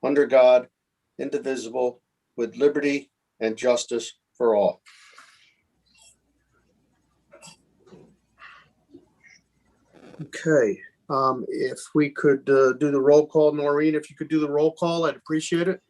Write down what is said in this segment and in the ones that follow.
under God, indivisible, with liberty and justice for all. Okay, if we could do the roll call, Noreen, if you could do the roll call, I'd appreciate it.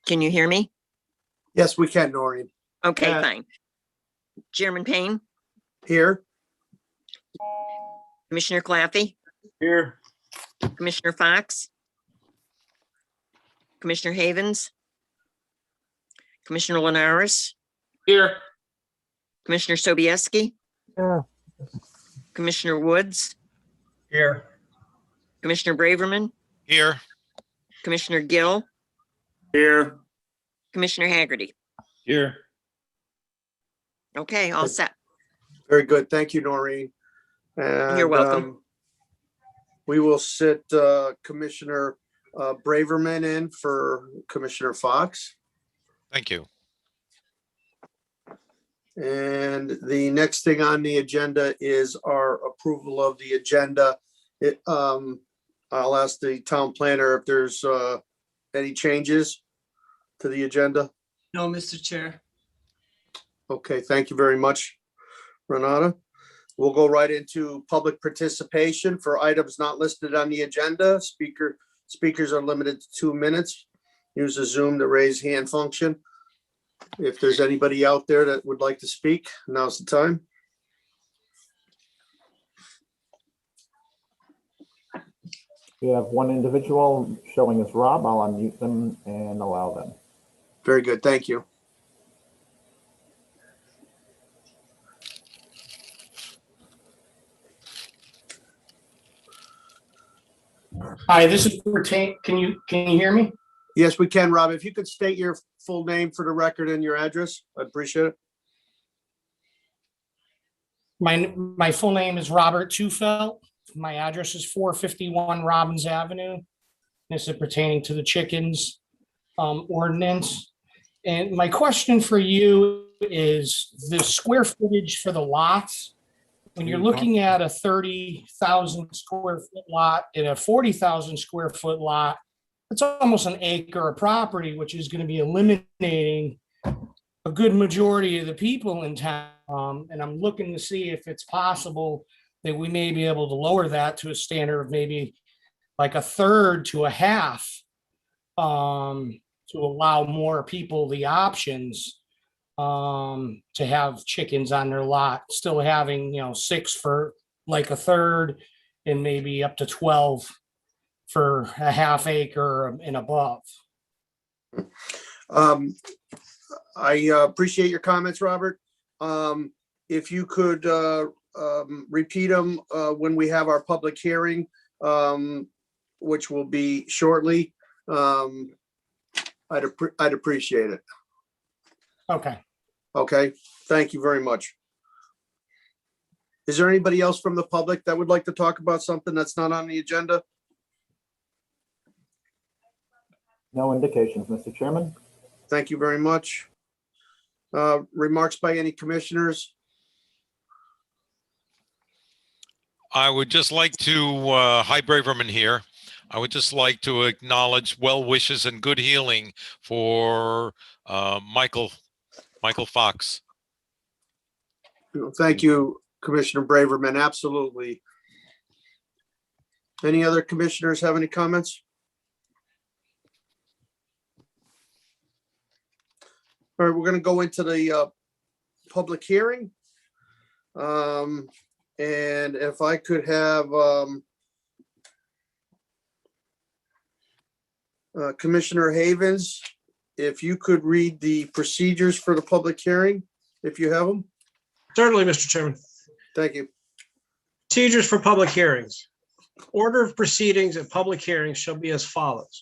Can you hear me? Yes, we can, Noreen. Okay, Yeah. fine. Chairman Payne, Here. Commissioner Claffey, Here. Commissioner Fox, Commissioner Havens, Commissioner Linares, Here. Commissioner Sobieski, Yeah. Commissioner Woods, Here. Commissioner Braverman, Here. Commissioner Gill, Here. Commissioner Haggerty. Here. Okay, all set. Very good. Thank you, Noreen. And, You're welcome. We will sit Commissioner Braverman in for Commissioner Fox. Thank you. And the next thing on the agenda is our approval of the agenda. I'll ask the town planner if there's any changes to the agenda. No, Mr. Chair. Okay, thank you very much, Renata. We'll go right into public participation for items not listed on the agenda. Speakers are limited to 2 minutes. Use the Zoom to raise hand function. If there's anybody out there that would like to speak, now's the time. We have one individual showing as Rob. I'll unmute them and allow them. Very good, thank you. Hi, this is pertain. Can you hear me? Yes, we can, Rob. If you could state your full name for the record and your address, I'd appreciate it. My full name is Robert Tufelt. My address is 451 Robbins Avenue. This is pertaining to the chickens ordinance. And my question for you is the square footage for the lots. When you're looking at a 30,000 square foot lot and a 40,000 square foot lot, it's almost an acre of property, which is going to be eliminating a good majority of the people in town. And I'm looking to see if it's possible that we may be able to lower that to a standard of maybe like a third to a half, to allow more people the options to have chickens on their lot, still having, 6 for like a third and maybe up to 12 for a half acre and above. I appreciate your comments, Robert. If you could repeat them when we have our public hearing, which will be shortly, I'd appreciate it. Okay. Okay, thank you very much. Is there anybody else from the public that would like to talk about something that's not on the agenda? No indications, Mr. Chairman. Thank you very much. Remarks by any commissioners? I would just like to, hi Braverman here. I would just like to acknowledge well wishes and good healing for Michael Fox. Thank you, Commissioner Braverman, absolutely. Any other commissioners have any comments? All right, we're going to go into the public hearing. And if I could have Commissioner Havens, if you could read the procedures for the public hearing, if you have them. Certainly, Mr. Chairman. Thank you. Procedures for public hearings. Order of proceedings at public hearings shall be as follows.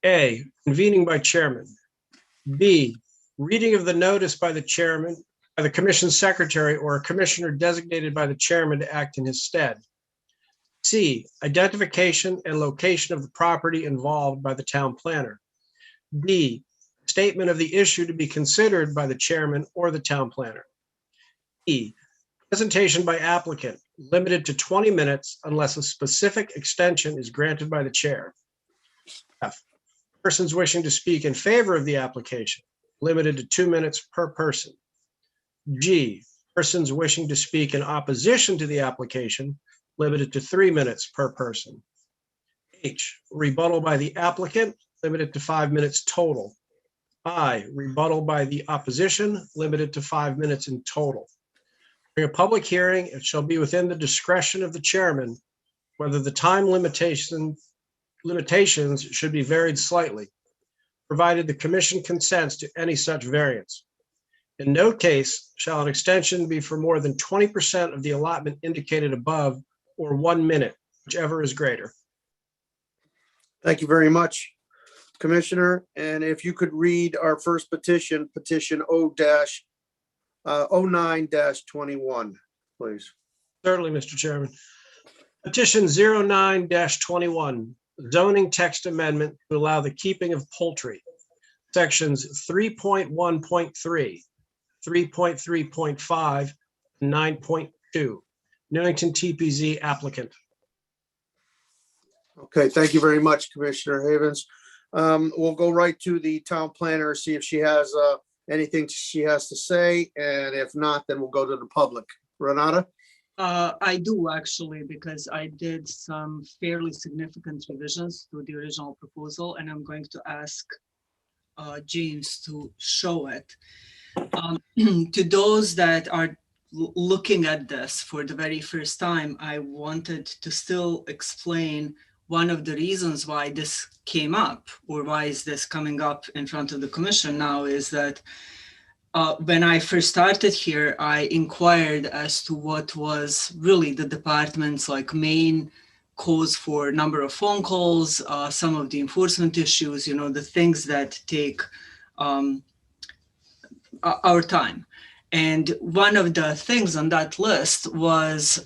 A, convening by chairman. B, reading of the notice by the chairman, by the commission secretary, or a commissioner designated by the chairman to act in his stead. C, identification and location of the property involved by the town planner. D, statement of the issue to be considered by the chairman or the town planner. E, presentation by applicant, limited to 20 minutes unless a specific extension is granted by the chair. F, persons wishing to speak in favor of the application, limited to 2 minutes per person. G, persons wishing to speak in opposition to the application, limited to 3 minutes per person. H, rebuttal by the applicant, limited to 5 minutes total. I, rebuttal by the opposition, limited to 5 minutes in total. During a public hearing, it shall be within the discretion of the chairman whether the time limitations should be varied slightly, provided the commission consents to any such variance. In no case shall an extension be for more than 20% of the allotment indicated above, or 1 minute, whichever is greater. Thank you very much, Commissioner. And if you could read our first petition, petition 09-21, please. Certainly, Mr. Chairman. Petition 09-21, zoning text amendment to allow the keeping of poultry. Sections 3.1.3, 3.3.5, and 9.2. Newington TPZ applicant. Okay, thank you very much, Commissioner Havens. We'll go right to the town planner, see if she has anything she has to say, and if not, then we'll go to the public. Renata? I do actually, because I did some fairly significant revisions to the original proposal, and I'm going to ask James to show it. To those that are looking at this for the very first time, I wanted to still explain one of the reasons why this came up, or why is this coming up in front of the commission now, is that when I first started here, I inquired as to what was really the department's main cause for number of phone calls, some of the enforcement issues, the things that take our time. And one of the things on that list was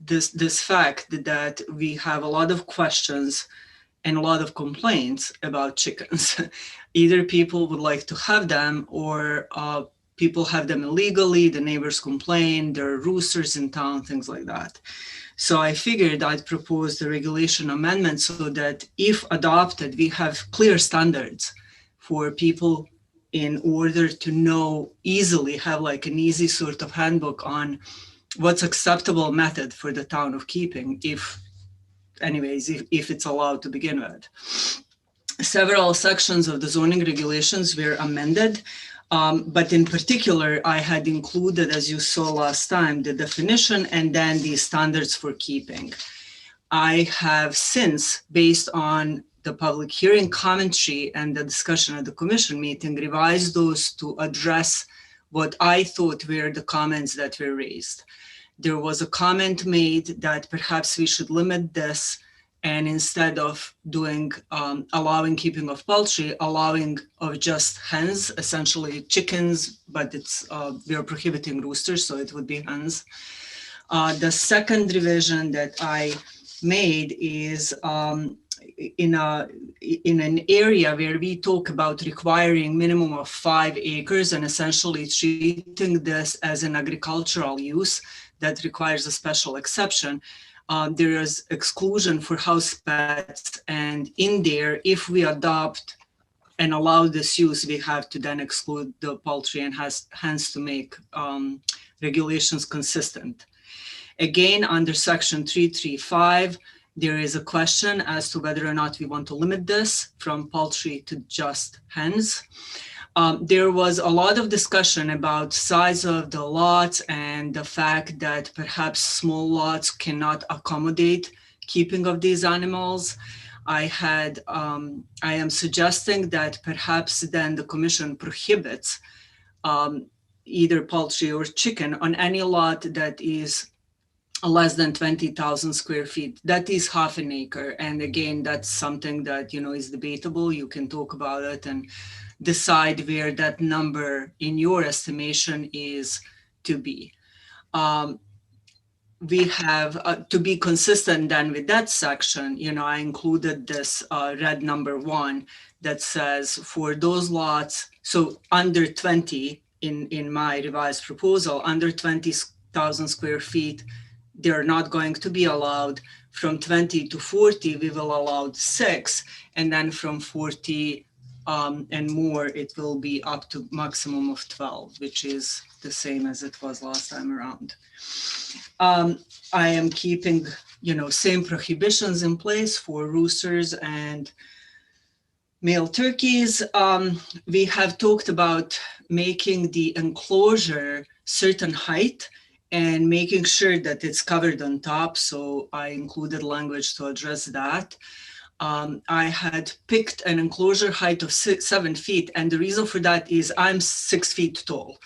this fact that we have a lot of questions and a lot of complaints about chickens. Either people would like to have them, or people have them illegally, the neighbors complain, there are roosters in town, things like that. So I figured I'd propose the regulation amendment so that if adopted, we have clear standards for people in order to know easily, have an easy sort of handbook on what's acceptable method for the town of keeping, if it's allowed to begin with. Several sections of the zoning regulations were amended, but in particular, I had included, as you saw last time, the definition and then the standards for keeping. I have since, based on the public hearing commentary and the discussion at the commission meeting, revised those to address what I thought were the comments that were raised. There was a comment made that perhaps we should limit this, and instead of doing allowing keeping of poultry, allowing of just hens, essentially chickens, but we are prohibiting roosters, so it would be hens. The second revision that I made is in an area where we talk about requiring minimum of 5 acres and essentially treating this as an agricultural use that requires a special exception. There is exclusion for house pets, and in there, if we adopt and allow this use, we have to then exclude the poultry and hence to make regulations consistent. Again, under section 335, there is a question as to whether or not we want to limit this from poultry to just hens. There was a lot of discussion about size of the lots and the fact that perhaps small lots cannot accommodate keeping of these animals. I am suggesting that perhaps then the commission prohibits either poultry or chicken on any lot that is less than 20,000 square feet. That is half an acre. And again, that's something that, is debatable. You can talk about it and decide where that number in your estimation is to be. We have, to be consistent then with that section, I included this red number 1 that says for those lots, so under 20 in my revised proposal, under 20,000 square feet, they're not going to be allowed. From 20 to 40, we will allow 6, and then from 40 and more, it will be up to maximum of 12, which is the same as it was last time around. I am keeping, same prohibitions in place for roosters and male turkeys. We have talked about making the enclosure certain height and making sure that it's covered on top. So I included language to address that. I had picked an enclosure height of 7 feet. And the reason for that is I'm 6 feet tall.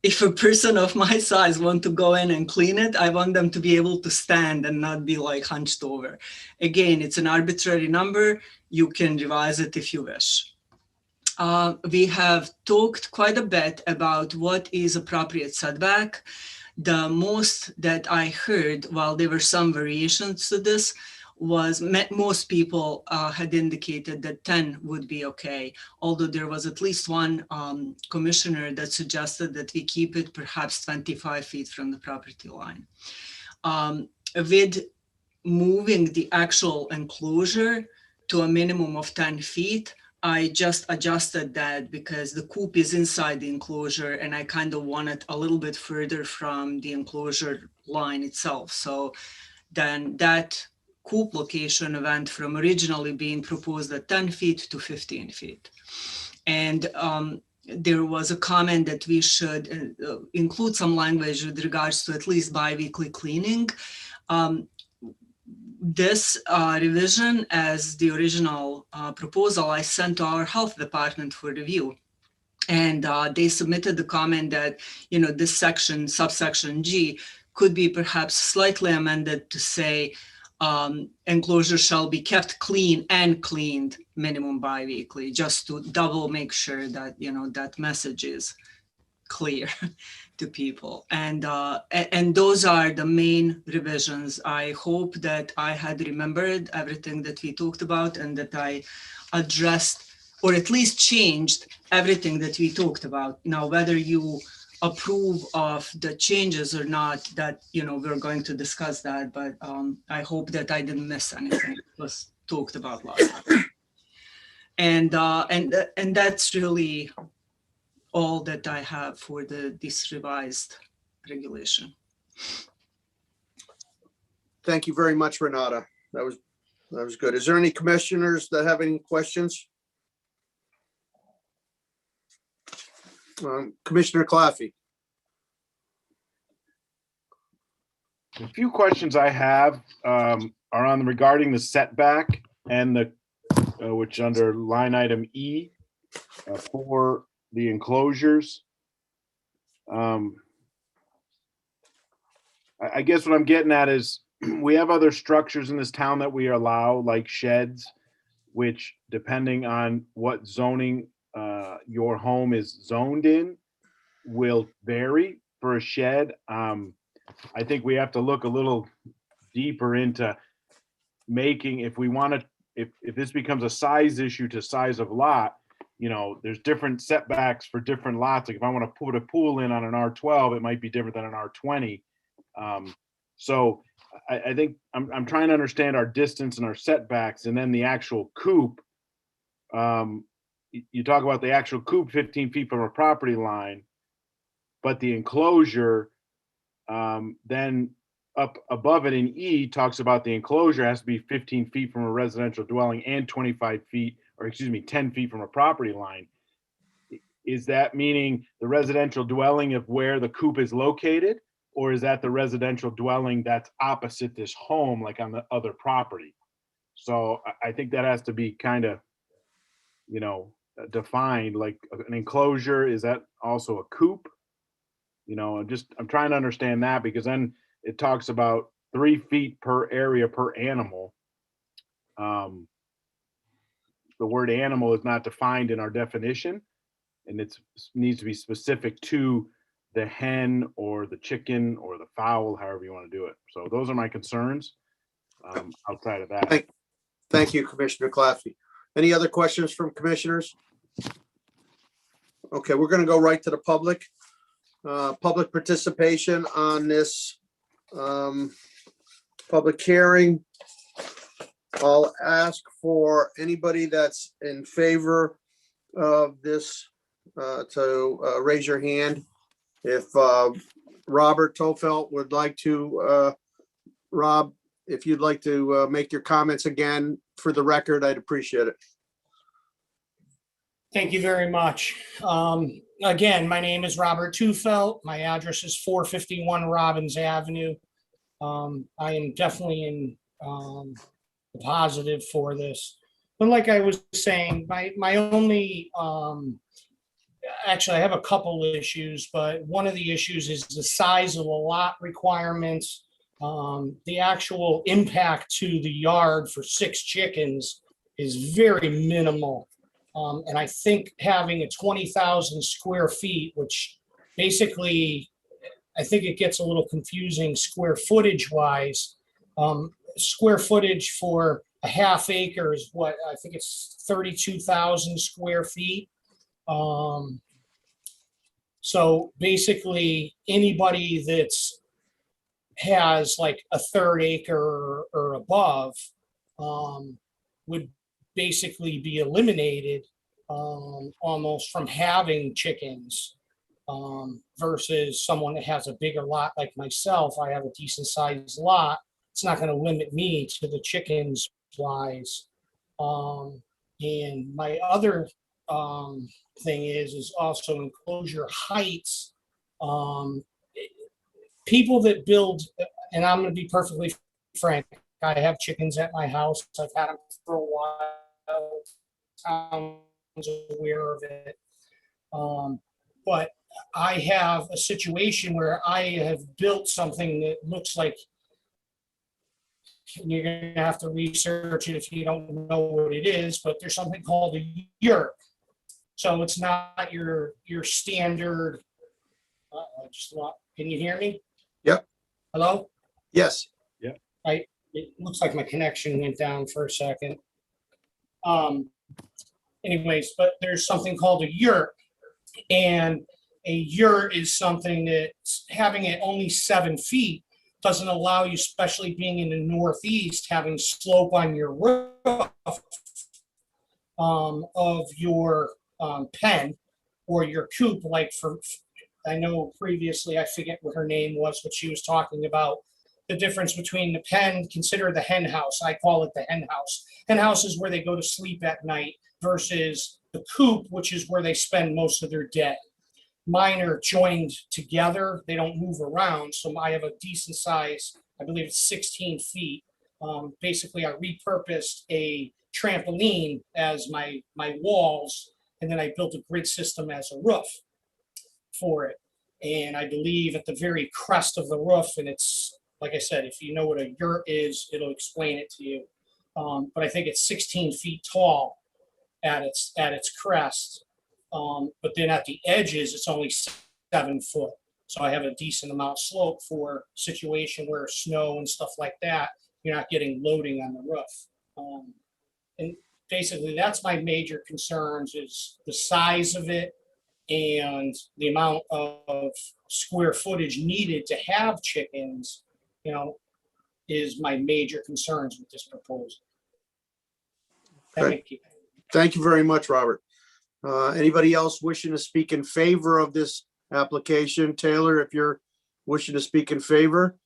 If a person of my size want to go in and clean it, I want them to be able to stand and not be like hunched over. Again, it's an arbitrary number. You can revise it if you wish. We have talked quite a bit about what is appropriate setback. The most that I heard, while there were some variations to this, was most people had indicated that 10 would be okay, although there was at least one commissioner that suggested that we keep it perhaps 25 feet from the property line. With moving the actual enclosure to a minimum of 10 feet, I just adjusted that because the coop is inside the enclosure and I kind of want it a little bit further from the enclosure line itself. So then that coop location went from originally being proposed at 10 feet to 15 feet. And there was a comment that we should include some language with regards to at least bi-weekly cleaning. This revision, as the original proposal, I sent to our health department for review. And they submitted the comment that, this section, subsection G, could be perhaps slightly amended to say, enclosure shall be kept clean and cleaned minimum bi-weekly, just to double make sure that, that message is clear to people. And those are the main revisions. I hope that I had remembered everything that we talked about and that I addressed or at least changed everything that we talked about. Now, whether you approve of the changes or not, that, we're going to discuss that, but I hope that I didn't miss anything that was talked about last time. And that's really all that I have for this revised regulation. Thank you very much, Renata. That was good. Is there any commissioners that have any questions? Commissioner Claffey. A few questions I have are on regarding the setback and the which under line item E for the enclosures. I guess what I'm getting at is we have other structures in this town that we allow, like sheds, which depending on what zoning your home is zoned in will vary for a shed. I think we have to look a little deeper into making, if we want to, if this becomes a size issue to size of lot, there's different setbacks for different lots. Like if I want to put a pool in on an R12, it might be different than an R20. So I think I'm trying to understand our distance and our setbacks, and then the actual coop. You talk about the actual coop 15 feet from a property line, but the enclosure then up above it in E talks about the enclosure has to be 15 feet from a residential dwelling and 25 feet, or excuse me, 10 feet from a property line. Is that meaning the residential dwelling of where the coop is located? Or is that the residential dwelling that's opposite this home, like on the other property? So I think that has to be kind of, defined, like an enclosure. Is that also a coop? I'm trying to understand that, because then it talks about 3 feet per area per animal. the word animal is not defined in our definition. And it needs to be specific to the hen or the chicken or the fowl, however you want to do it. So those are my concerns. Outside of that. Thank you, Commissioner Claffey. Any other questions from commissioners? Okay, we're gonna go right to the public. Public participation on this public hearing. I'll ask for anybody that's in favor of this to raise your hand. If Robert Tofelt would like to, Rob, if you'd like to make your comments again for the record, I'd appreciate it. Thank you very much. Again, my name is Robert Tufelt. My address is 451 Robbins Avenue. I am definitely in positive for this. But like I was saying, my only, actually, I have a couple of issues, but one of the issues is the size of the lot requirements. The actual impact to the yard for 6 chickens is very minimal. And I think having a 20,000 square feet, which basically, I think it gets a little confusing square footage wise. Square footage for a half acre is what, I think it's 32,000 square feet. So basically anybody that's has like a 1/3 acre or above would basically be eliminated almost from having chickens versus someone that has a bigger lot like myself. I have a decent sized lot. It's not going to limit me to the chickens wise. And my other thing is also enclosure heights. People that build, and I'm going to be perfectly frank, I have chickens at my house. I've had them for a while. Town's aware of it. But I have a situation where I have built something that looks like, you're going to have to research it if you don't know what it is, but there's something called a yurt. So it's not your standard. Can you hear me? Yep. Hello? Yes. It looks like my connection went down for a second. Anyways, but there's something called a yurt, and a yurt is something that's having it only 7 feet doesn't allow you, especially being in the Northeast, having slope on your roof of your pen or your coop. Like I know previously, I forget what her name was, but she was talking about the difference between the pen, consider the hen house. I call it the hen house. Hen house is where they go to sleep at night versus the coop, which is where they spend most of their day. Mine are joined together. They don't move around. So I have a decent size, I believe it's 16 feet. Basically, I repurposed a trampoline as my walls, and then I built a grid system as a roof for it. And I believe at the very crest of the roof, and it's, like I said, if you know what a yurt is, it'll explain it to you. But I think it's 16 feet tall at its crest. But then at the edges, it's only 7 foot. So I have a decent amount of slope for situation where snow and stuff like that, you're not getting loading on the roof. And basically that's my major concerns, is the size of it and the amount of square footage needed to have chickens, is my major concerns with this proposal. Okay. Thank you. Thank you very much, Robert. Anybody else wishing to speak in favor of this application? Taylor, if you're wishing to speak in favor,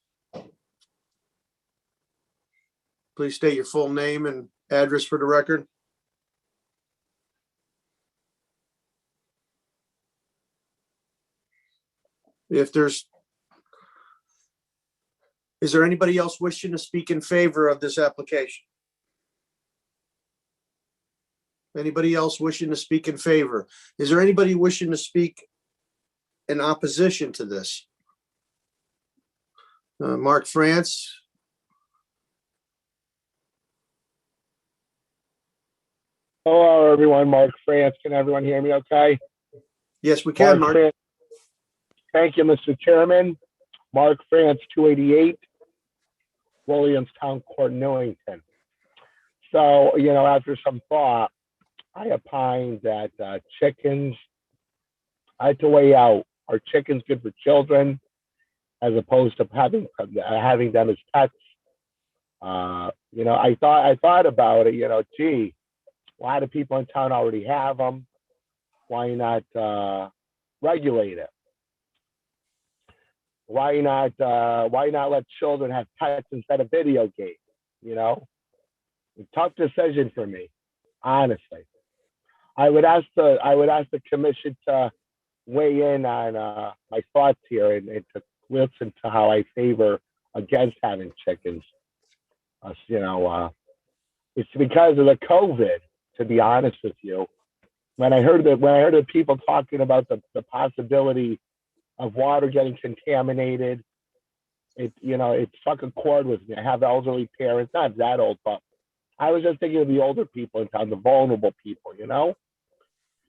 please state your full name and address for the record. Is there anybody else wishing to speak in favor of this application? Anybody else wishing to speak in favor? Is there anybody wishing to speak in opposition to this? Mark France. I Hello, everyone. Mark France. Can everyone hear me okay? Yes, we can, Mark. France. Thank you, Mr. Chairman. Mark France, 288 Williamstown Court, Newington. So, after some thought, I opined that chickens, I had to weigh out, are chickens good for children as opposed to having them as pets? I thought about it, gee, a lot of people in town already have them. Why not regulate it? Why not let children have pets instead of video games? A tough decision for me, honestly. I would ask the commission to weigh in on my thoughts here and to listen to how I favor against having chickens. It's because of the COVID, to be honest with you. When I heard the people talking about the possibility of water getting contaminated, it struck a chord with me. I have elderly parents, not that old, but I was just thinking of the older people in town, the vulnerable people,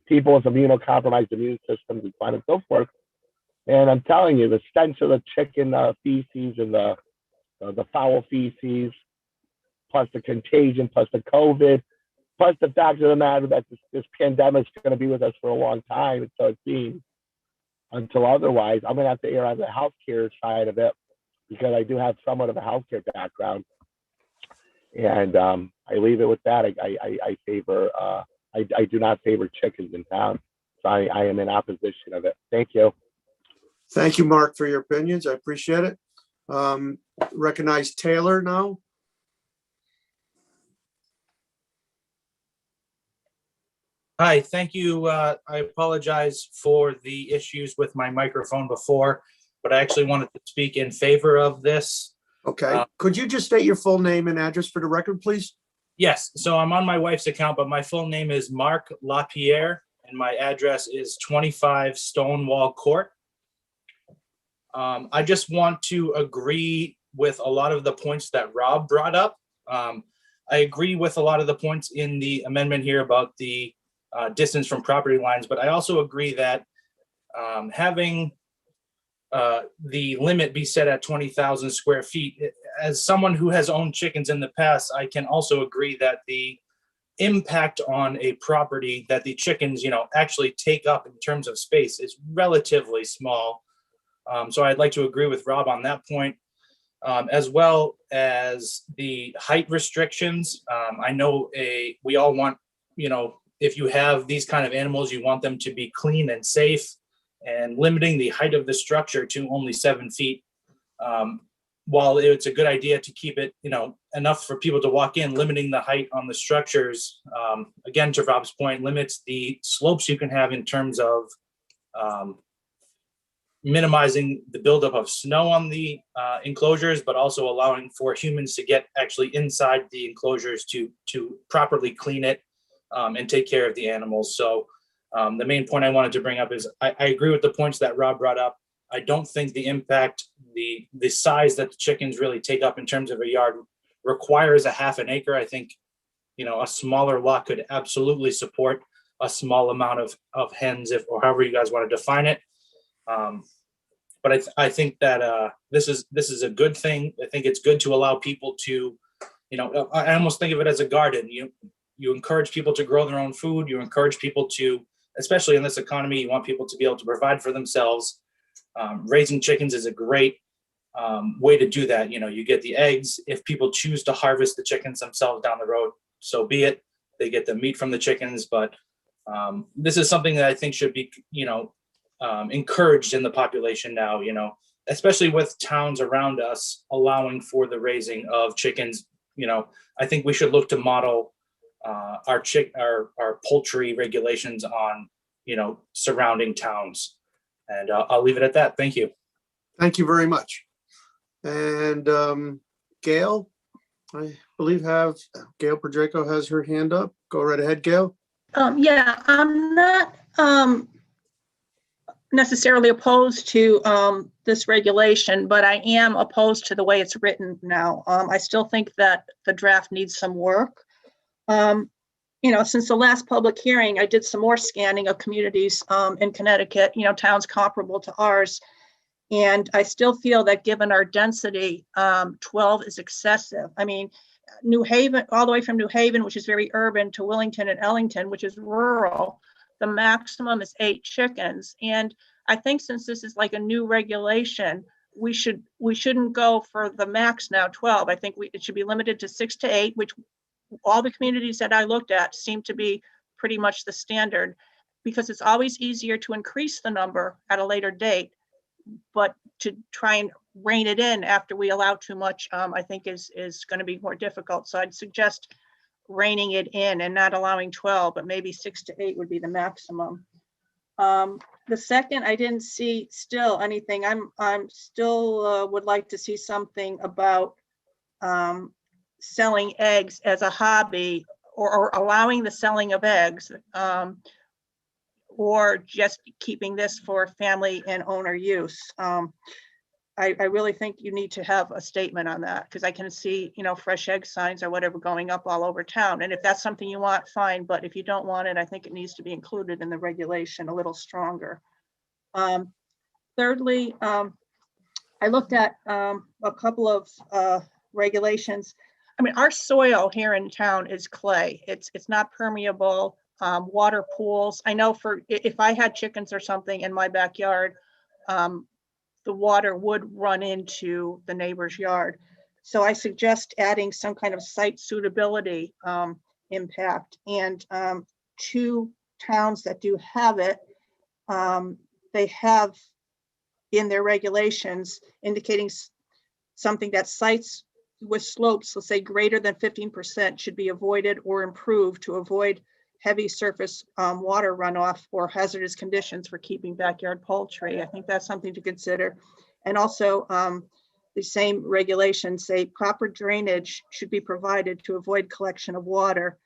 people with immunocompromised immune systems and so on and so forth. And I'm telling you, the stench of the chicken feces and the foul feces, plus the contagion, plus the COVID, plus the fact of the matter that this pandemic is going to be with us for a long time, and so it seems, until otherwise. I'm going to have to err on the healthcare side of it because I do have somewhat of a healthcare background. And I leave it with that. I favor, I do not favor chickens in town. So I am in opposition of it. Thank you. Thank you, Mark, for your opinions. I appreciate it. Recognize Taylor now. Hi, thank you. I apologize for the issues with my microphone before, but I actually wanted to speak in favor of this. Okay. Could you just state your full name and address for the record, please? Yes, so I'm on my wife's account, but my full name is Mark LaPierre, and my address is 25 Stonewall Court. I just want to agree with a lot of the points that Rob brought up. I agree with a lot of the points in the amendment here about the distance from property lines, but I also agree that having the limit be set at 20,000 square feet, as someone who has owned chickens in the past, I can also agree that the impact on a property that the chickens, actually take up in terms of space is relatively small. So I'd like to agree with Rob on that point, as well as the height restrictions. I know we all want, if you have these kind of animals, you want them to be clean and safe, and limiting the height of the structure to only 7 feet. While it's a good idea to keep it, enough for people to walk in, limiting the height on the structures, again, to Rob's point, limits the slopes you can have in terms of minimizing the buildup of snow on the enclosures, but also allowing for humans to get actually inside the enclosures to properly clean it and take care of the animals. So the main point I wanted to bring up is I agree with the points that Rob brought up. I don't think the impact, the size that the chickens really take up in terms of a yard requires a half an acre. I think, a smaller lot could absolutely support a small amount of hens, or however you guys want to define it. But I think that this is a good thing. I think it's good to allow people to, I almost think of it as a garden. You encourage people to grow their own food. You encourage people to, especially in this economy, you want people to be able to provide for themselves. Raising chickens is a great way to do that. You get the eggs. If people choose to harvest the chickens themselves down the road, so be it. They get the meat from the chickens. But this is something that I think should be, encouraged in the population now, especially with towns around us allowing for the raising of chickens. I think we should look to model our poultry regulations on, surrounding towns. And I'll leave it at that. Thank you. Thank you very much. And Gail, I believe Gail Pedrico has her hand up. Go right ahead, Gail. Yeah, I'm not necessarily opposed to this regulation, but I am opposed to the way it's written now. I still think that the draft needs some work. since the last public hearing, I did some more scanning of communities in Connecticut, towns comparable to ours. And I still feel that given our density, 12 is excessive. I mean, New Haven, all the way from New Haven, which is very urban, to Willington and Ellington, which is rural, the maximum is 8 chickens. And I think since this is like a new regulation, we shouldn't go for the max now, 12. I think it should be limited to 6 to 8, which all the communities that I looked at seem to be pretty much the standard, because it's always easier to increase the number at a later date, but to try and rein it in after we allow too much, I think is going to be more difficult. So I'd suggest reining it in and not allowing 12, but maybe 6 to 8 would be the maximum. The second, I didn't see still anything. I'm still would like to see something about selling eggs as a hobby, or allowing the selling of eggs, or just keeping this for family and owner use. I really think you need to have a statement on that, because I can see, fresh egg signs or whatever going up all over town. And if that's something you want, fine. But if you don't want it, I think it needs to be included in the regulation a little stronger. Thirdly, I looked at a couple of regulations. I mean, our soil here in town is clay. It's not permeable. Water pools. I know if I had chickens or something in my backyard, the water would run into the neighbor's yard. So I suggest adding some kind of site suitability impact. And 2 towns that do have it, they have in their regulations indicating something that sites with slopes, let's say greater than 15%, should be avoided or improved to avoid heavy surface water runoff or hazardous conditions for keeping backyard poultry. I think that's something to consider. And also the same regulations say proper drainage should be provided to avoid collection of water.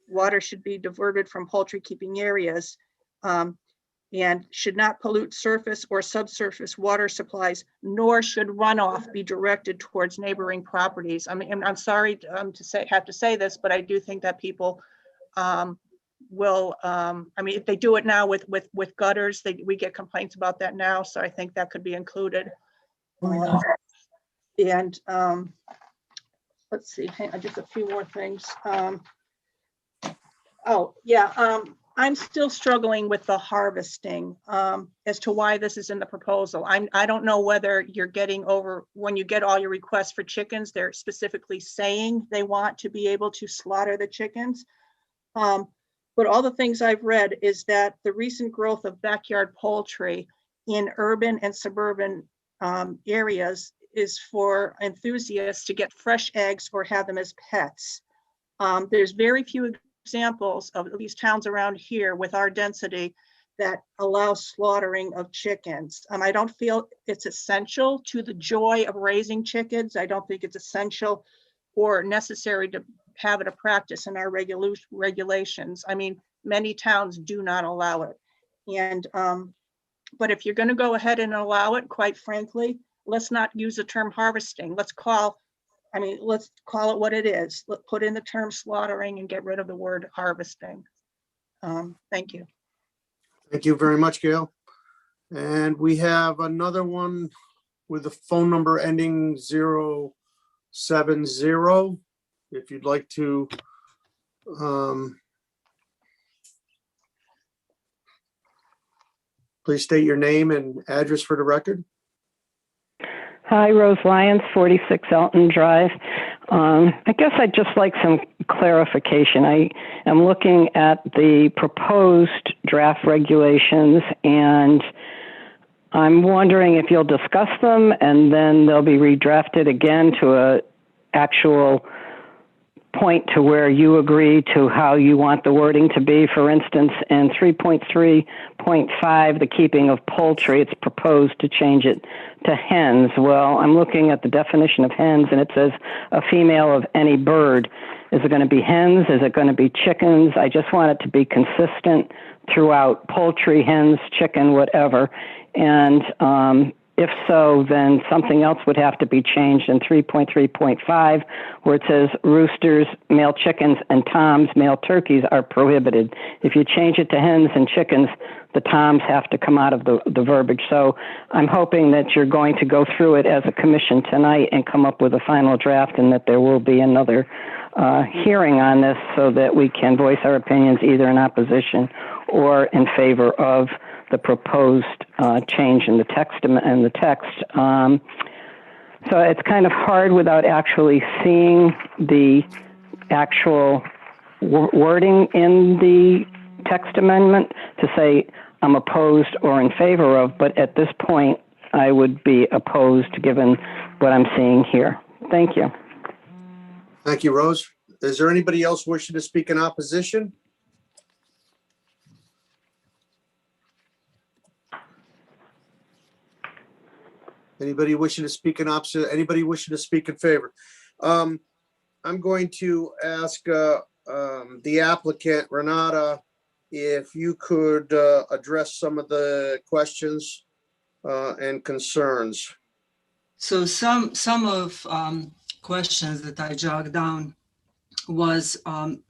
Water should be diverted from poultry keeping areas and should not pollute surface or subsurface water supplies, nor should runoff be directed towards neighboring properties. I mean, I'm sorry have to say this, but I do think that people will, I mean, if they do it now with gutters, we get complaints about that now. So I think that could be included. And let's see, hang on, just a few more things. Oh yeah, I'm still struggling with the harvesting as to why this is in the proposal. I don't know whether you're getting over, when you get all your requests for chickens, they're specifically saying they want to be able to slaughter the chickens. But all the things I've read is that the recent growth of backyard poultry in urban and suburban areas is for enthusiasts to get fresh eggs or have them as pets. There's very few examples of these towns around here with our density that allow slaughtering of chickens. I don't feel it's essential to the joy of raising chickens. I don't think it's essential or necessary to have it a practice in our regulations. I mean, many towns do not allow it. And, but if you're going to go ahead and allow it, quite frankly, let's not use the term harvesting. Let's call it what it is. Let's put in the term slaughtering and get rid of the word harvesting. Thank you. Thank you very much, Gail. And we have another one with a phone number ending 070. If you'd like to please state your name and address for the record. Hi, Rose Lyons, 46 Elton Drive. I guess I'd just like some clarification. I am looking at the proposed draft regulations, and I'm wondering if you'll discuss them and then they'll be redrafted again to a actual point to where you agree to how you want the wording to be. For instance, in 3.3.5, the keeping of poultry, it's proposed to change it to hens. Well, I'm looking at the definition of hens, and it says a female of any bird. Is it going to be hens? Is it going to be chickens? I just want it to be consistent throughout: poultry, hens, chicken, whatever. And if so, then something else would have to be changed in 3.3.5, where it says roosters, male chickens, and toms, male turkeys, are prohibited. If you change it to hens and chickens, the toms have to come out of the verbiage. So I'm hoping that you're going to go through it as a commission tonight and come up with a final draft, and that there will be another hearing on this so that we can voice our opinions either in opposition or in favor of the proposed change in the text. So it's kind of hard without actually seeing the actual wording in the text amendment to say I'm opposed or in favor of, but at this point, I would be opposed given what I'm seeing here. Thank you. Thank you, Rose. Is there anybody else wishing to speak in opposition? Anybody wishing to speak in opposite? Anybody wishing to speak in favor? I'm going to ask the applicant, Renata, if you could address some of the questions and concerns. So some of questions that I jogged down was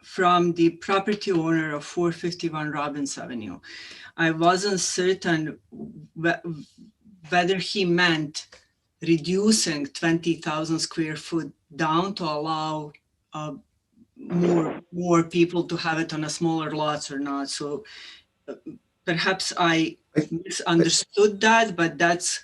from the property owner of 451 Robbins Avenue. I wasn't certain whether he meant reducing 20,000 square foot down to allow more people to have it on a smaller lots or not. So perhaps I misunderstood that, but that's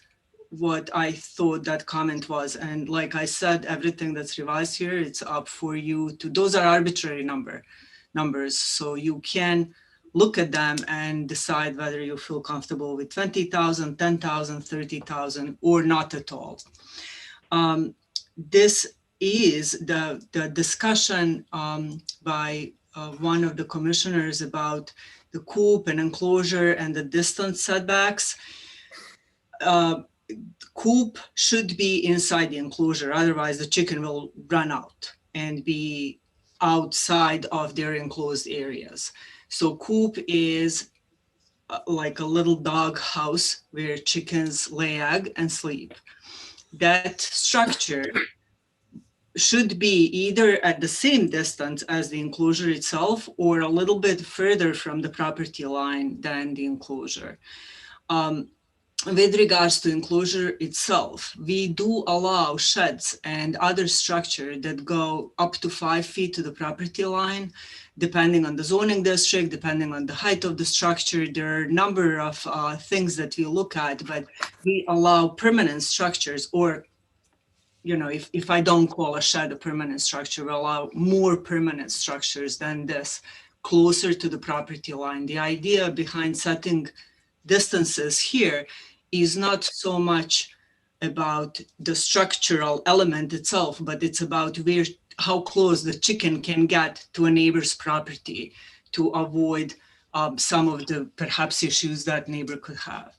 what I thought that comment was. And like I said, everything that's revised here, it's up for you to, those are arbitrary numbers. So you can look at them and decide whether you feel comfortable with 20,000, 10,000, 30,000, or not at all. This is the discussion by one of the commissioners about the coop and enclosure and the distance setbacks. Coop should be inside the enclosure, otherwise the chicken will run out and be outside of their enclosed areas. So coop is like a little dog house where chickens lay egg and sleep. That structure should be either at the same distance as the enclosure itself or a little bit further from the property line than the enclosure. With regards to enclosure itself, we do allow sheds and other structure that go up to 5 feet to the property line, depending on the zoning district, depending on the height of the structure. There are a number of things that we look at, but we allow permanent structures, or, you know, if I don't call a shed a permanent structure, we allow more permanent structures than this closer to the property line. The idea behind setting distances here is not so much about the structural element itself, but it's about how close the chicken can get to a neighbor's property to avoid some of the perhaps issues that neighbor could have.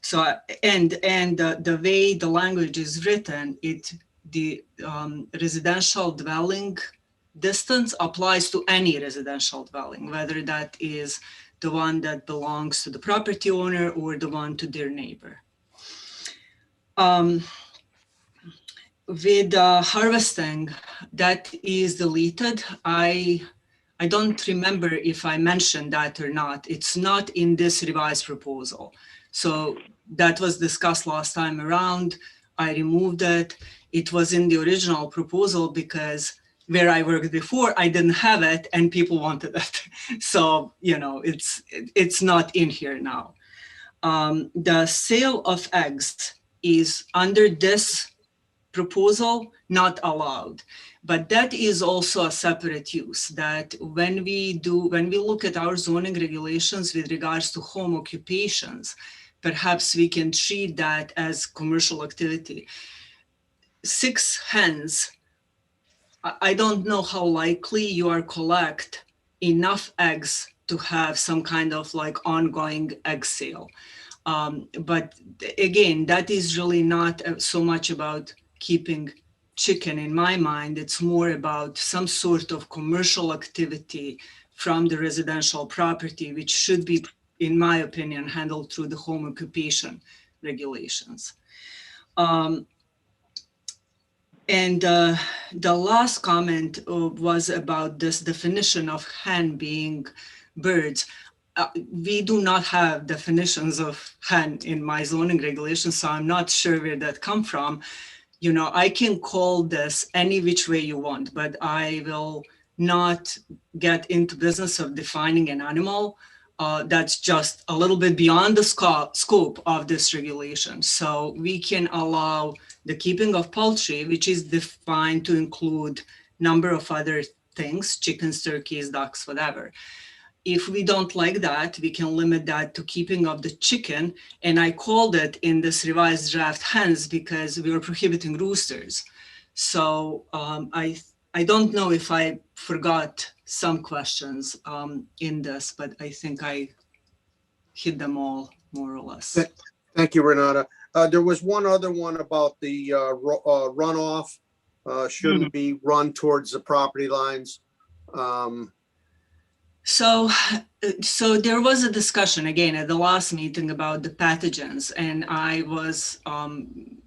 So, and the way the language is written, the residential dwelling distance applies to any residential dwelling, whether that is the one that belongs to the property owner or the one to their neighbor. With harvesting, that is deleted. I don't remember if I mentioned that or not. It's not in this revised proposal. So that was discussed last time around. I removed it. It was in the original proposal because where I worked before, I didn't have it and people wanted it. So, you know, it's not in here now. The sale of eggs is under this proposal not allowed, but that is also a separate use that when we look at our zoning regulations with regards to home occupations, perhaps we can treat that as commercial activity. 6 hens, I don't know how likely you are collect enough eggs to have some kind of like ongoing egg sale. But again, that is really not so much about keeping chicken in my mind. It's more about some sort of commercial activity from the residential property, which should be, in my opinion, handled through the home occupation regulations. And the last comment was about this definition of hen being birds. We do not have definitions of hen in my zoning regulations, so I'm not sure where that come from. You know, I can call this any which way you want, but I will not get into business of defining an animal. That's just a little bit beyond the scope of this regulation. So we can allow the keeping of poultry, which is defined to include number of other things, chickens, turkeys, ducks, whatever. If we don't like that, we can limit that to keeping of the chicken. And I called it in this revised draft hens because we were prohibiting roosters. So I don't know if I forgot some questions in this, but I think I hit them all more or less. Thank you, Renata. There was one other one about the runoff shouldn't be run towards the property lines. So there was a discussion again at the last meeting about the pathogens, and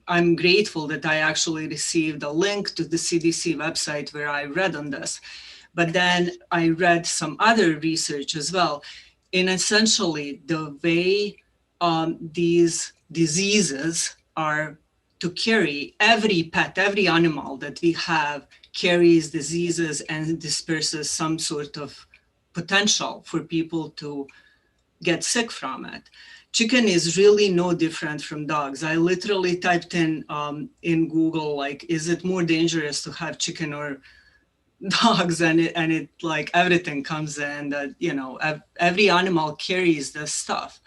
I'm grateful that I actually received a link to the CDC website where I read on this. But then I read some other research as well. And essentially the way these diseases are to carry, every pet, every animal that we have carries diseases and disperses some sort of potential for people to get sick from it. Chicken is really no different from dogs. I literally typed in Google, like, is it more dangerous to have chicken or dogs? And it like everything comes in that, you know, every animal carries this stuff.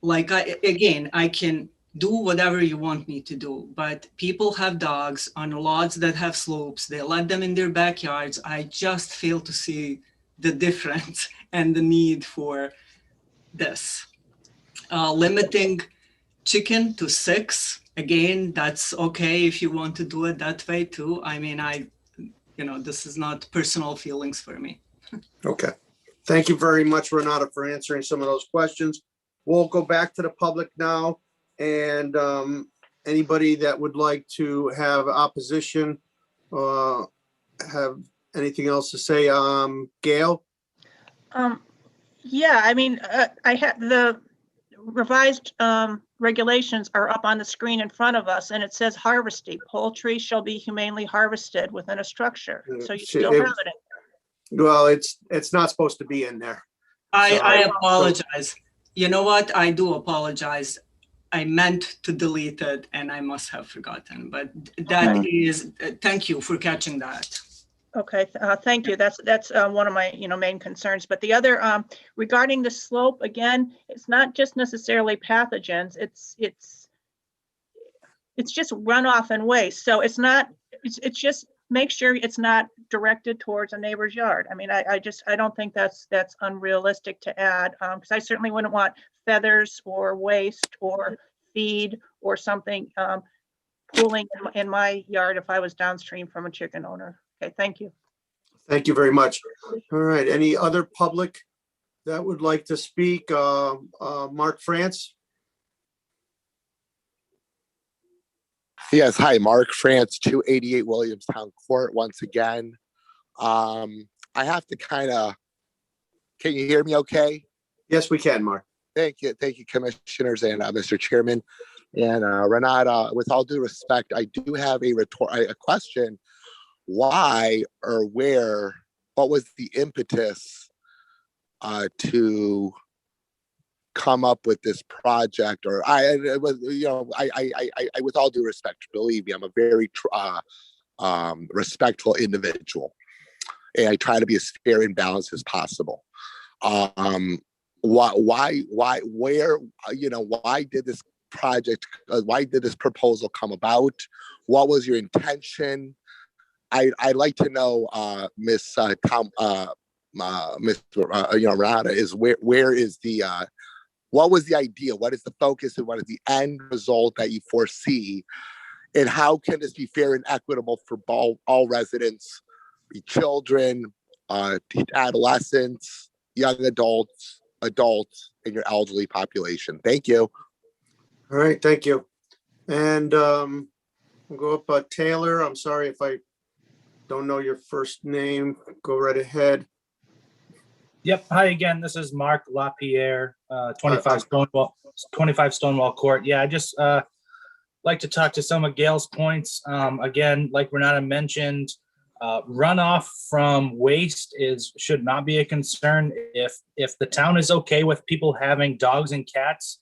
Like, I can do whatever you want me to do, but people have dogs on lots that have slopes. They let them in their backyards. I just fail to see the difference and the need for this. Limiting chicken to 6, again, that's okay if you want to do it that way too. I mean, this is not personal feelings for me. Okay. Thank you very much, Renata, for answering some of those questions. We'll go back to the public now, and anybody that would like to have opposition, have anything else to say? Gail? Yeah, I mean, I have the revised regulations are up on the screen in front of us, and it says harvesting. Poultry shall be humanely harvested within a structure. So you still have it in there. Well, it's not supposed to be in there. I apologize. You know what? I do apologize. I meant to delete it and I must have forgotten, but that is, thank you for catching that. Okay, thank you. That's one of my main concerns. But the other regarding the slope, again, it's not just necessarily pathogens. It's just runoff and waste. So it's just make sure it's not directed towards a neighbor's yard. I mean, I don't think that's unrealistic to add, because I certainly wouldn't want feathers or waste or feed or something pooling in my yard if I was downstream from a chicken owner. Okay, thank you. Thank you very much. All right, any other public that would like to speak? Mark France? Yes, hi, Mark France, 288 Williamstown Court once again. I have to can you hear me okay? Yes, we can, Mark. Thank you, commissioners and Mr. Chairman. And Renata, with all due respect, I do have a question. Why or what was the impetus to come up with this project? Or with all due respect, believe me, I'm a very respectful individual, and I try to be as fair and balanced as possible. Why did this project, why did this proposal come about? What was your intention? I'd like to know, Miss Renata, is where is the what was the idea? What is the focus, and what is the end result that you foresee? And how can this be fair and equitable for all residents, children, adolescents, young adults, and your elderly population? Thank you. All right, thank you. And we'll go up Taylor. I'm sorry if I don't know your first name. Go right ahead. Yep. Hi again. This is Mark LaPierre, 25 Stonewall Court. Yeah, I just like to talk to some of Gail's points. Again, like Renata mentioned, runoff from waste should not be a concern. If the town is okay with people having dogs and cats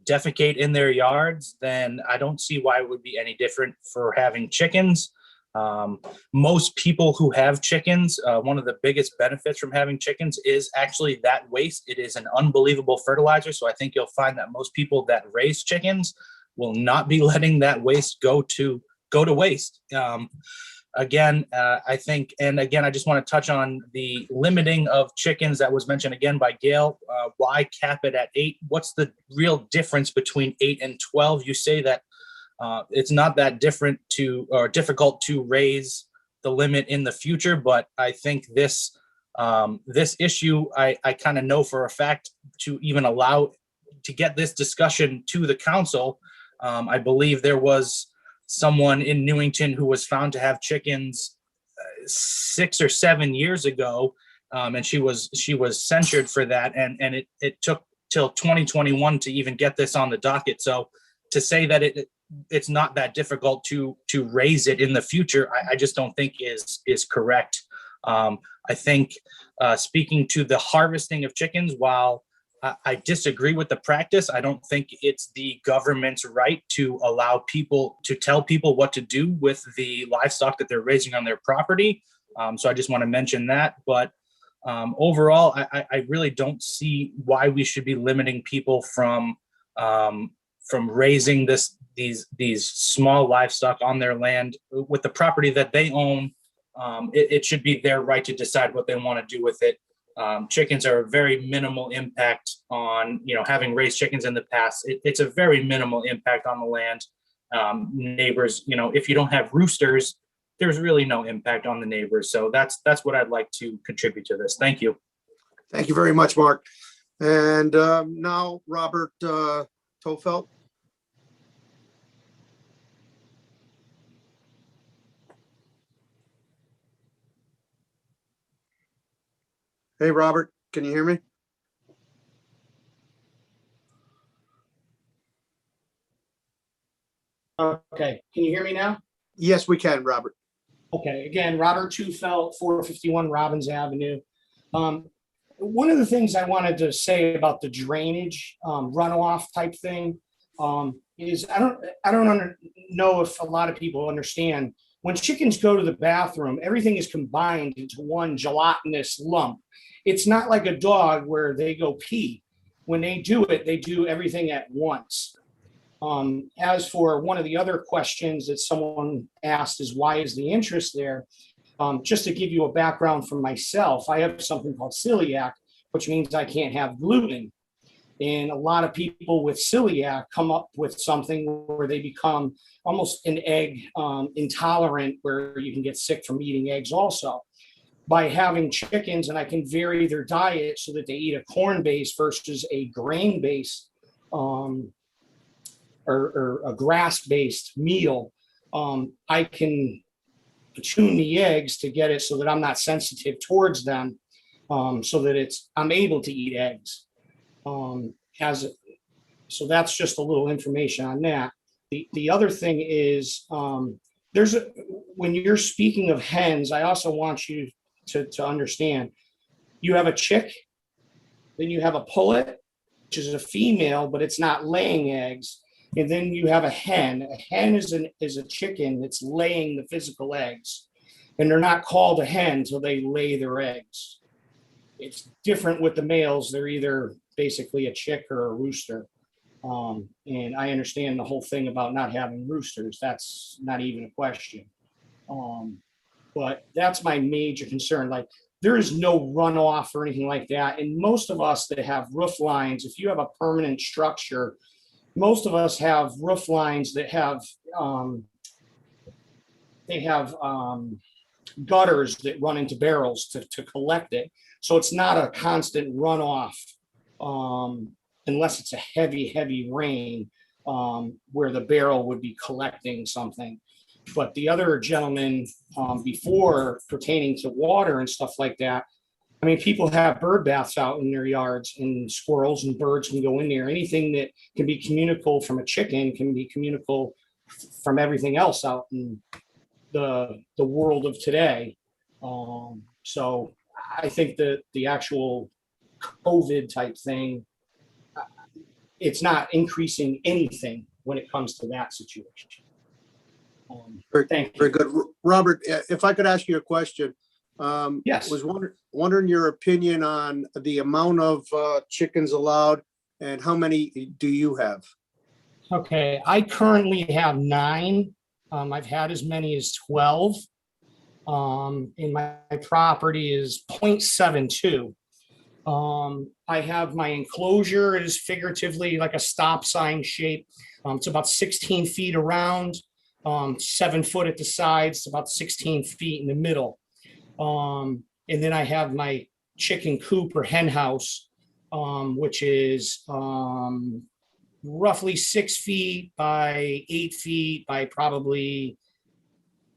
defecate in their yards, then I don't see why it would be any different for having chickens. Most people who have chickens, one of the biggest benefits from having chickens is actually that waste. It is an unbelievable fertilizer. So I think you'll find that most people that raise chickens will not be letting that waste go to waste. Again, I think, and again, I just want to touch on the limiting of chickens that was mentioned again by Gail. Why cap it at 8? What's the real difference between 8 and 12? You say that it's not that different or difficult to raise the limit in the future, but I think this issue, I kind of know for a fact to even allow to get this discussion to the council. I believe there was someone in Newington who was found to have chickens 6 or 7 years ago, and she was censured for that, and it took till 2021 to even get this on the docket. So to say that it's not that difficult to raise it in the future, I just don't think is correct. I think speaking to the harvesting of chickens, while I disagree with the practice, I don't think it's the government's right to allow people to tell people what to do with the livestock that they're raising on their property. So I just want to mention that. But overall, I really don't see why we should be limiting people from raising these small livestock on their land with the property that they own. It should be their right to decide what they want to do with it. Chickens are a very minimal impact on, having raised chickens in the past. It's a very minimal impact on the land. Neighbors, if you don't have roosters, there's really no impact on the neighbors. So that's what I'd like to contribute to this. Thank you. Thank you very much, Mark. And now Robert Tofelt. Hey, Robert, can you hear me? Okay, can you hear me now? Yes, we can, Robert. Okay, again, Robert Tufelt, 451 Robbins Avenue. One of the things I wanted to say about the drainage runoff type thing is I don't know if a lot of people understand, when chickens go to the bathroom, everything is combined into one gelatinous lump. It's not like a dog where they go pee. When they do it, they do everything at once. As for one of the other questions that someone asked is why is the interest there? Just to give you a background from myself, I have something called celiac, which means I can't have gluten. And a lot of people with celiac come up with something where they become almost an egg intolerant, where you can get sick from eating eggs also. By having chickens, and I can vary their diet so that they eat a corn base versus a grain based or a grass based meal, I can tune the eggs to get it so that I'm not sensitive towards them, so that I'm able to eat eggs. So that's just a little information on that. The other thing is, when you're speaking of hens, I also want you to understand, you have a chick, then you have a pullet, which is a female, but it's not laying eggs. And then you have a hen. A hen is a chicken that's laying the physical eggs. And they're not called a hen until they lay their eggs. It's different with the males. They're either basically a chick or a rooster. And I understand the whole thing about not having roosters. That's not even a question. But that's my major concern. Like, there is no runoff or anything like that. And most of us that have roof lines, if you have a permanent structure, most of us have roof lines that have gutters that run into barrels to collect it. So it's not a constant runoff unless it's a heavy rain. where the barrel would be collecting something. But the other gentleman, before, pertaining to water and stuff like that, I mean, people have bird baths out in their yards, and squirrels and birds can go in there. Anything that can be communicable from a chicken can be communicable from everything else out in the world of today. So I think that the actual COVID type thing, it's not increasing anything when it comes to that situation. Thank you. Very good. Robert, if I could ask you a question. Yes. Was wondering your opinion on the amount of chickens allowed and how many do you have? Okay, I currently have 9. I've had as many as 12. And my property is 0.72. I have my enclosure is figuratively like a stop sign shape. It's about 16 feet around, 7 foot at the sides, about 16 feet in the middle. And then I have my chicken coop or hen house, which is roughly 6 feet by 8 feet by probably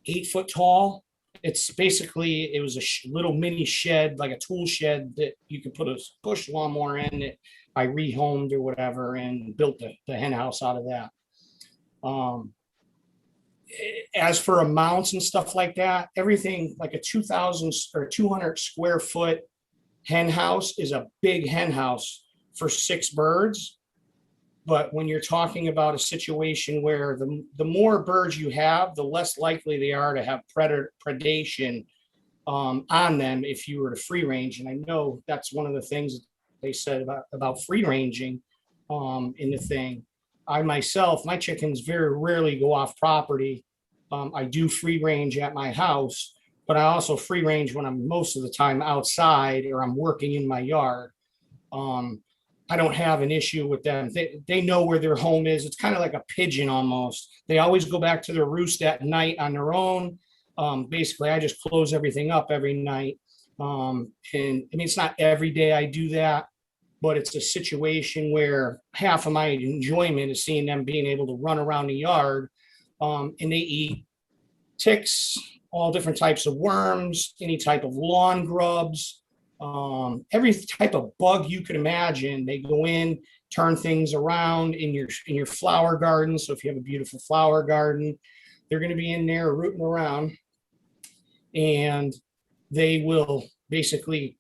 8 foot tall. It's basically, it was a little mini shed, like a tool shed that you could put a push lawnmower in that I rehomed or whatever and built the hen house out of that. As for amounts and stuff like that, everything like a 2,000 or 200 square foot hen house is a big hen house for 6 birds. But when you're talking about a situation where the more birds you have, the less likely they are to have predation on them if you were to free range. And I know that's one of the things they said about free ranging in the thing. I myself, my chickens very rarely go off property. I do free range at my house, but I also free range when I'm most of the time outside or I'm working in my yard. I don't have an issue with them. They know where their home is. It's kind of like a pigeon almost. They always go back to their roost at night on their own. Basically, I just close everything up every night. And I mean, it's not every day I do that, but it's a situation where half of my enjoyment is seeing them being able to run around the yard. And they eat ticks, all different types of worms, any type of lawn grubs, every type of bug you could imagine. They go in, turn things around in your flower garden. So if you have a beautiful flower garden, they're going to be in there rooting around, and they will basically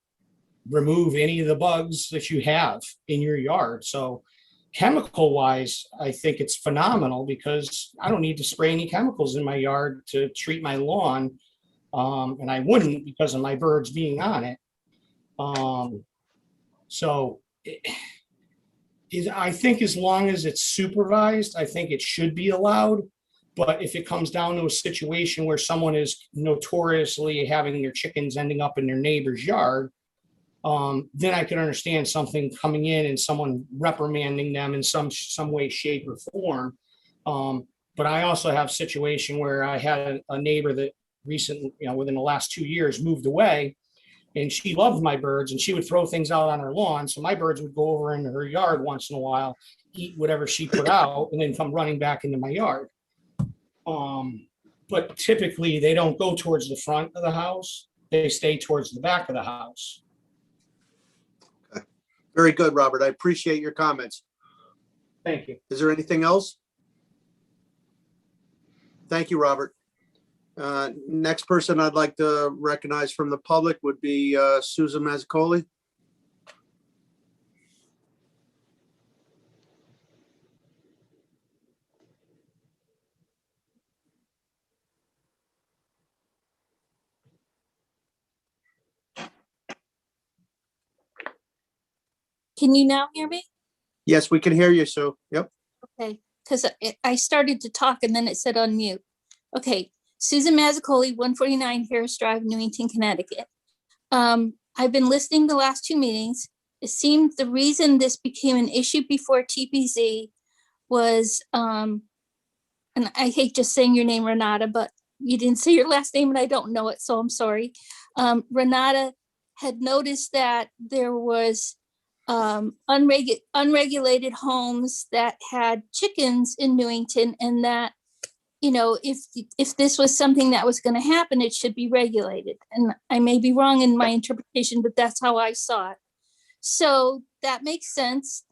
remove any of the bugs that you have in your yard. So chemical wise, I think it's phenomenal because I don't need to spray any chemicals in my yard to treat my lawn. And I wouldn't because of my birds being on it. I think as long as it's supervised, I think it should be allowed. But if it comes down to a situation where someone is notoriously having their chickens ending up in their neighbor's yard, then I could understand something coming in and someone reprimanding them in some way, shape, or form. But I also have a situation where I had a neighbor that recently, within the last 2 years, moved away, and she loved my birds, and she would throw things out on her lawn. So my birds would go over into her yard once in a while, eat whatever she put out, and then come running back into my yard. But typically they don't go towards the front of the house. They stay towards the back of the house. Okay. Very good, Robert. I appreciate your comments. Thank you. Is there anything else? Thank you, Robert. Next person I'd like to recognize from the public would be Susan Mazzacoli. Can you now hear me? Yes, we can hear you, Sue. Yep. Okay, because I started to talk and then it said unmute. Okay, Susan Mazzacoli, 149 Harris Drive, Newington, Connecticut. I've been listening the last 2 meetings. It seemed the reason this became an issue before TPZ was, and I hate just saying your name, Renata, but you didn't say your last name and I don't know it, so I'm sorry. Renata had noticed that there was unregulated homes that had chickens in Newington, and that, you know, if this was something that was going to happen, it should be regulated. And I may be wrong in my interpretation, but that's how I saw it. So that makes sense.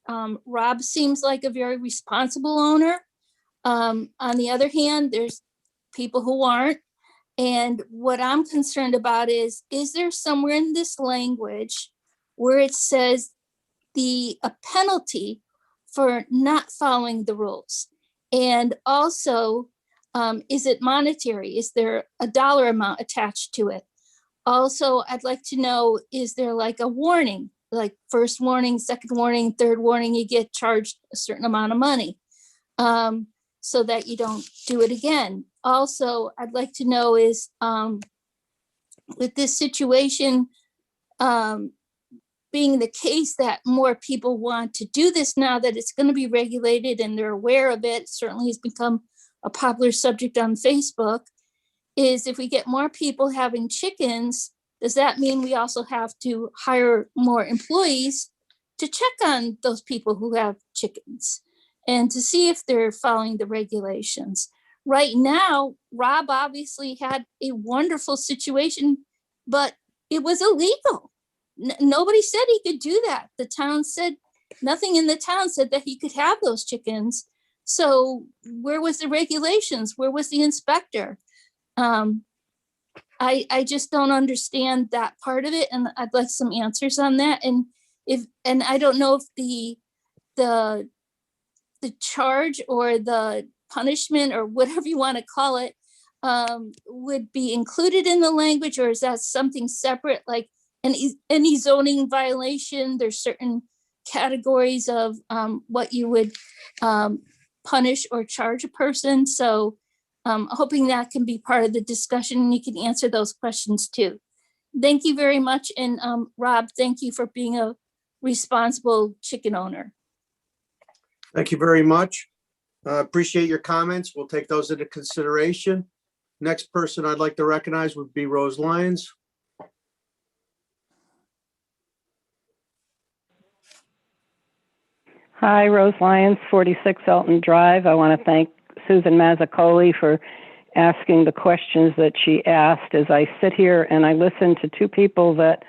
Rob seems like a very responsible owner. On the other hand, there's people who aren't. And what I'm concerned about is there somewhere in this language where it says a penalty for not following the rules? And also, is it monetary? Is there a dollar amount attached to it? Also, I'd like to know, is there like a warning, like first warning, second warning, third warning, you get charged a certain amount of money, so that you don't do it again? Also, I'd like to know is, with this situation, being the case that more people want to do this now that it's going to be regulated and they're aware of it, certainly has become a popular subject on Facebook, is if we get more people having chickens, does that mean we also have to hire more employees to check on those people who have chickens and to see if they're following the regulations? Right now, Rob obviously had a wonderful situation, but it was illegal. Nobody said he could do that. The town said, nothing in the town said that he could have those chickens. So where was the regulations? Where was the inspector? I just don't understand that part of it, and I'd like some answers on that. And I don't know if the charge or the punishment or whatever you want to call it would be included in the language, or is that something separate? Like any zoning violation, there's certain categories of what you would punish or charge a person. So hoping that can be part of the discussion and you can answer those questions too. Thank you very much. And Rob, thank you for being a responsible chicken owner. Thank you very much. Appreciate your comments. We'll take those into consideration. Next person I'd like to recognize would be Rose Lyons. Hi, Rose Lyons, 46 Elton Drive. I want to thank Susan Mazzacoli for asking the questions that she asked. As I sit here and I listen to two people that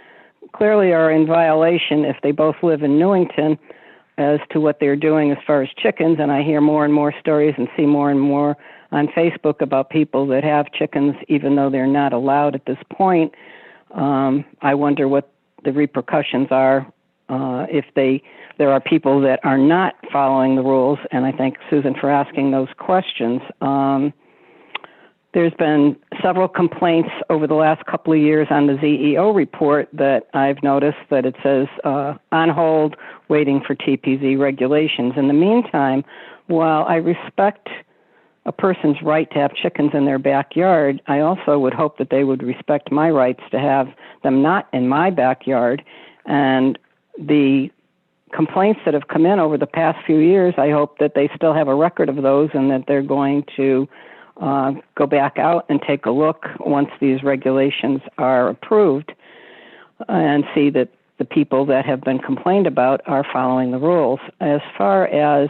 clearly are in violation if they both live in Newington as to what they're doing as far as chickens, and I hear more and more stories and see more and more on Facebook about people that have chickens even though they're not allowed at this point. I wonder what the repercussions are if there are people that are not following the rules, and I thank Susan for asking those questions. There's been several complaints over the last couple of years on the ZEO report that I've noticed that it says on hold, waiting for TPZ regulations. In the meantime, while I respect a person's right to have chickens in their backyard, I also would hope that they would respect my rights to have them not in my backyard. And the complaints that have come in over the past few years, I hope that they still have a record of those and that they're going to go back out and take a look once these regulations are approved and see that the people that have been complained about are following the rules. As far as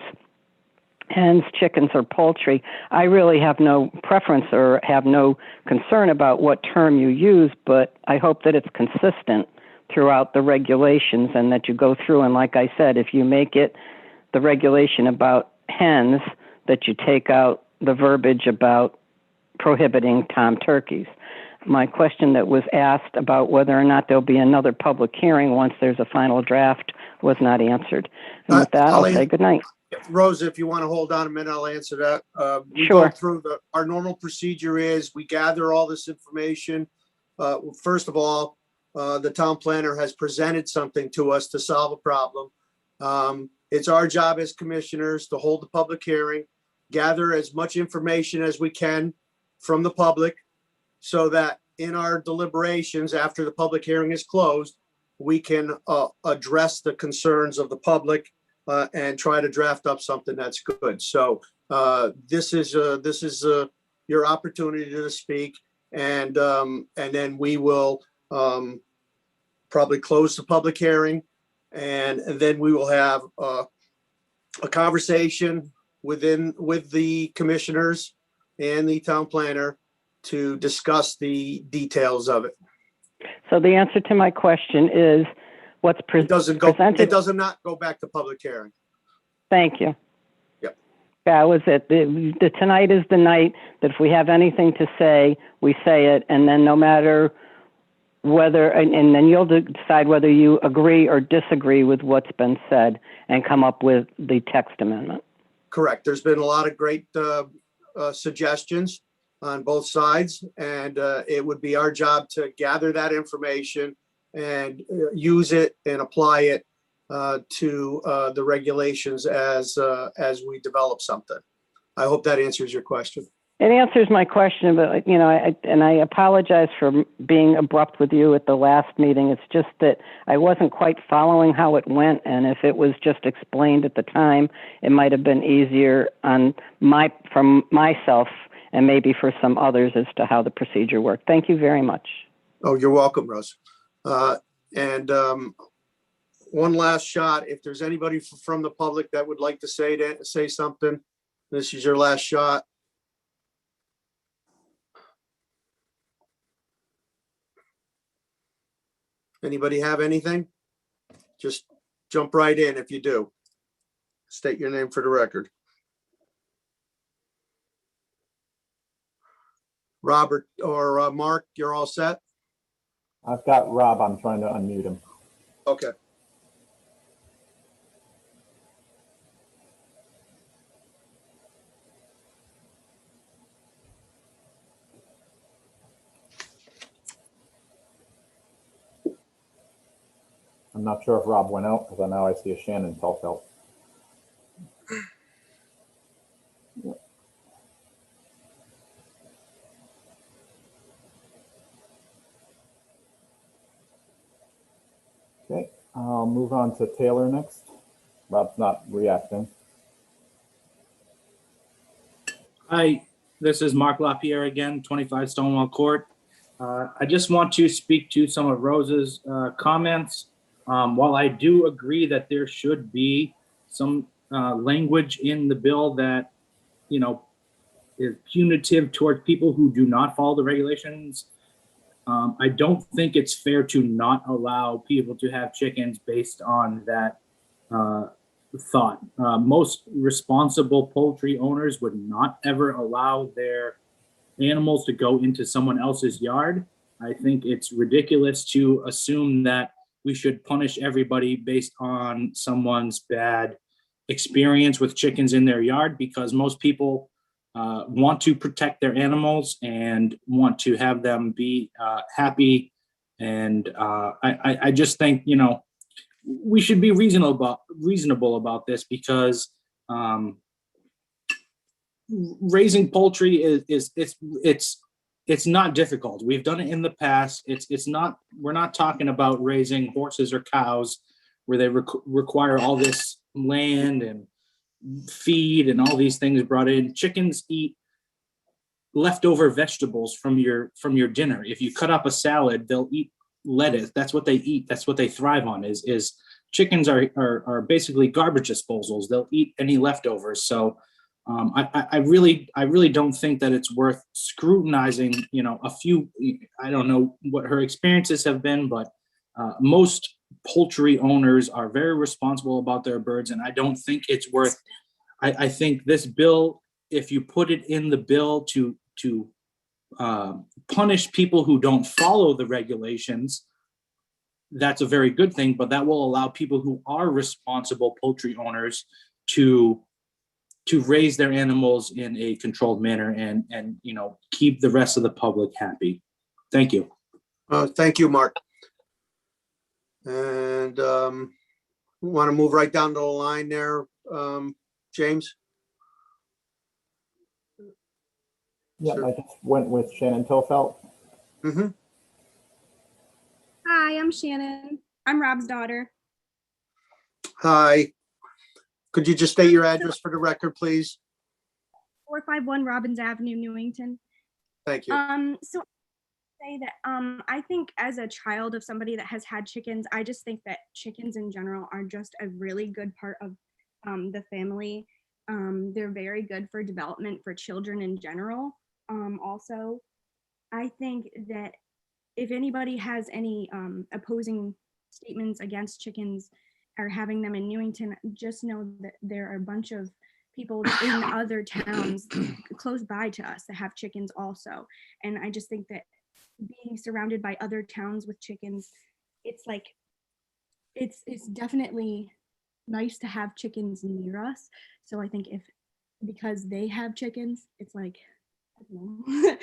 hens, chickens, or poultry, I really have no preference or have no concern about what term you use, but I hope that it's consistent throughout the regulations and that you go through. And like I said, if you make it the regulation about hens, that you take out the verbiage about prohibiting tom turkeys. My question that was asked about whether or not there'll be another public hearing once there's a final draft was not answered. And with that, I'll say good night. Rose, if you want to hold on a minute, I'll answer that. We Sure. go through our normal procedure is we gather all this information. First of all, the town planner has presented something to us to solve a problem. It's our job as commissioners to hold the public hearing, gather as much information as we can from the public so that in our deliberations after the public hearing is closed, we can address the concerns of the public and try to draft up something that's good. So this is your opportunity to speak, and then we will probably close the public hearing And then we will have a conversation with the commissioners and the town planner to discuss the details of it. So the answer to my question is what's It doesn't go, presented. it does not go back to public hearing. Thank you. Yep. That was it. The tonight is the night that if we have anything to say, we say it, and then no matter whether, and then you'll decide whether you agree or disagree with what's been said and come up with the text amendment. Correct. There's been a lot of great suggestions on both sides, and it would be our job to gather that information and use it and apply it to the regulations as we develop something. I hope that answers your question. It answers my question, but I apologize for being abrupt with you at the last meeting. It's just that I wasn't quite following how it went, and if it was just explained at the time, it might have been easier from myself and maybe for some others as to how the procedure worked. Thank you very much. Oh, you're welcome, Rose. And one last shot. If there's anybody from the public that would like to say something, this is your last shot. Anybody have anything? Just jump right in if you do. State your name for the record. Robert or Mark, you're all set? I've got Rob. I'm trying to unmute him. Okay. I'm not sure if Rob went out because now I see a Shannon Telfeld. Okay, I'll move on to Taylor next. Rob's not reacting. Hi, this is Mark LaPierre again, 25 Stonewall Court. I just want to speak to some of Rose's comments. While I do agree that there should be some language in the bill that, is punitive toward people who do not follow the regulations, I don't think it's fair to not allow people to have chickens based on that thought. Most responsible poultry owners would not ever allow their animals to go into someone else's yard. I think it's ridiculous to assume that we should punish everybody based on someone's bad experience with chickens in their yard, because most people want to protect their animals and want to have them be happy. And I just think, we should be reasonable about this, because raising poultry it's not difficult. We've done it in the past. We're not talking about raising horses or cows where they require all this land and feed and all these things brought in. Chickens eat leftover vegetables from your dinner. If you cut up a salad, they'll eat lettuce. That's what they eat. That's what they thrive on. Is chickens are basically garbage disposals. They'll eat any leftovers. So I really don't think that it's worth scrutinizing. A few. I don't know what her experiences have been, but most poultry owners are very responsible about their birds, and I don't think it's worth. I think this bill, if you put it in the bill to punish people who don't follow the regulations, that's a very good thing, but that will allow people who are responsible poultry owners to raise their animals in a controlled manner and keep the rest of the public happy. Thank you. Thank you, Mark. And we want to move right down to the line there, James? Yeah, Sure. I just went with Shannon Telfeld. Mm-hmm. Hi, I'm Shannon. I'm Rob's daughter. Hi. Could you just state your address for the record, please? 451 Robbins Avenue, Newington. Thank you. So say that I think as a child of somebody that has had chickens, I just think that chickens in general are just a really good part of the family. They're very good for development for children in general. Also, I think that if anybody has any opposing statements against chickens or having them in Newington, just know that there are a bunch of people in other towns close by to us that have chickens also. And I just think that being surrounded by other towns with chickens, it's like, it's definitely nice to have chickens near us. So I think if, because they have chickens, it's like, I don't know.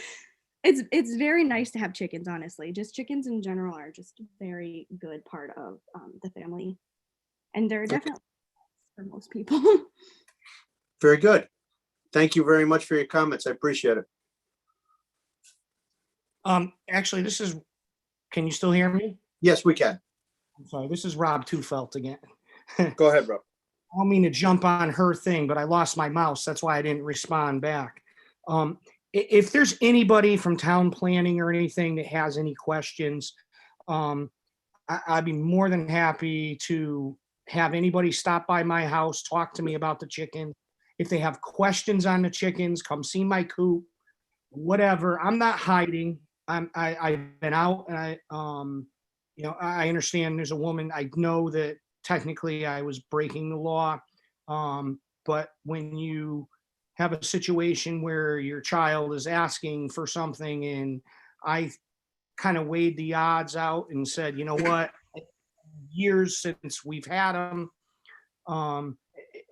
It's very nice to have chickens, honestly. Just chickens in general are just a very good part of the family. And they're definitely for most people. Very good. Thank you very much for your comments. I appreciate it. Actually, can you still hear me? Yes, we can. I'm sorry, this is Rob Tufelt again. Go ahead, Rob. I don't mean to jump on her thing, but I lost my mouse. That's why I didn't respond back. If there's anybody from town planning or anything that has any questions, I'd be more than happy to have anybody stop by my house, talk to me about the chicken. If they have questions on the chickens, come see my coop, whatever. I'm not hiding. I've been out and I understand there's a woman. I know that technically I was breaking the law. But when you have a situation where your child is asking for something and I kind of weighed the odds out and said, you know what, years since we've had them,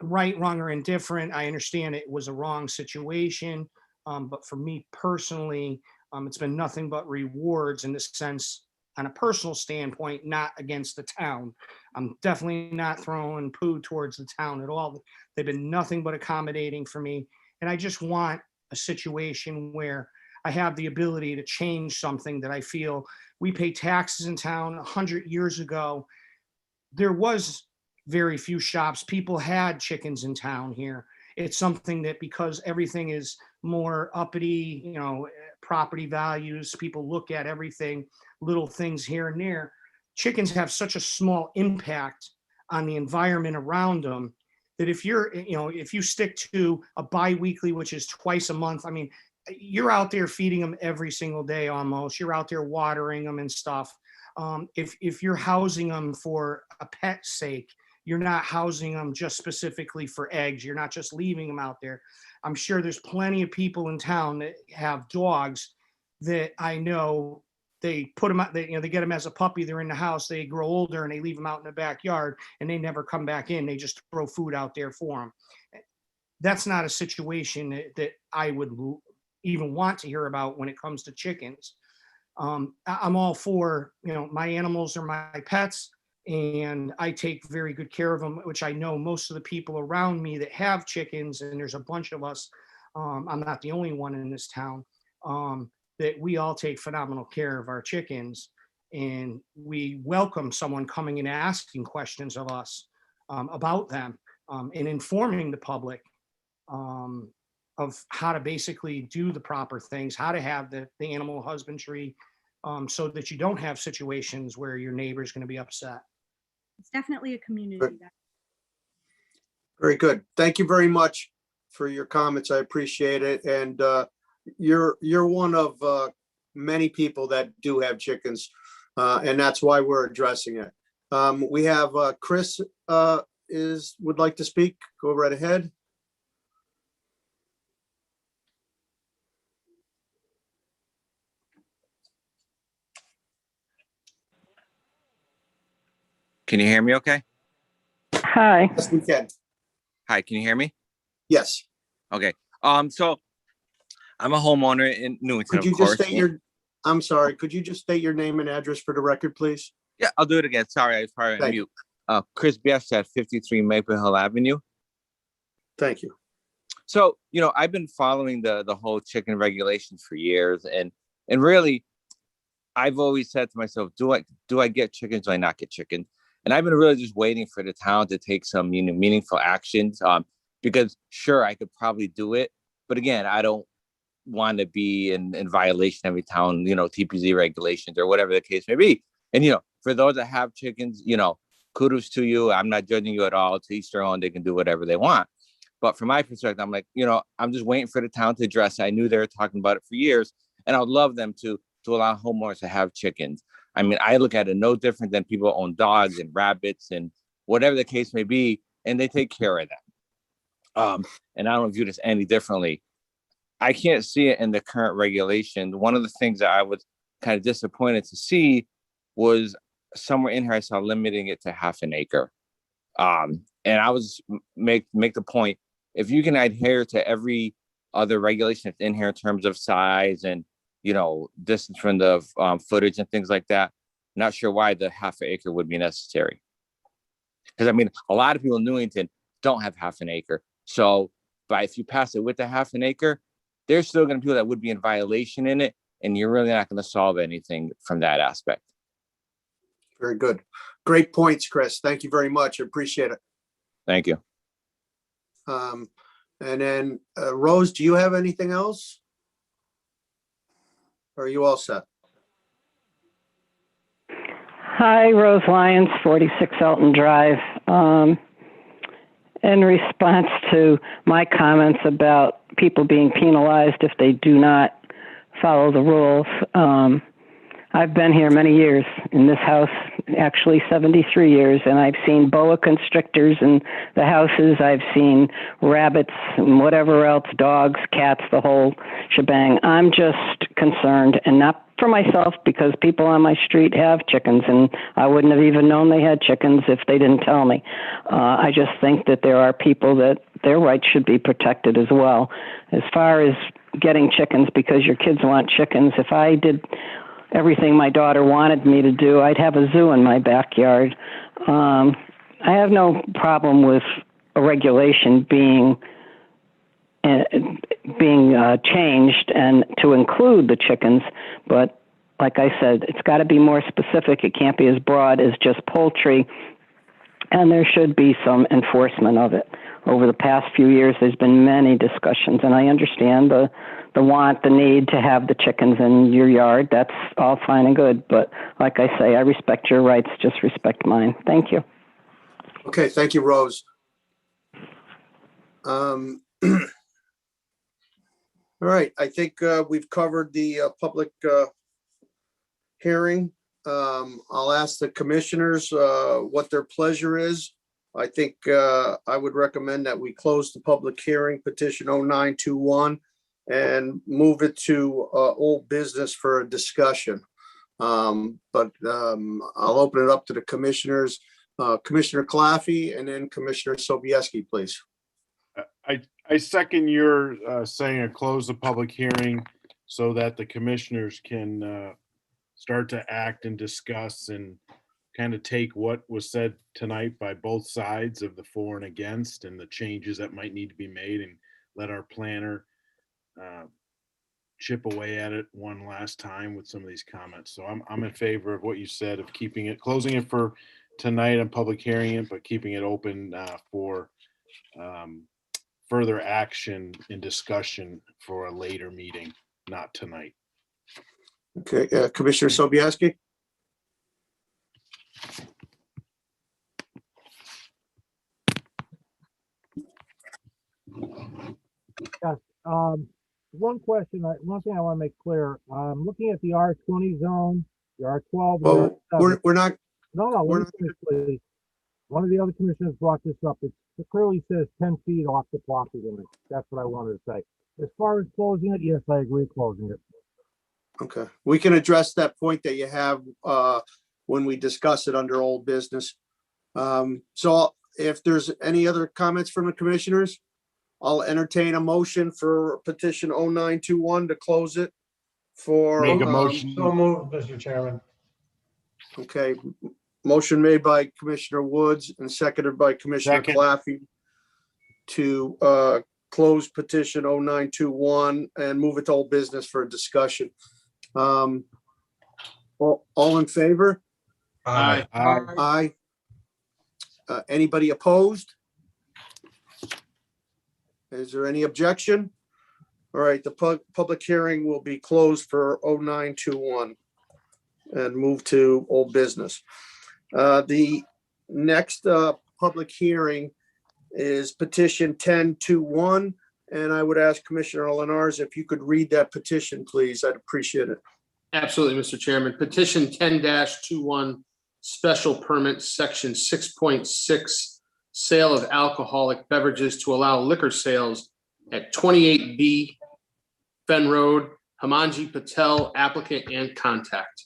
right, wrong, or indifferent, I understand it was a wrong situation. But for me personally, it's been nothing but rewards in the sense, on a personal standpoint, not against the town. I'm definitely not throwing poo towards the town at all. They've been nothing but accommodating for me. And I just want a situation where I have the ability to change something that I feel. We pay taxes in town. 100 years ago, there was very few shops. People had chickens in town here. It's something that, because everything is more uppity, property values, people look at everything, little things here and there. Chickens have such a small impact on the environment around them that if you stick to a bi-weekly, which is twice a month, I mean, you're out there feeding them every single day almost. You're out there watering them and stuff. If you're housing them for a pet's sake, you're not housing them just specifically for eggs. You're not just leaving them out there. I'm sure there's plenty of people in town that have dogs that I know they put them out, they get them as a puppy, they're in the house, they grow older and they leave them out in the backyard and they never come back in. They just throw food out there for them. That's not a situation that I would even want to hear about when it comes to chickens. I'm all for, my animals are my pets and I take very good care of them, which I know most of the people around me that have chickens, and there's a bunch of us, I'm not the only one in this town, that we all take phenomenal care of our chickens, and we welcome someone coming and asking questions of us about them, and informing the public of how to basically do the proper things, how to have the animal husbandry, so that you don't have situations where your neighbor is going to be upset. It's definitely a community. Very good. Thank you very much for your comments. I appreciate it. And you're one of many people that do have chickens, and that's why we're addressing it. We have Chris would like to speak. Go right ahead. Can you hear me okay? Hi. Yes, we can. Hi, can you hear me? Yes. Okay. So I'm a homeowner in Newington, Could you of just course. state I'm sorry, could you just state your name and address for the record, please? Yeah, I'll do it again. Sorry, I was probably on mute. Chris Biest at 53 Maple Hill Avenue. Thank you. So, I've been following the whole chicken regulations for years, and really, I've always said to myself, do I get chickens? Do I not get chickens? And I've been really just waiting for the town to take some meaningful actions, because sure, I could probably do it, but again, I don't want to be in violation of every town, TPZ regulations or whatever the case may be. And, for those that have chickens, kudos to you. I'm not judging you at all. To each their own, they can do whatever they want. But from my perspective, I'm like, I'm just waiting for the town to address it. I knew they were talking about it for years, and I would love them to allow homeowners to have chickens. I mean, I look at it no different than people own dogs and rabbits and whatever the case may be, and they take care of them. And I don't view this any differently. I can't see it in the current regulation. One of the things that I was kind of disappointed to see was somewhere in here I saw limiting it to half an acre. And I was make the point, if you can adhere to every other regulation that's in here in terms of size and distance from the footage and things like that, not sure why the half an acre would be necessary. Because I mean, a lot of people in Newington don't have half an acre. So, but if you pass it with the half an acre, there's still going to be people that would be in violation in it, and you're really not going to solve anything from that aspect. Very good. Great points, Chris. Thank you very much. I appreciate it. Thank you. And then Rose, do you have anything else? Or are you all set? Hi, Rose Lyons, 46 Elton Drive. In response to my comments about people being penalized if they do not follow the rules, I've been here many years in this house, actually 73 years, and I've seen boa constrictors in the houses. I've seen rabbits and whatever else, dogs, cats, the whole shebang. I'm just concerned, and not for myself, because people on my street have chickens, and I wouldn't have even known they had chickens if they didn't tell me. I just think that there are people that their rights should be protected as well. As far as getting chickens because your kids want chickens, if I did everything my daughter wanted me to do, I'd have a zoo in my backyard. I have no problem with a regulation being changed and to include the chickens, but like I said, it's got to be more specific. It can't be as broad as just poultry, and there should be some enforcement of it. Over the past few years, there's been many discussions, and I understand the want, the need to have the chickens in your yard. That's all fine and good, but like I say, I respect your rights, just respect mine. Thank you. Okay, thank you, Rose. All right, I think we've covered the public hearing. I'll ask the commissioners what their pleasure is. I think I would recommend that we close the public hearing, petition 0921, and move it to old business for a discussion. But I'll open it up to the commissioners, Commissioner Claffey and then Commissioner Sobieski, please. I second your saying to close the public hearing so that the commissioners can start to act and discuss and kind of take what was said tonight by both sides of the for and against and the changes that might need to be made, and let our planner chip away at it one last time with some of these comments. So I'm in favor of what you said of keeping it, closing it for tonight and public hearing it, but keeping it open for further action and discussion for a later meeting, not tonight. Okay, Commissioner Sobieski. Yes. One question, one thing I want to make clear. Looking at the R20 zone, the R12. Well, we're not. No, let me finish, please. One of the other commissioners brought this up. It clearly says 10 feet off the property limit. That's what I wanted to say. As far as closing it, yes, I agree closing it. Okay, we can address that point that you have when we discuss it under old business. So if there's any other comments from the commissioners, I'll entertain a motion for petition 0921 to close it for. Make a motion. So moved, Mr. Chairman. Okay, motion made by Commissioner Woods and seconded by Commissioner Claffey to close petition 0921 and move it to old business for a discussion. All in favor? Aye. Aye. Anybody opposed? Is there any objection? All right, the public hearing will be closed for 0921 and move to old business. The next public hearing is petition 1021. And I would ask Commissioner Lenars if you could read that petition, please. I'd appreciate it. Absolutely, Mr. Chairman. Petition 10-21, special permit, section 6.6, sale of alcoholic beverages to allow liquor sales at 28B Fen Road, Hamanji Patel, applicant and contact.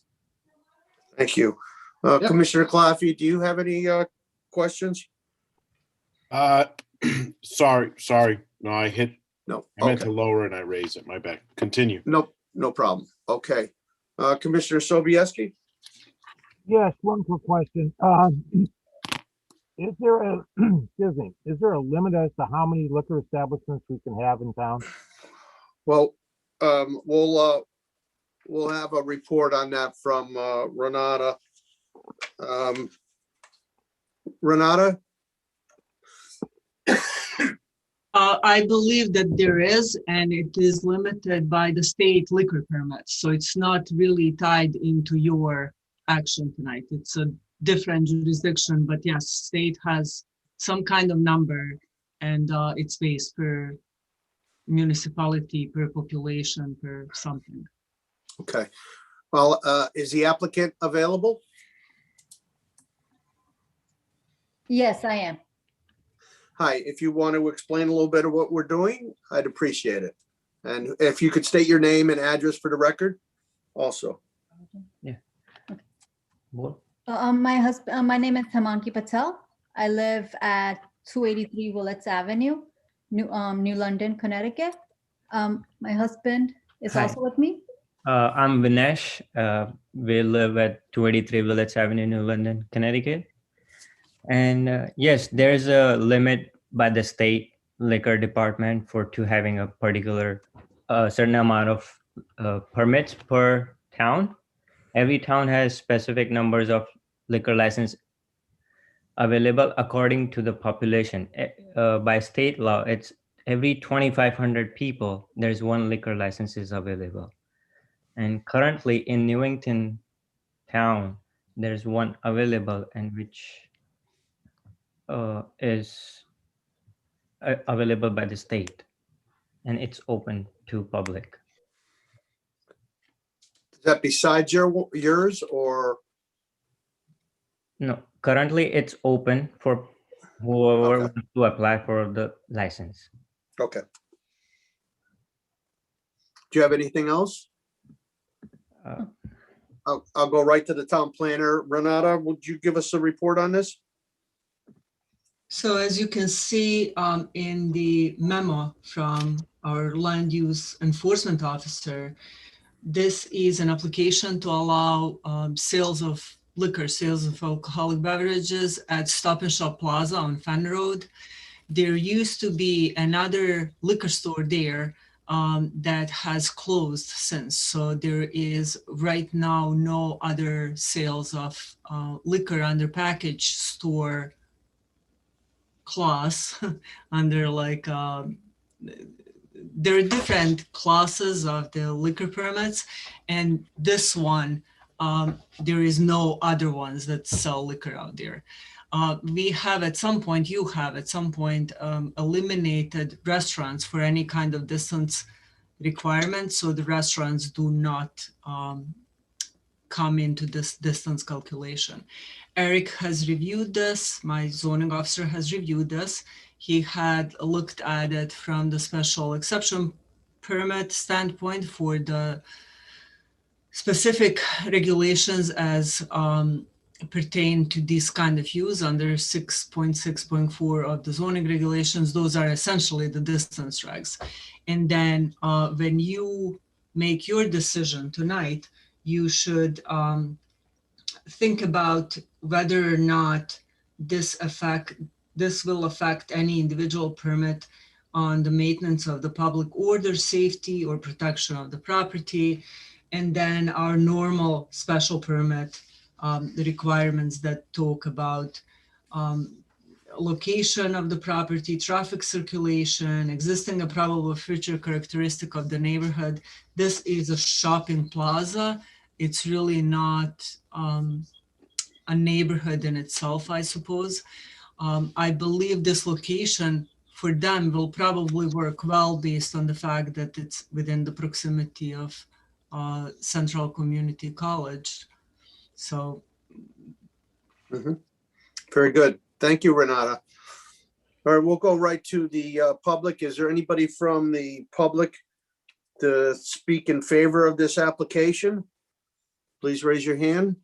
Thank you. Yep. Commissioner Claffey, do you have any questions? Sorry. No, I meant Okay. to lower and I raised it. My bad. Continue. Nope, no problem. Okay. Commissioner Sobieski? Yes, one quick question. Is there a, excuse me, is there a limit as to how many liquor establishments we can have in town? Well, we'll have a report on that from Renata. Renata? I believe that there is, and it is limited by the state liquor permits. So it's not really tied into your action tonight. It's a different jurisdiction, but yes, state has some kind of number, and it's based per municipality, per population, per something. Okay. Well, is the applicant available? Yes, I am. Hi, if you want to explain a little bit of what we're doing, I'd appreciate it. And if you could state your name and address for the record also. My name is Hamanji Patel. I live at 283 Willets Avenue, New London, Connecticut. My husband is Hi. also with me. I'm Vinesh. We live at 283 Willets Avenue, New London, Connecticut. And yes, there's a limit by the state liquor department to having a particular certain amount of permits per town. Every town has specific numbers of liquor license available according to the population. By state law, it's every 2,500 people, there's one liquor license is available. And currently in Newington town, there's one available, and which is available by the state, and it's open to public. Is that besides yours or? No, currently it's open for whoever wants to apply for the license. Okay. Do you have anything else? I'll go right to the town planner. Renata, would you give us a report on this? So as you can see in the memo from our land use enforcement officer, this is an application to allow sales of liquor, sales of alcoholic beverages at Stop and Shop Plaza on Fen Road. There used to be another liquor store there that has closed since. So there is right now no other sales of liquor under package store class under like there are different classes of the liquor permits, and this one there is no other ones that sell liquor out there. We have at some point, you have at some point eliminated restaurants for any kind of distance requirement, so the restaurants do not come into this distance calculation. Eric has reviewed this, my zoning officer has reviewed this. He had looked at it from the special exception permit standpoint for the specific regulations as pertain to this kind of use under 6.6.4 of the zoning regulations. Those are essentially the distance regs. And then when you make your decision tonight, you should think about whether or not this will affect any individual permit on the maintenance of the public order, safety, or protection of the property. And then our normal special permit, the requirements that talk about location of the property, traffic circulation, existing and probable future characteristic of the neighborhood. This is a shopping plaza. It's really not a neighborhood in itself, I suppose. I believe this location for them will probably work well based on the fact that it's within the proximity of Central Community College. So. Very good. Thank you, Renata. All right, we'll go right to the public. Is there anybody from the public to speak in favor of this application? Please raise your hand.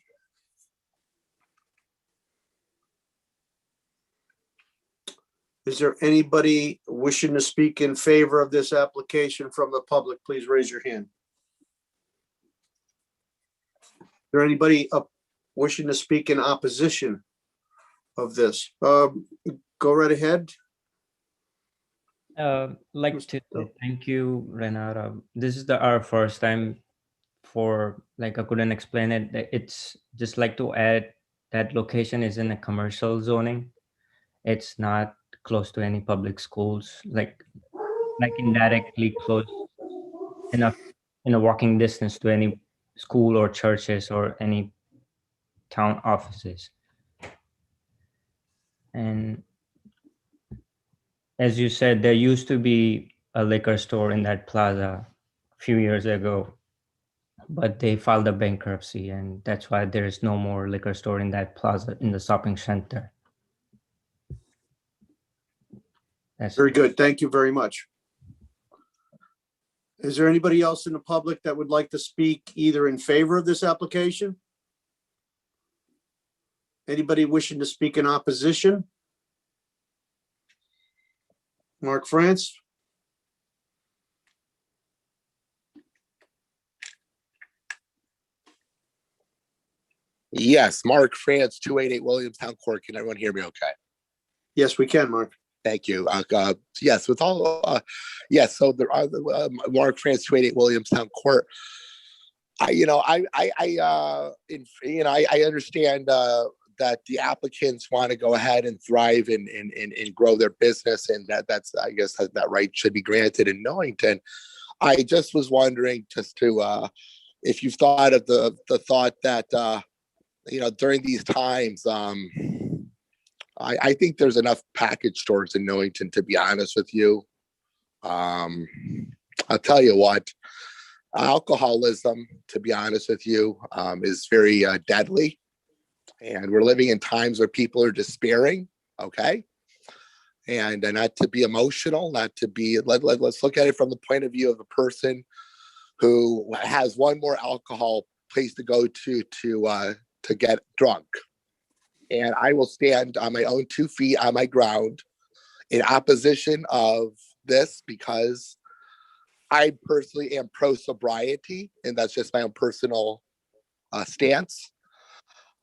Is there anybody wishing to speak in favor of this application from the public? Please raise your hand. Is there anybody wishing to speak in opposition of this? Go right ahead. Like to say thank you, Renata. This is our first time for, like, I couldn't explain it. It's just like to add that location is in a commercial zoning. It's not close to any public schools, like indirectly close enough in a walking distance to any school or churches or any town offices. And as you said, there used to be a liquor store in that plaza a few years ago, but they filed a bankruptcy, and that's why there is no more liquor store in that plaza in the shopping center. That's very good. Thank you very much. Is there anybody else in the public that would like to speak either in favor of this application? Anybody wishing to speak in opposition? Mark France? Yes, Mark France, 288 Williamstown Court. Can everyone hear me okay? Yes, we can, Mark. Thank you. Yes, with all, yes. So there are Mark France, 288 Williamstown Court. I understand that the applicants want to go ahead and thrive and grow their business, and that's, I guess, that right should be granted in Newington. I just was wondering, just to, if you've thought of the thought that, during these times, I think there's enough package stores in Newington, to be honest with you. I'll tell you what, alcoholism, to be honest with you, is very deadly. And we're living in times where people are despairing, okay? And not to be emotional, not to be, let's look at it from the point of view of a person who has one more alcohol place to go to get drunk. And I will stand on my own 2 feet on my ground in opposition of this, because I personally am pro sobriety, and that's just my own personal stance.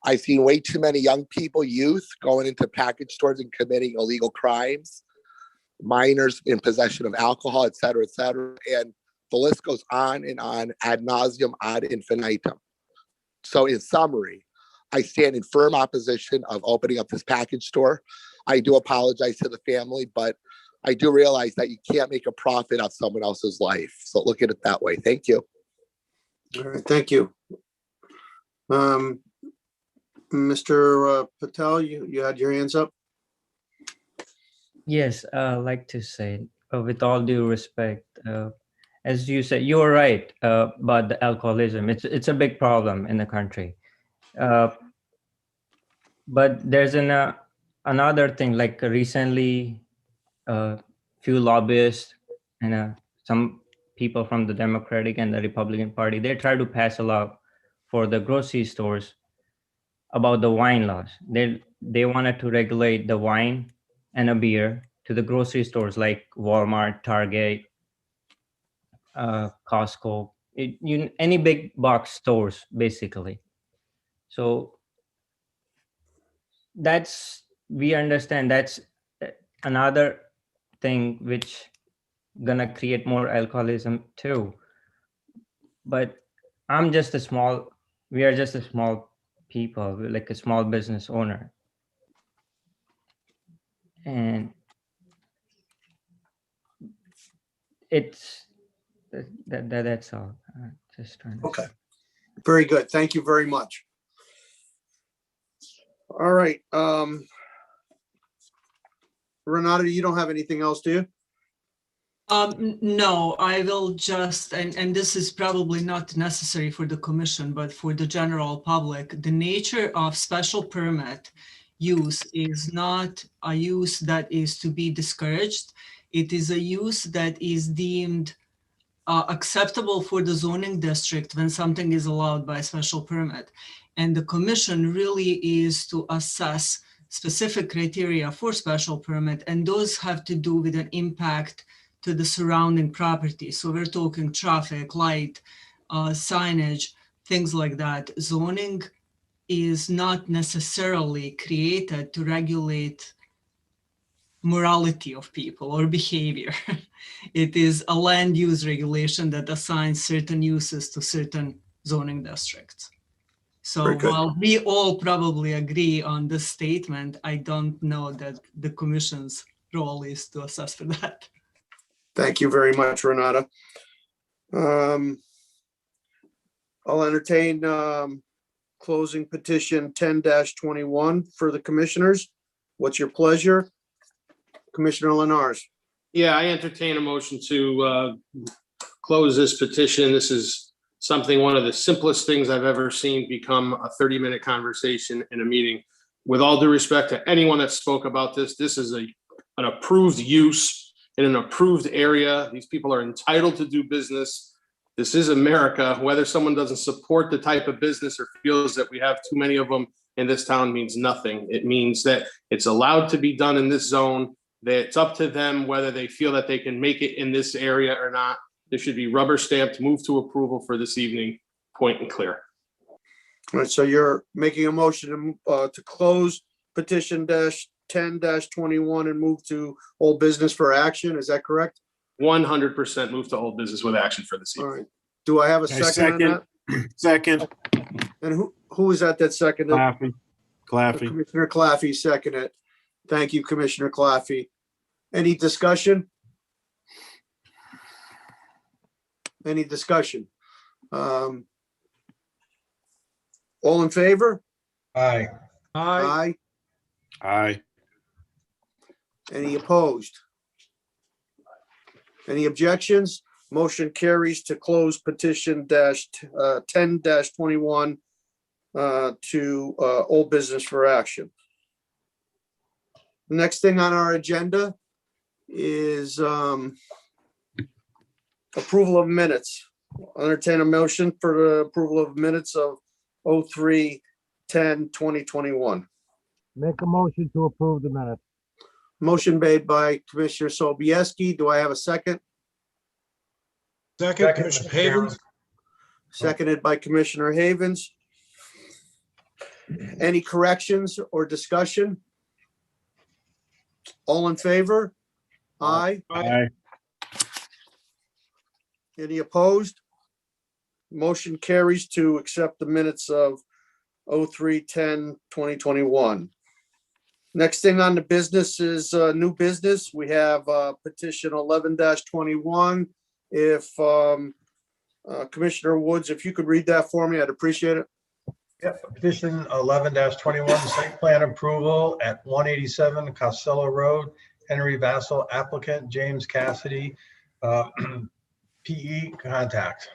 I've seen way too many young people, youth, going into package stores and committing illegal crimes, minors in possession of alcohol, et cetera, and the list goes on and on, ad nauseum, ad infinitum. So in summary, I stand in firm opposition of opening up this package store. I do apologize to the family, but I do realize that you can't make a profit off someone else's life. So look at it that way. Thank you. All right, thank you. Mr. Patel, you had your hands up? Yes, I'd like to say, with all due respect, as you said, you're right about the alcoholism. It's a big problem in the country. But there's another thing, like recently, few lobbyists and some people from the Democratic and the Republican Party, they tried to pass a law for the grocery stores about the wine laws. They wanted to regulate the wine and a beer to the grocery stores like Walmart, Target, Costco, any big box stores, basically. So we understand that's another thing which gonna create more alcoholism too. But we are just a small people, like a small business owner. And it's that's all. Just trying to. Okay. Very good. Thank you very much. All right. Renata, you don't have anything else, do you? No, I will just, and this is probably not necessary for the commission, but for the general public, the nature of special permit use is not a use that is to be discouraged. It is a use that is deemed acceptable for the zoning district when something is allowed by special permit. And the commission really is to assess specific criteria for special permit, and those have to do with an impact to the surrounding property. So we're talking traffic, light, signage, things like that. Zoning is not necessarily created to regulate morality of people or behavior. It is a land use regulation that assigns certain uses to certain zoning districts. So Very good. while we all probably agree on this statement, I don't know that the commission's role is to assess for that. Thank you very much, Renata. I'll entertain closing petition 10-21 for the commissioners. What's your pleasure? Commissioner Lenars. Yeah, I entertain a motion to close this petition. This is something, one of the simplest things I've ever seen become a 30-minute conversation in a meeting. With all due respect to anyone that spoke about this, this is an approved use in an approved area. These people are entitled to do business. This is America. Whether someone doesn't support the type of business or feels that we have too many of them in this town means nothing. It means that it's allowed to be done in this zone, that it's up to them whether they feel that they can make it in this area or not. There should be rubber stamped, move to approval for this evening, point and clear. All right, so you're making a motion to close petition 10-21 and move to old business for action. Is that correct? 100% move to old business with action for this All evening. right. Do I have a I second on that? Second. And who is that seconded? Claffey. Commissioner Claffey seconded. Thank you, Commissioner Claffey. Any discussion? Any discussion? All in favor? Aye. Aye. Aye. Any opposed? Any objections? Motion carries to close petition 10-21 to old business for action. Next thing on our agenda is approval of minutes. I'll entertain a motion for the approval of minutes of 03/10/2021. Make a motion to approve the minutes. Motion made by Commissioner Sobieski. Do I have a second? Second, Commissioner Havens. Seconded by Commissioner Havens. Any corrections or discussion? All in favor? Aye. Aye. Any opposed? Motion carries to accept the minutes of 03/10/2021. Next thing on the business is new business. We have petition 11-21. If Commissioner Woods, if you could read that for me, I'd appreciate it. Yeah, petition 11-21, site plan approval at 187 Costello Road, Henry Vassal, applicant James Cassidy, PE contact.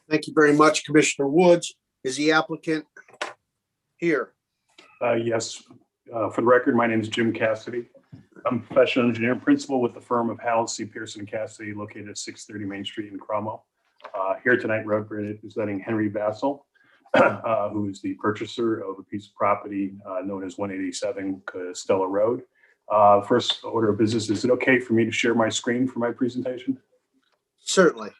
Thank you very much, Commissioner Woods. Is the applicant here? Yes, for the record, my name is Jim Cassidy. I'm a professional engineer and principal with the firm of Howell C. Pearson Cassidy, located at 630 Main Street in Cromwell. Here tonight representing Henry Vassal, who is the purchaser of a piece of property known as 187 Costello Road. First order of business, is it okay for me to share my screen for my presentation? Certainly.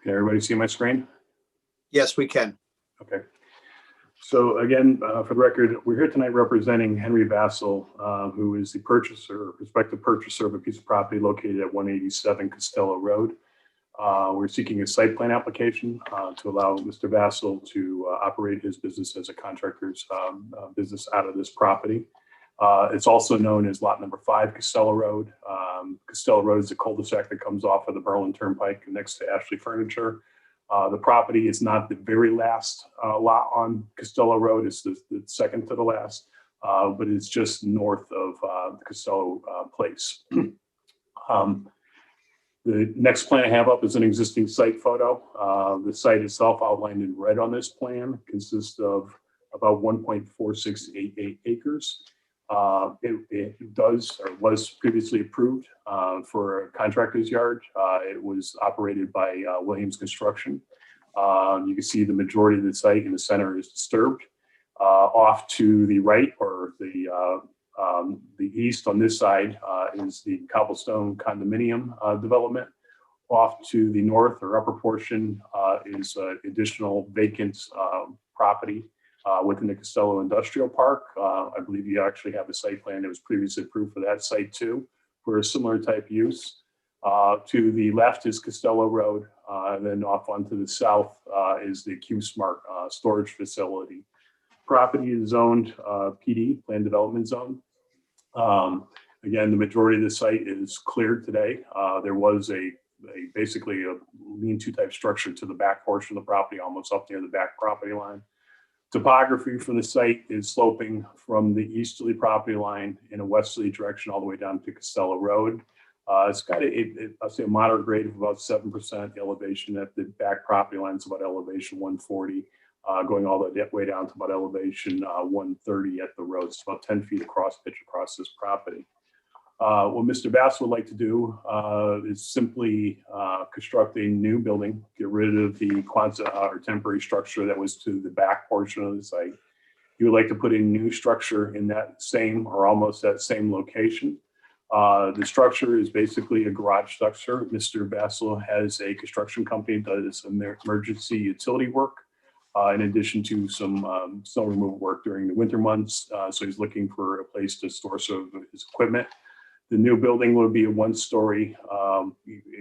Can everybody see my screen? Yes, we can. Okay. So again, for the record, we're here tonight representing Henry Vassal, who is the prospective purchaser of a piece of property located at 187 Costello Road. We're seeking a site plan application to allow Mr. Vassal to operate his business as a contractor's business out of this property. It's also known as lot number 5 Costello Road. Costello Road is a cul-de-sac that comes off of the Berlin Turnpike next to Ashley Furniture. The property is not the very last lot on Costello Road. It's the second to the last, but it's just north of the Costello place. The next plan I have up is an existing site photo. The site itself, outlined in red on this plan, consists of about 1.4688 acres. It does or was previously approved for a contractor's yard. It was operated by Williams Construction. You can see the majority of the site in the center is disturbed. Off to the right, or the east on this side, is the cobblestone condominium development. Off to the north or upper portion is additional vacant property within the Costello Industrial Park. I believe you actually have a site plan that was previously approved for that site too, for a similar type use. To the left is Costello Road, and then off onto the south is the Q-Smart storage facility. Property is zoned PD, Plan Development Zone. Again, the majority of the site is cleared today. There was basically a lean-to type structure to the back portion of the property, almost up near the back property line. Topography for the site is sloping from the easterly property line in a westerly direction all the way down to Costello Road. It's got I'll say a moderate grade of about 7% elevation at the back property line. It's about elevation 140, going all the way down to about elevation 130 at the road. It's about 10 feet across pitch across this property. What Mr. Bass would like to do is simply construct a new building, get rid of the Quonset or temporary structure that was to the back portion of the site. He would like to put a new structure in that same or almost that same location. The structure is basically a garage structure. Mr. Bassel has a construction company that does emergency utility work, in addition to some snow removal work during the winter months. So he's looking for a place to store some of his equipment. The new building will be a one-story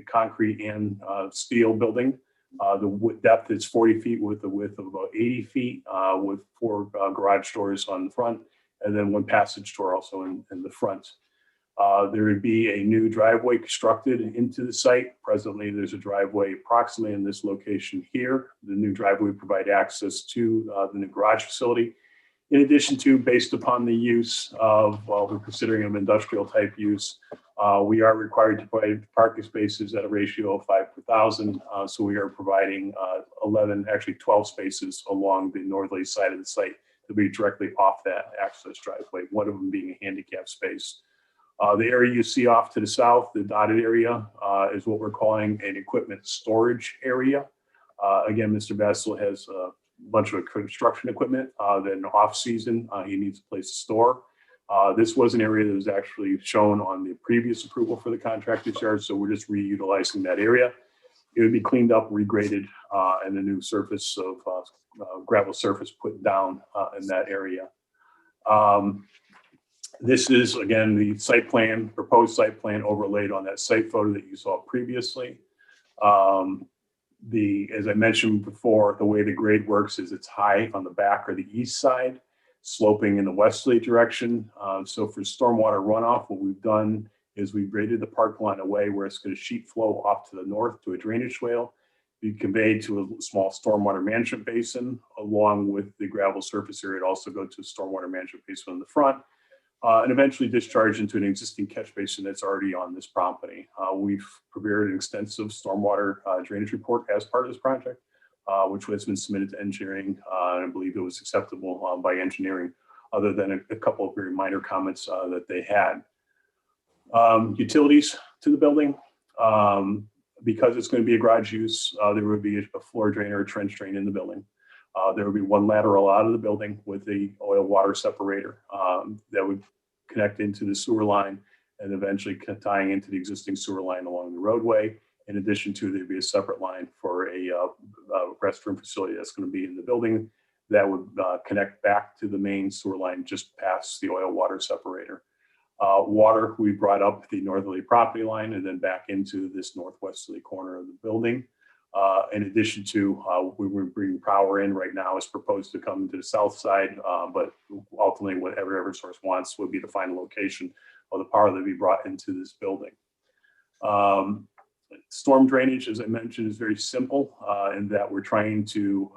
concrete and steel building. The depth is 40 feet with a width of about 80 feet, with 4 garage doors on the front, and then 1 passage door also in the front. There would be a new driveway constructed into the site. Presently, there's a driveway approximately in this location here. The new driveway would provide access to the new garage facility. In addition to, based upon the use of, well, we're considering an industrial type use, we are required to provide parking spaces at a ratio of 5 per 1,000. So we are providing 12 spaces along the northerly side of the site to be directly off that access driveway, one of them being a handicap space. The area you see off to the south, the dotted area, is what we're calling an equipment storage area. Again, Mr. Bassel has a bunch of construction equipment. Then off season, he needs a place to store. This was an area that was actually shown on the previous approval for the contractor's yard, so we're just reutilizing that area. It would be cleaned up, regraded, and a new surface of gravel surface put down in that area. This is, again, the site plan, proposed site plan overlaid on that site photo that you saw previously. As I mentioned before, the way the grade works is it's high on the back or the east side, sloping in the westerly direction. So for stormwater runoff, what we've done is we've graded the park line away where it's going to sheet flow off to the north to a drainage swale, be conveyed to a small stormwater management basin, along with the gravel surface area. It also go to a stormwater management basin in the front, and eventually discharge into an existing catch basin that's already on this property. We've prepared an extensive stormwater drainage report as part of this project, which has been submitted to engineering, and I believe it was acceptable by engineering, other than a couple of very minor comments that they had. Utilities to the building. Because it's going to be a garage use, there would be a floor drain or a trench drain in the building. There would be 1 lateral out of the building with the oil water separator that would connect into the sewer line and eventually tying into the existing sewer line along the roadway. In addition to, there'd be a separate line for a restroom facility that's going to be in the building that would connect back to the main sewer line just past the oil water separator. Water, we brought up the northerly property line and then back into this northwesterly corner of the building. In addition to, we were bringing power in right now is proposed to come to the south side, but ultimately whatever Eversource wants would be the final location of the power that we brought into this building. Storm drainage, as I mentioned, is very simple in that we're trying to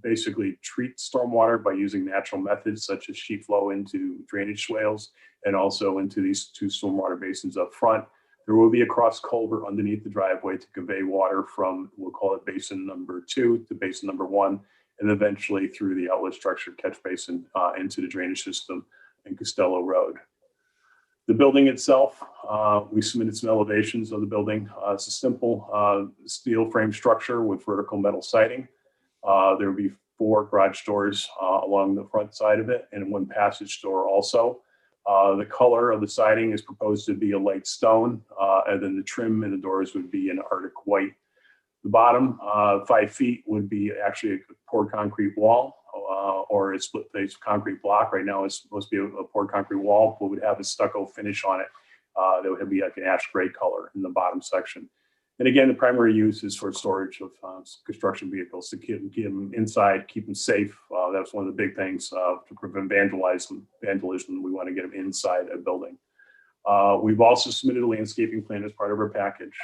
basically treat stormwater by using natural methods such as sheet flow into drainage swales and also into these two stormwater basins up front. There will be a cross culvert underneath the driveway to convey water from, we'll call it basin number 2 to basin number 1, and eventually through the outlet structure catch basin into the drainage system in Costello Road. The building itself, we submitted some elevations of the building. It's a simple steel frame structure with vertical metal siding. There will be 4 garage doors along the front side of it and 1 passage door also. The color of the siding is proposed to be a light stone, and then the trim in the doors would be an Arctic white. The bottom 5 feet would be actually a poured concrete wall or a split face concrete block. Right now it's supposed to be a poured concrete wall, but would have a stucco finish on it. That would be like an ash gray color in the bottom section. And again, the primary use is for storage of construction vehicles to keep them inside, keep them safe. That's one of the big things to prevent vandalism. We want to get them inside a building. We've also submitted a landscaping plan as part of our package.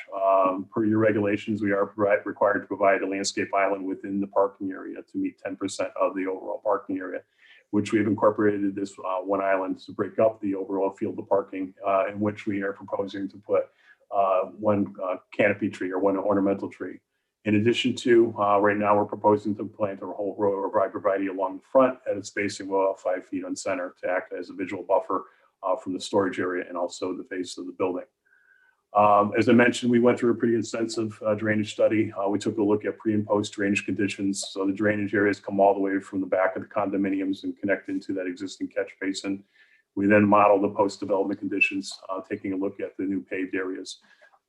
Per your regulations, we are required to provide a landscape island within the parking area to meet 10% of the overall parking area, which we've incorporated this one island to break up the overall field of parking, in which we are proposing to put 1 canopy tree or 1 ornamental tree. In addition to, right now we're proposing to plant a whole row of arborvitae along the front at a spacing of about 5 feet on center to act as a visual buffer from the storage area and also the face of the building. As I mentioned, we went through a pretty extensive drainage study. We took a look at pre and post drainage conditions. So the drainage areas come all the way from the back of the condominiums and connect into that existing catch basin. We then modeled the post-development conditions, taking a look at the new paved areas.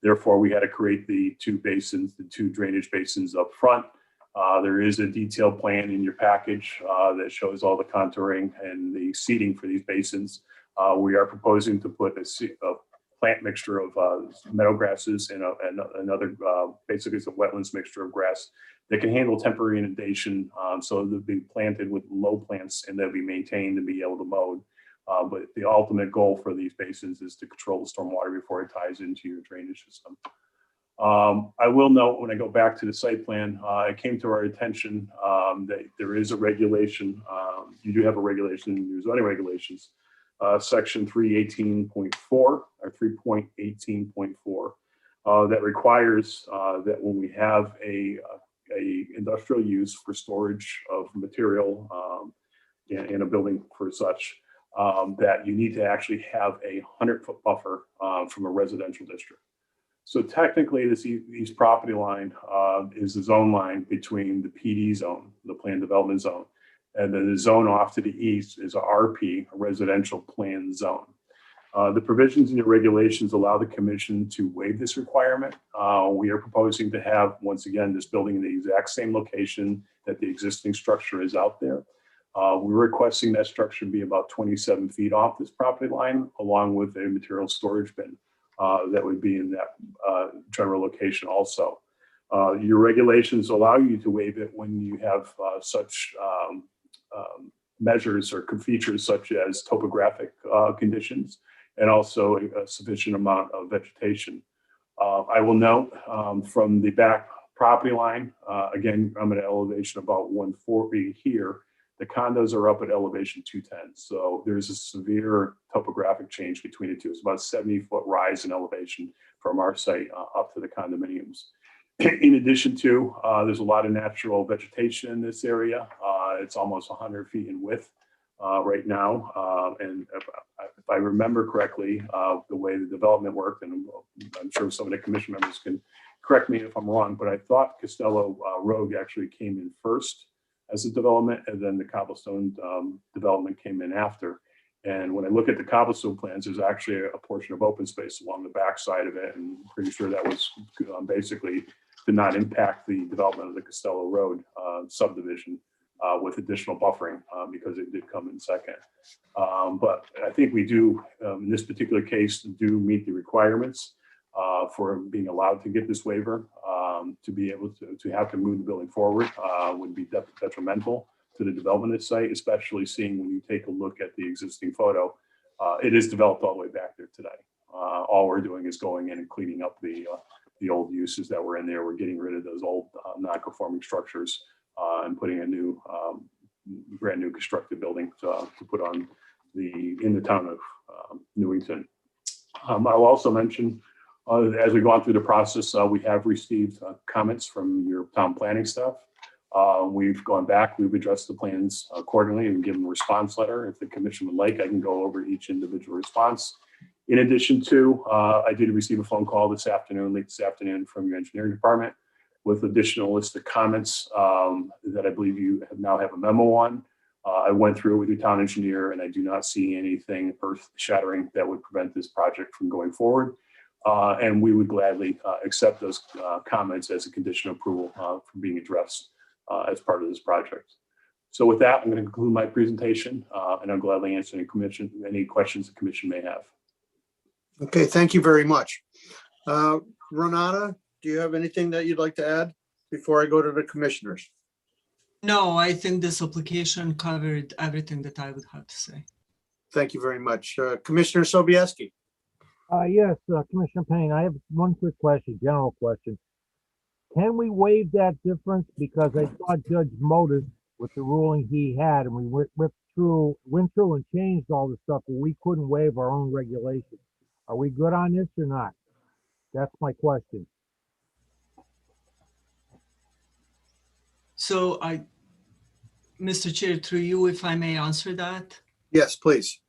Therefore, we had to create the 2 basins, the 2 drainage basins up front. There is a detailed plan in your package that shows all the contouring and the seating for these basins. We are proposing to put a plant mixture of meadow grasses and another, basically it's a wetlands mixture of grass that can handle temporary inundation. So they'll be planted with low plants and they'll be maintained and be able to mow. But the ultimate goal for these basins is to control the stormwater before it ties into your drainage system. I will note when I go back to the site plan, it came to our attention that there is a regulation. You do have a regulation in your zoning regulations, section 318.4 or 3.18.4 that requires that when we have a industrial use for storage of material in a building for such, that you need to actually have a 100-foot buffer from a residential district. So technically, this east property line is the zone line between the PD zone, the planned development zone, and then the zone off to the east is a RP, a residential planned zone. The provisions in your regulations allow the commission to waive this requirement. We are proposing to have, once again, this building in the exact same location that the existing structure is out there. We're requesting that structure be about 27 feet off this property line, along with a material storage bin that would be in that general location also. Your regulations allow you to waive it when you have such measures or features such as topographic conditions and also a sufficient amount of vegetation. I will note from the back property line, again, I'm at an elevation about 140 here. The condos are up at elevation 210. So there's a severe topographic change between the two. It's about a 70-foot rise in elevation from our site up to the condominiums. In addition to, there's a lot of natural vegetation in this area. It's almost 100 feet in width right now. And if I remember correctly, the way the development worked, and I'm sure some of the commission members can correct me if I'm wrong, but I thought Costello Road actually came in first as a development, and then the cobblestone development came in after. And when I look at the cobblestone plans, there's actually a portion of open space along the back side of it, and I'm pretty sure that was basically to not impact the development of the Costello Road subdivision with additional buffering because it did come in second. But I think we do, in this particular case, do meet the requirements for being allowed to get this waiver. To be able to have to move the building forward would be detrimental to the development of the site, especially seeing when you take a look at the existing photo. It is developed all the way back there today. All we're doing is going in and cleaning up the old uses that were in there. We're getting rid of those old non-conforming structures and putting a new, brand new constructed building to put on in the town of Newington. I'll also mention, as we've gone through the process, we have received comments from your town planning staff. We've gone back, we've addressed the plans accordingly and given a response letter. If the commission would like, I can go over each individual response. In addition to, I did receive a phone call late this afternoon from your engineering department with additional list of comments that I believe you now have a memo on. I went through it with your town engineer and I do not see anything earth shattering that would prevent this project from going forward. And we would gladly accept those comments as a condition of approval for being addressed as part of this project. So with that, I'm going to conclude my presentation and I'll gladly answer any questions the commission may have. Okay, thank you very much. Renata, do you have anything that you'd like to add before I go to the commissioners? No, I think this application covered everything that I would have to say. Thank you very much. Commissioner Sobieski. Yes, Commissioner Payne, I have one quick question, general question. Can we waive that difference? Because I saw Judge Motis with the ruling he had, and we went through and changed all the stuff, but we couldn't waive our own regulations. Are we good on this or not? That's my question. So Mr. Chair, through you, if I may answer that. Yes, please.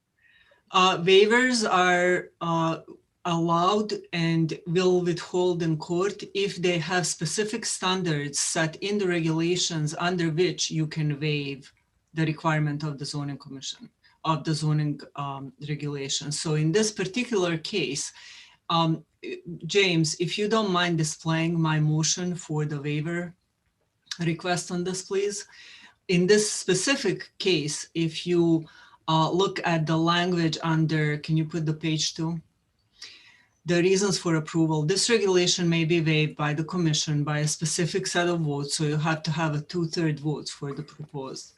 Waivers are allowed and will withhold in court if they have specific standards set in the regulations under which you can waive the requirement of the zoning commission, of the zoning regulations. So in this particular case, James, if you don't mind displaying my motion for the waiver request on this, please. In this specific case, if you look at the language under, can you put the page 2? The reasons for approval. This regulation may be waived by the commission by a specific set of votes, so you have to have a 2/3 votes for the proposed.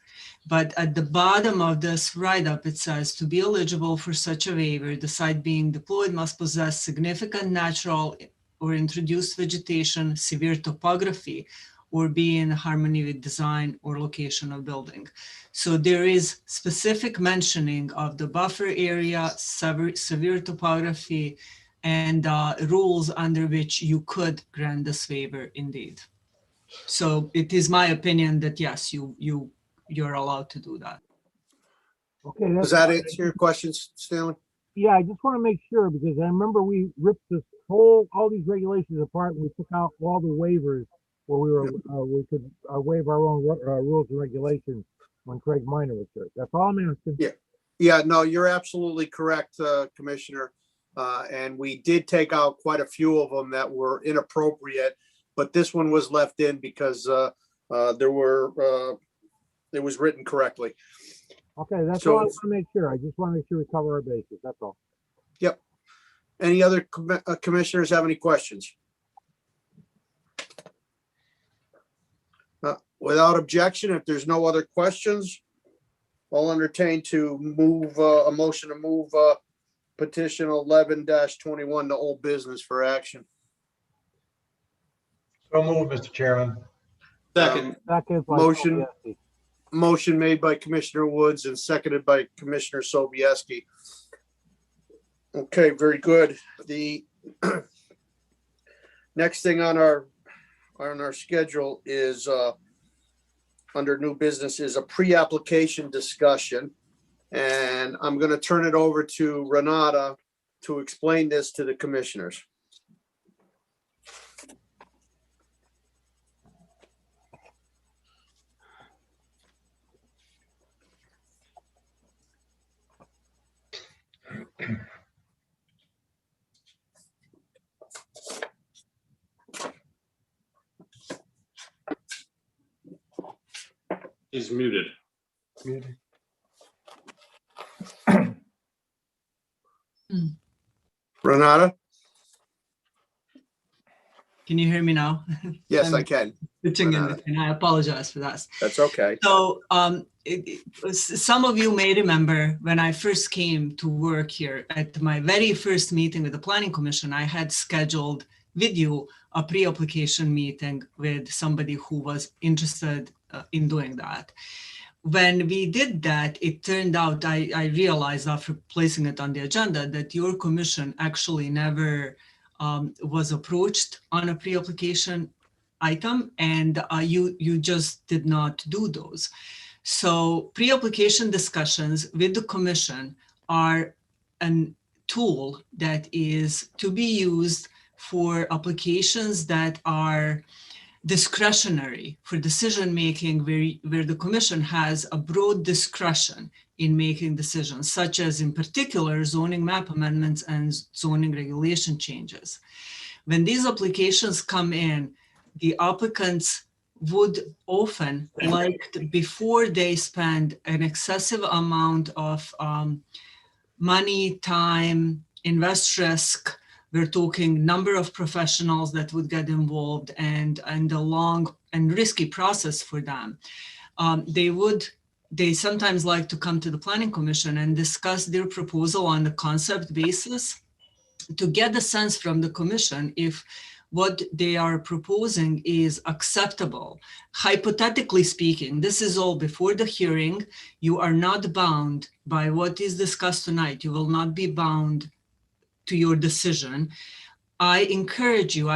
But at the bottom of this write-up, it says to be eligible for such a waiver, the site being deployed must possess significant natural or introduced vegetation, severe topography, or be in harmony with design or location of building. So there is specific mentioning of the buffer area, severe topography, and rules under which you could grant this waiver indeed. So it is my opinion that yes, you're allowed to do that. Okay. Does that answer your questions, Stanley? Yeah, I just want to make sure because I remember we ripped all these regulations apart and we took out all the waivers where we could waive our own rules and regulations when Craig Minor was here. That's all I'm asking. Yeah, no, you're absolutely correct, Commissioner. And we did take out quite a few of them that were inappropriate, but this one was left in because it was written correctly. Okay, that's So- all I want to make sure. I just want to make sure we cover our bases. That's all. Yep. Any other commissioners have any questions? Without objection, if there's no other questions, I'll entertain to move a motion to move petition 11-21 to old business for action. So moved, Mr. Chairman. Second. Second by Motion. Sobieski. Motion made by Commissioner Woods and seconded by Commissioner Sobieski. Okay, very good. The next thing on our schedule is under new business is a pre-application discussion. And I'm going to turn it over to Renata to explain this to the commissioners. He's muted. Renata? Can you hear me now? Yes, I can. Switching in Renata. between. I apologize for that. That's okay. So some of you may remember when I first came to work here at my very first meeting with the Planning Commission, I had scheduled video a pre-application meeting with somebody who was interested in doing that. When we did that, it turned out, I realized after placing it on the agenda that your commission actually never was approached on a pre-application item, and you just did not do those. So pre-application discussions with the commission are a tool that is to be used for applications that are discretionary for decision making, where the commission has a broad discretion in making decisions, such as in particular zoning map amendments and zoning regulation changes. When these applications come in, the applicants would often like before they spend an excessive amount of money, time, invest risk. We're talking number of professionals that would get involved and a long and risky process for them. They sometimes like to come to the Planning Commission and discuss their proposal on the concept basis to get a sense from the commission if what they are proposing is acceptable. Hypothetically speaking, this is all before the hearing. You are not bound by what is discussed tonight. You will not be bound to your decision. I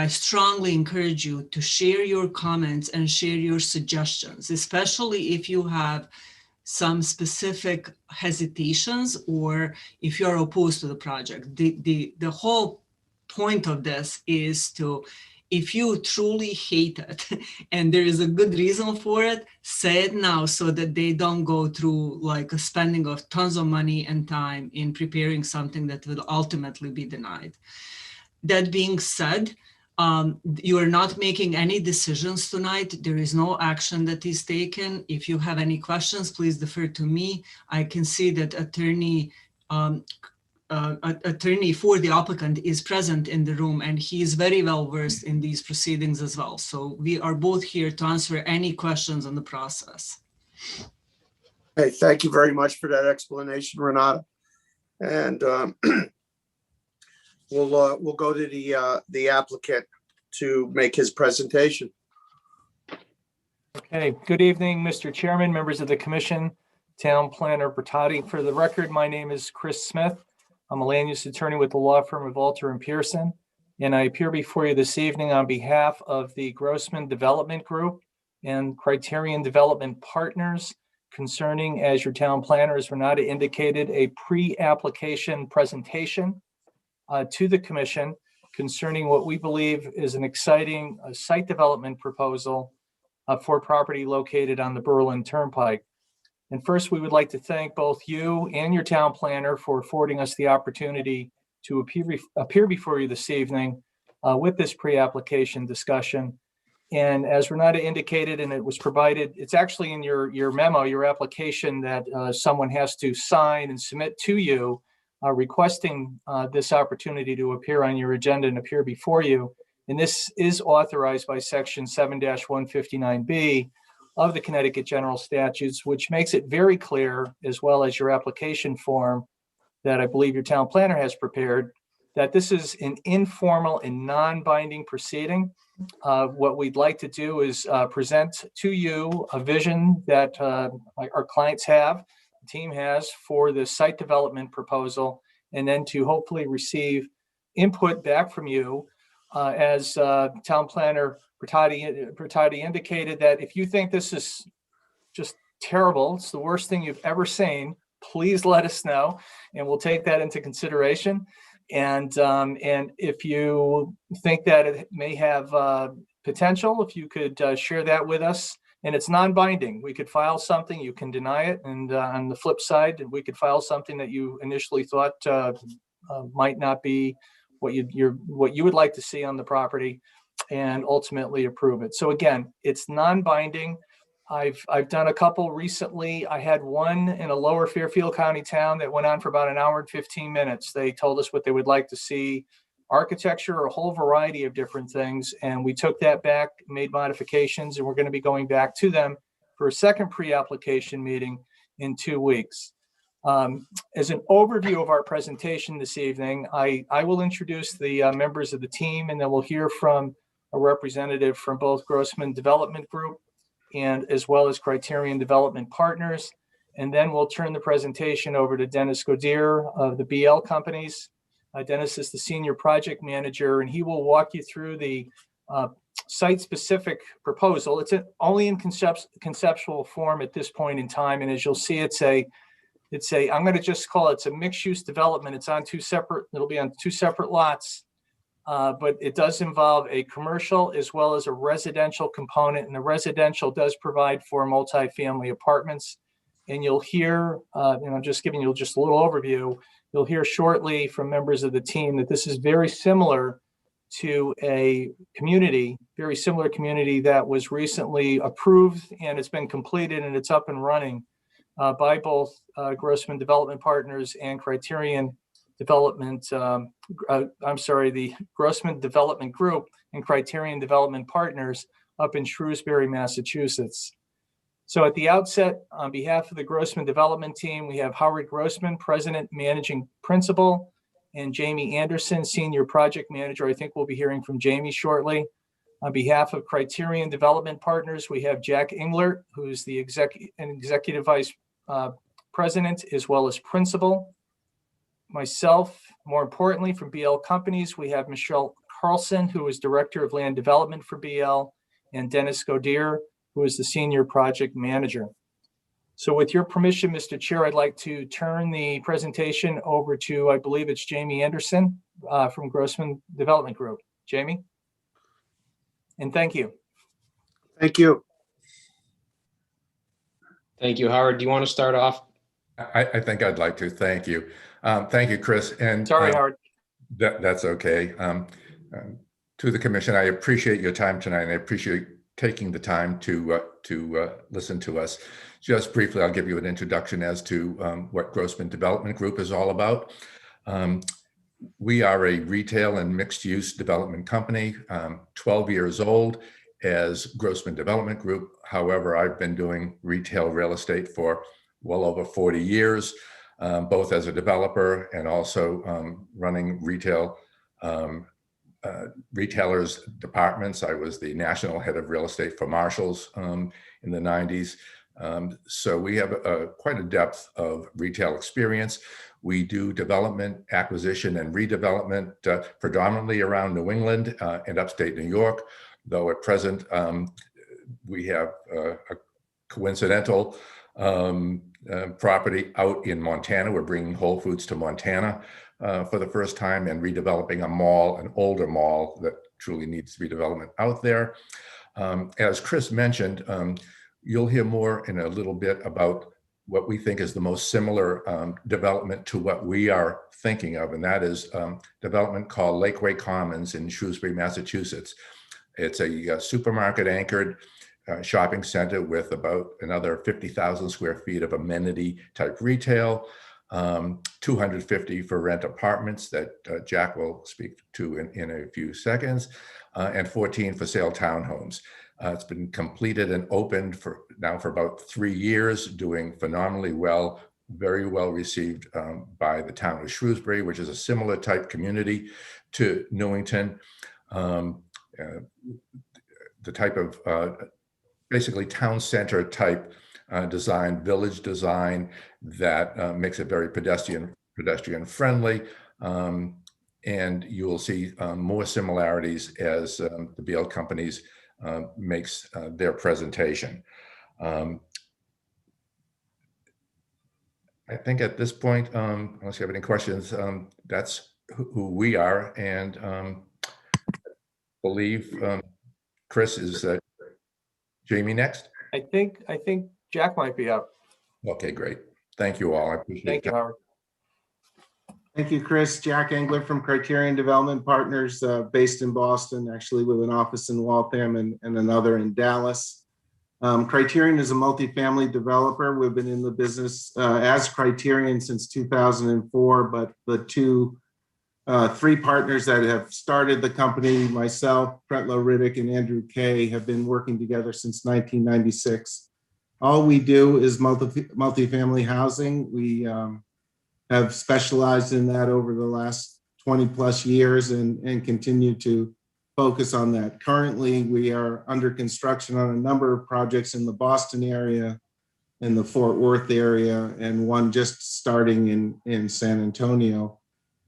strongly encourage you to share your comments and share your suggestions, especially if you have some specific hesitations or if you're opposed to the project. The whole point of this is to, if you truly hate it and there is a good reason for it, say it now so that they don't go through like a spending of tons of money and time in preparing something that will ultimately be denied. That being said, you are not making any decisions tonight. There is no action that is taken. If you have any questions, please defer to me. I can see that attorney for the applicant is present in the room, and he is very well versed in these proceedings as well. So we are both here to answer any questions on the process. Hey, thank you very much for that explanation, Renata. And we'll go to the applicant to make his presentation. Okay, good evening, Mr. Chairman, members of the commission, Town Planner Bertotti. For the record, my name is Chris Smith. I'm a land use attorney with the law firm of Alter and Pearson, and I appear before you this evening on behalf of the Grossman Development Group and Criterion Development Partners concerning, as your town planner, as Renata indicated, a pre-application presentation to the commission concerning what we believe is an exciting site development proposal for property located on the Berlin Turnpike. And first, we would like to thank both you and your town planner for affording us the opportunity to appear before you this evening with this pre-application discussion. And as Renata indicated, and it was provided, it's actually in your memo, your application that someone has to sign and submit to you requesting this opportunity to appear on your agenda and appear before you. And this is authorized by section 7-159B of the Connecticut General Statutes, which makes it very clear, as well as your application form that I believe your town planner has prepared, that this is an informal and non-binding proceeding. What we'd like to do is present to you a vision that our clients have, the team has, for the site development proposal, and then to hopefully receive input back from you as town planner Bertotti indicated, that if you think this is just terrible, it's the worst thing you've ever seen, please let us know, and we'll take that into consideration. And if you think that it may have potential, if you could share that with us. And it's non-binding. We could file something, you can deny it, and on the flip side, we could file something that you initially thought might not be what you would like to see on the property, and ultimately approve it. So again, it's non-binding. I've done a couple recently. I had one in a lower Fairfield County town that went on for about an hour and 15 minutes. They told us what they would like to see, architecture, a whole variety of different things. And we took that back, made modifications, and we're going to be going back to them for a second pre-application meeting in 2 weeks. As an overview of our presentation this evening, I will introduce the members of the team, and then we'll hear from a representative from both Grossman Development Group and as well as Criterion Development Partners. And then we'll turn the presentation over to Dennis Godier of the BL companies. Dennis is the senior project manager, and he will walk you through the site-specific proposal. It's only in conceptual form at this point in time. And as you'll see, I'm going to just call it's a mixed-use development. It'll be on two separate lots. But it does involve a commercial as well as a residential component, and the residential does provide for multifamily apartments. And you'll hear, I'm just giving you just a little overview. You'll hear shortly from members of the team that this is very similar to a community, very similar community that was recently approved, and it's been completed and it's up and running by both Grossman Development Partners and Criterion Development, the Grossman Development Group and Criterion Development Partners up in Shrewsbury, Massachusetts. So at the outset, on behalf of the Grossman Development team, we have Howard Grossman, President, Managing Principal, and Jamie Anderson, Senior Project Manager. I think we'll be hearing from Jamie shortly. On behalf of Criterion Development Partners, we have Jack Englert, who's the Executive Vice President as well as Principal. Myself, more importantly, from BL Companies, we have Michelle Carlson, who is Director of Land Development for BL, and Dennis Godier, who is the Senior Project Manager. So with your permission, Mr. Chair, I'd like to turn the presentation over to, I believe it's Jamie Anderson from Grossman Development Group. Jamie? And thank you. Thank you. Thank you, Howard. Do you want to start off? I think I'd like to. Thank you. Thank you, Chris. And sorry, Howard. That's okay. To the commission, I appreciate your time tonight, and I appreciate taking the time to listen to us. Just briefly, I'll give you an introduction as to what Grossman Development Group is all about. We are a retail and mixed-use development company, 12 years old as Grossman Development Group. However, I've been doing retail real estate for well over 40 years, both as a developer and also running retailers departments. I was the national head of real estate for Marshalls in the 90s. So we have quite a depth of retail experience. We do development, acquisition, and redevelopment predominantly around New England and upstate New York, though at present we have a coincidental property out in Montana. We're bringing Whole Foods to Montana for the first time and redeveloping a mall, an older mall that truly needs redevelopment out there. As Chris mentioned, you'll hear more in a little bit about what we think is the most similar development to what we are thinking of, and that is development called Lakeway Commons in Shrewsbury, Massachusetts. It's a supermarket anchored shopping center with about another 50,000 square feet of amenity type retail, 250 for rent apartments that Jack will speak to in a few seconds, and 14 for sale townhomes. It's been completed and opened for about 3 years, doing phenomenally well, very well received by the town of Shrewsbury, which is a similar type community to Newington. The type of basically town center type design, village design that makes it very pedestrian friendly. And you will see more similarities as the BL Companies makes their presentation. I think at this point, unless you have any questions, that's who we are, and believe Chris is Jamie next. I think Jack might be up. Okay, great. Thank you all. I appreciate it. Thank you, Howard. Thank you, Chris. Jack Engler from Criterion Development Partners, based in Boston, actually with an office in Waltham and another in Dallas. Criterion is a multifamily developer. We've been in the business as Criterion since 2004, but the three partners that have started the company, myself, Pretlow Riddick, and Andrew Kay, have been working together since 1996. All we do is multifamily housing. We have specialized in that over the last 20 plus years and continue to focus on that. Currently, we are under construction on a number of projects in the Boston area, in the Fort Worth area, and one just starting in San Antonio.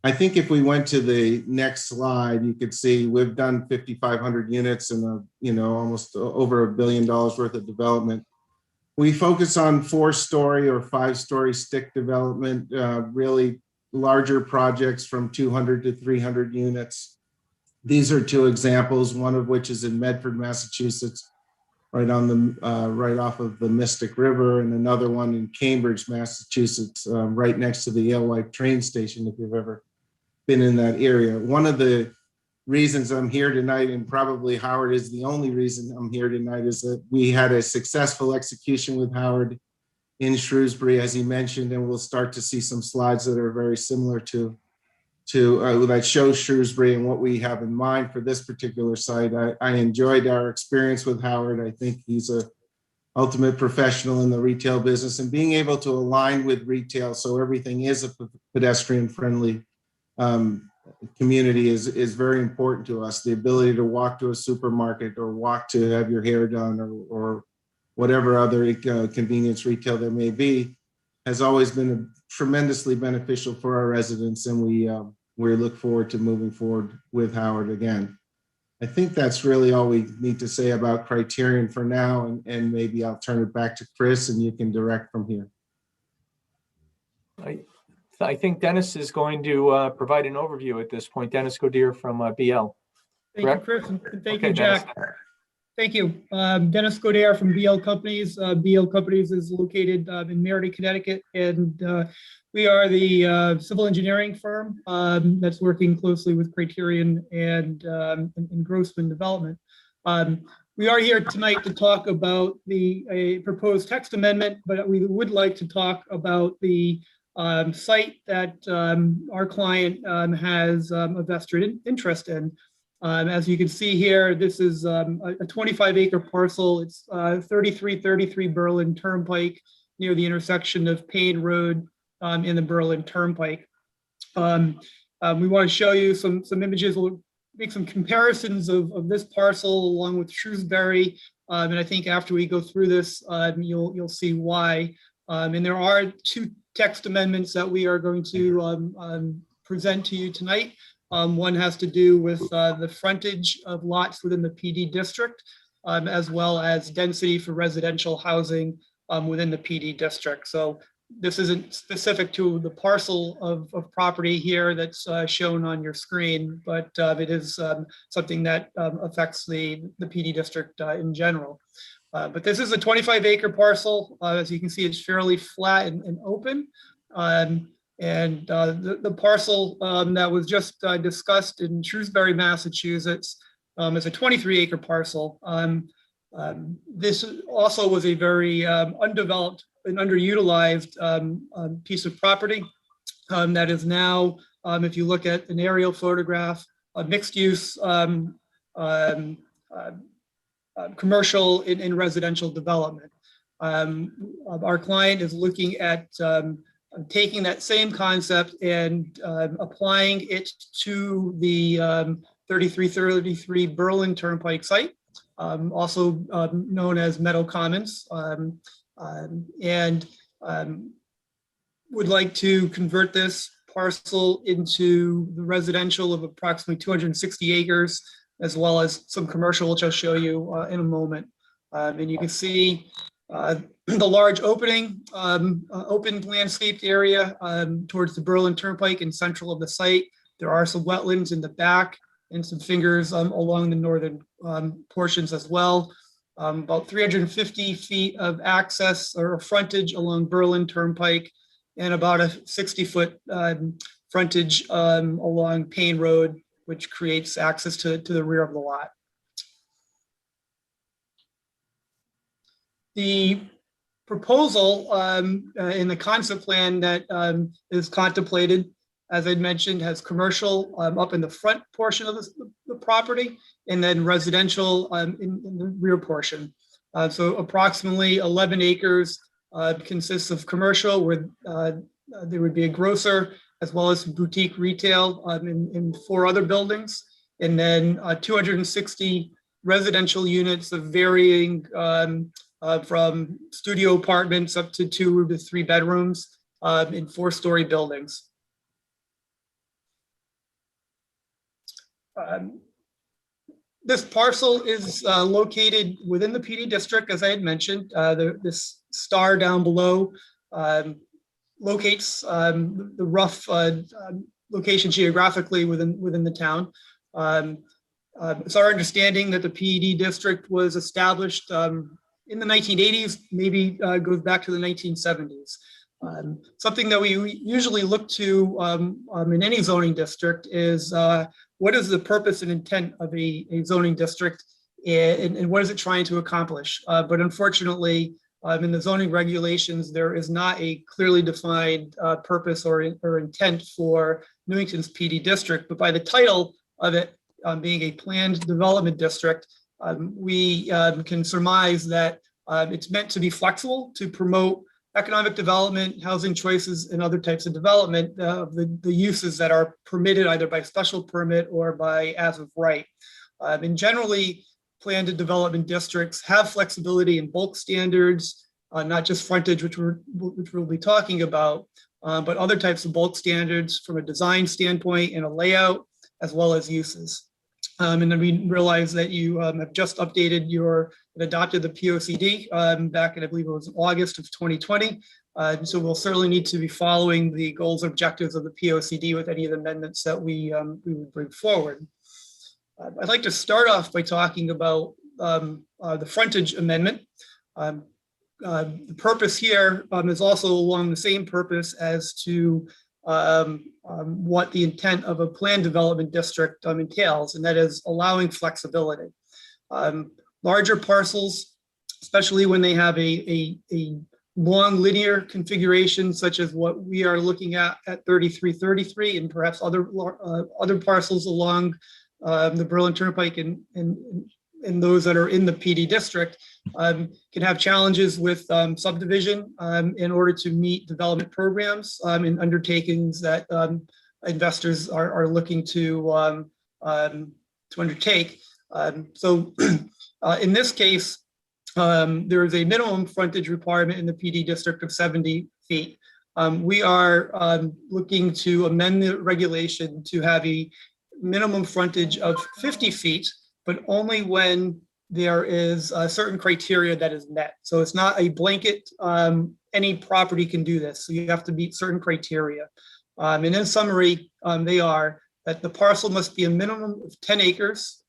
I think if we went to the next slide, you could see we've done 5,500 units and almost over $1 billion worth of development. We focus on 4-story or 5-story stick development, really larger projects from 200 to 300 units. These are two examples, one of which is in Medford, Massachusetts, right off of the Mystic River, and another one in Cambridge, Massachusetts, right next to the Alewife train station, if you've ever been in that area. One of the reasons I'm here tonight, and probably Howard is the only reason I'm here tonight, is that we had a successful execution with Howard in Shrewsbury, as he mentioned, and we'll start to see some slides that are very similar to that shows Shrewsbury and what we have in mind for this particular site. I enjoyed our experience with Howard. I think he's a ultimate professional in the retail business, and being able to align with retail so everything is a pedestrian friendly community is very important to us. The ability to walk to a supermarket or walk to have your hair done or whatever other convenience retail there may be has always been tremendously beneficial for our residents, and we look forward to moving forward with Howard again. I think that's really all we need to say about Criterion for now, and maybe I'll turn it back to Chris and you can direct from here. I think Dennis is going to provide an overview at this point. Dennis Godier from BL. Thank Correct? you, Chris, and thank Okay, you, Jack. Dennis. Thank you. Dennis Godier from BL Companies. BL Companies is located in Merity, Connecticut, and we are the civil engineering firm that's working closely with Criterion and Grossman Development. We are here tonight to talk about a proposed text amendment, but we would like to talk about the site that our client has a vested interest in. As you can see here, this is a 25-acre parcel. It's 3333 Berlin Turnpike near the intersection of Payne Road in the Berlin Turnpike. We want to show you some images. We'll make some comparisons of this parcel along with Shrewsbury, and I think after we go through this, you'll see why. And there are two text amendments that we are going to present to you tonight. One has to do with the frontage of lots within the PD district, as well as density for residential housing within the PD district. So this isn't specific to the parcel of property here that's shown on your screen, but it is something that affects the PD district in general. But this is a 25-acre parcel. As you can see, it's fairly flat and open. And the parcel that was just discussed in Shrewsbury, Massachusetts, is a 23-acre parcel. This also was a very undeveloped and underutilized piece of property that is now, if you look at an aerial photograph, a mixed-use commercial and residential development. Our client is looking at taking that same concept and applying it to the 3333 Berlin Turnpike site, also known as Meadow Commons, and would like to convert this parcel into the residential of approximately 260 acres, as well as some commercial, which I'll show you in a moment. And you can see the large open landscaped area towards the Berlin Turnpike in central of the site. There are some wetlands in the back and some fingers along the northern portions as well. About 350 feet of access or frontage along Berlin Turnpike, and about a 60-foot frontage along Payne Road, which creates access to the rear of the lot. The proposal in the concept plan that is contemplated, as I mentioned, has commercial up in the front portion of the property, and then residential in the rear portion. So approximately 11 acres consists of commercial, where there would be a grocer as well as boutique retail in 4 other buildings, and then 260 residential units of varying from studio apartments up to 2 to 3 bedrooms in 4-story buildings. This parcel is located within the PD district, as I had mentioned. This star down below locates the rough location geographically within the town. It's our understanding that the PED district was established in the 1980s, maybe goes back to the 1970s. Something that we usually look to in any zoning district is what is the purpose and intent of a zoning district, and what is it trying to accomplish? But unfortunately, in the zoning regulations, there is not a clearly defined purpose or intent for Newington's PD district. But by the title of it being a planned development district, we can surmise that it's meant to be flexible to promote economic development, housing choices, and other types of development of the uses that are permitted either by special permit or by as of right. And generally, planned development districts have flexibility in bulk standards, not just frontage, which we'll be talking about, but other types of bulk standards from a design standpoint and a layout, as well as uses. And then we realize that you have just updated and adopted the POCD back in, I believe it was August of 2020. So we'll certainly need to be following the goals and objectives of the POCD with any of the amendments that we would bring forward. I'd like to start off by talking about the frontage amendment. The purpose here is also along the same purpose as to what the intent of a planned development district entails, and that is allowing flexibility. Larger parcels, especially when they have a long linear configuration, such as what we are looking at 3333, and perhaps other parcels along the Berlin Turnpike and those that are in the PD district, can have challenges with subdivision in order to meet development programs and undertakings that investors are looking to undertake. So in this case, there is a minimum frontage requirement in the PD district of 70 feet. We are looking to amend the regulation to have a minimum frontage of 50 feet, but only when there is a certain criteria that is met. So it's not a blanket, any property can do this. So you have to meet certain criteria. And in summary, they are that the parcel must be a minimum of 10 acres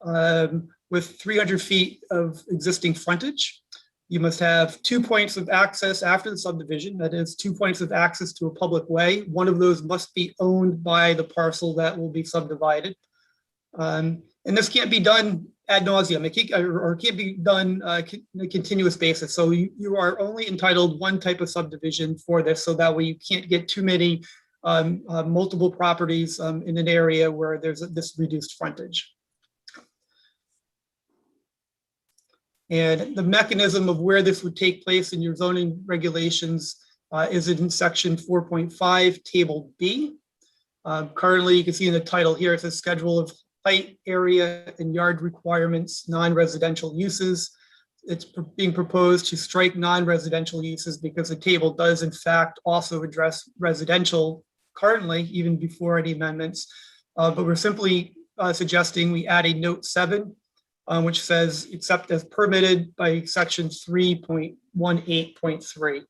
with 300 feet of existing frontage. You must have 2 points of access after the subdivision. That is 2 points of access to a public way. One of those must be owned by the parcel that will be subdivided. And this can't be done ad nauseum. It can't be done on a continuous basis. So you are only entitled one type of subdivision for this, so that way you can't get too many multiple properties in an area where there's this reduced frontage. And the mechanism of where this would take place in your zoning regulations is in section 4.5, table B. Currently, you can see in the title here, it says schedule of height, area, and yard requirements, non-residential uses. It's being proposed to strike non-residential uses because the table does in fact also address residential currently, even before any amendments. But we're simply suggesting we add a note 7, which says except as permitted by section 3.18.3.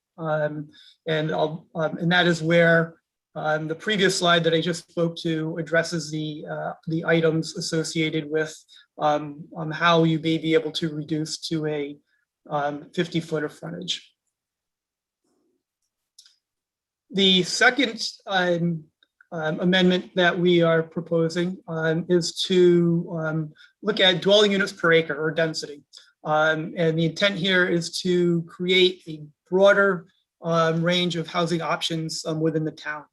And that is where the previous slide that I just spoke to addresses the items associated with how you may be able to reduce to a 50-foot of frontage. The second amendment that we are proposing is to look at dwelling units per acre or density. And the intent here is to create a broader range of housing options within the town.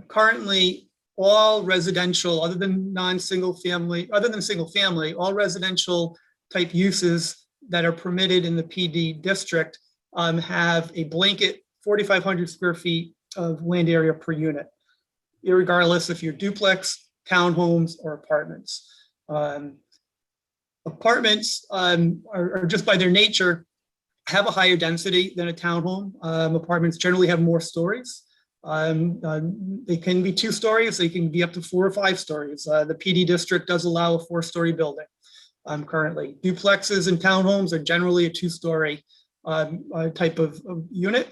Currently, all residential, other than single family, all residential type uses that are permitted in the PD district have a blanket 4,500 square feet of land area per unit, irregardless if you're duplex, townhomes, or apartments. Apartments are just by their nature have a higher density than a townhome. Apartments generally have more stories. They can be 2 stories, they can be up to 4 or 5 stories. The PD district does allow a 4-story building currently. Duplexes and townhomes are generally a 2-story type of unit.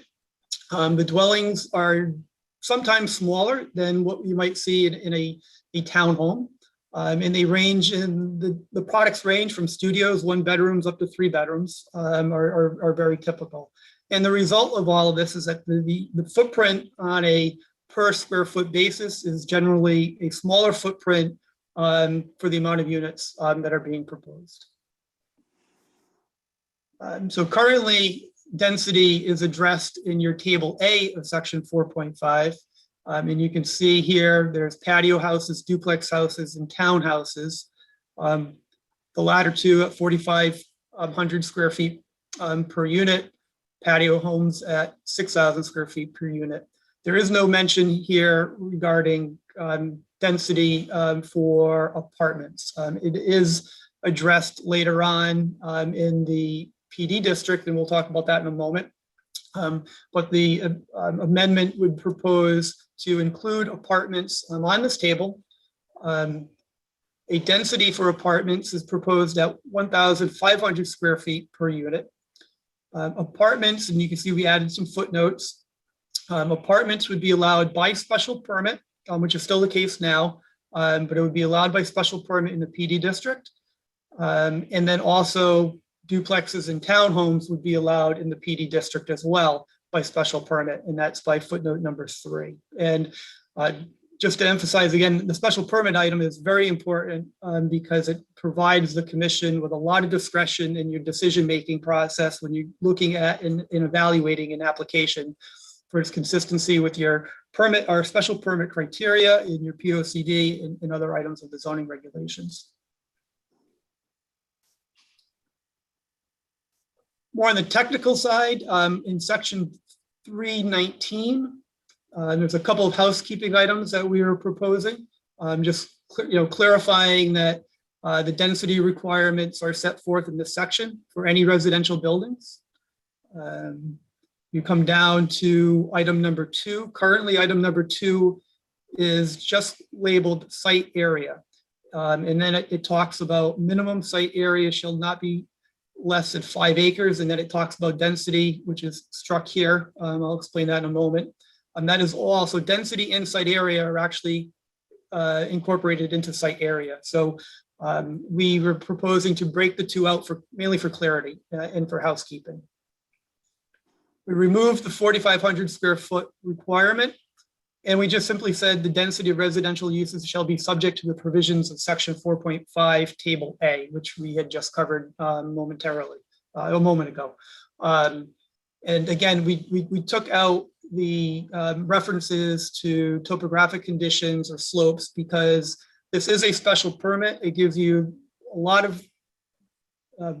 The dwellings are sometimes smaller than what you might see in a townhome. And they range in the products range from studios, 1 bedrooms up to 3 bedrooms are very typical. And the result of all of this is that the footprint on a per square foot basis is generally a smaller footprint for the amount of units that are being proposed. So currently, density is addressed in your table A of section 4.5. And you can see here, there's patio houses, duplex houses, and townhouses. The latter 2 at 4,500 square feet per unit, patio homes at 6,000 square feet per unit. There is no mention here regarding density for apartments. It is addressed later on in the PD district, and we'll talk about that in a moment. But the amendment would propose to include apartments on this table. A density for apartments is proposed at 1,500 square feet per unit. Apartments, and you can see we added some footnotes. Apartments would be allowed by special permit, which is still the case now, but it would be allowed by special permit in the PD district. And then also duplexes and townhomes would be allowed in the PD district as well by special permit, and that's by footnote number 3. And just to emphasize again, the special permit item is very important because it provides the commission with a lot of discretion in your decision-making process when you're looking at and evaluating an application for its consistency with your permit or special permit criteria in your POCD and other items of the zoning regulations. More on the technical side, in section 319, there's a couple of housekeeping items that we are proposing. Just clarifying that the density requirements are set forth in this section for any residential buildings. You come down to item number 2. Currently, item number 2 is just labeled site area. And then it talks about minimum site area shall not be less than 5 acres, and then it talks about density, which is struck here. I'll explain that in a moment. And that is all. So density and site area are actually incorporated into site area. So we were proposing to break the 2 out mainly for clarity and for housekeeping. We removed the 4,500 square foot requirement, and we just simply said the density of residential uses shall be subject to the provisions of section 4.5 table A, which we had just covered momentarily, a moment ago. And again, we took out the references to topographic conditions or slopes because this is a special permit. It gives you a lot of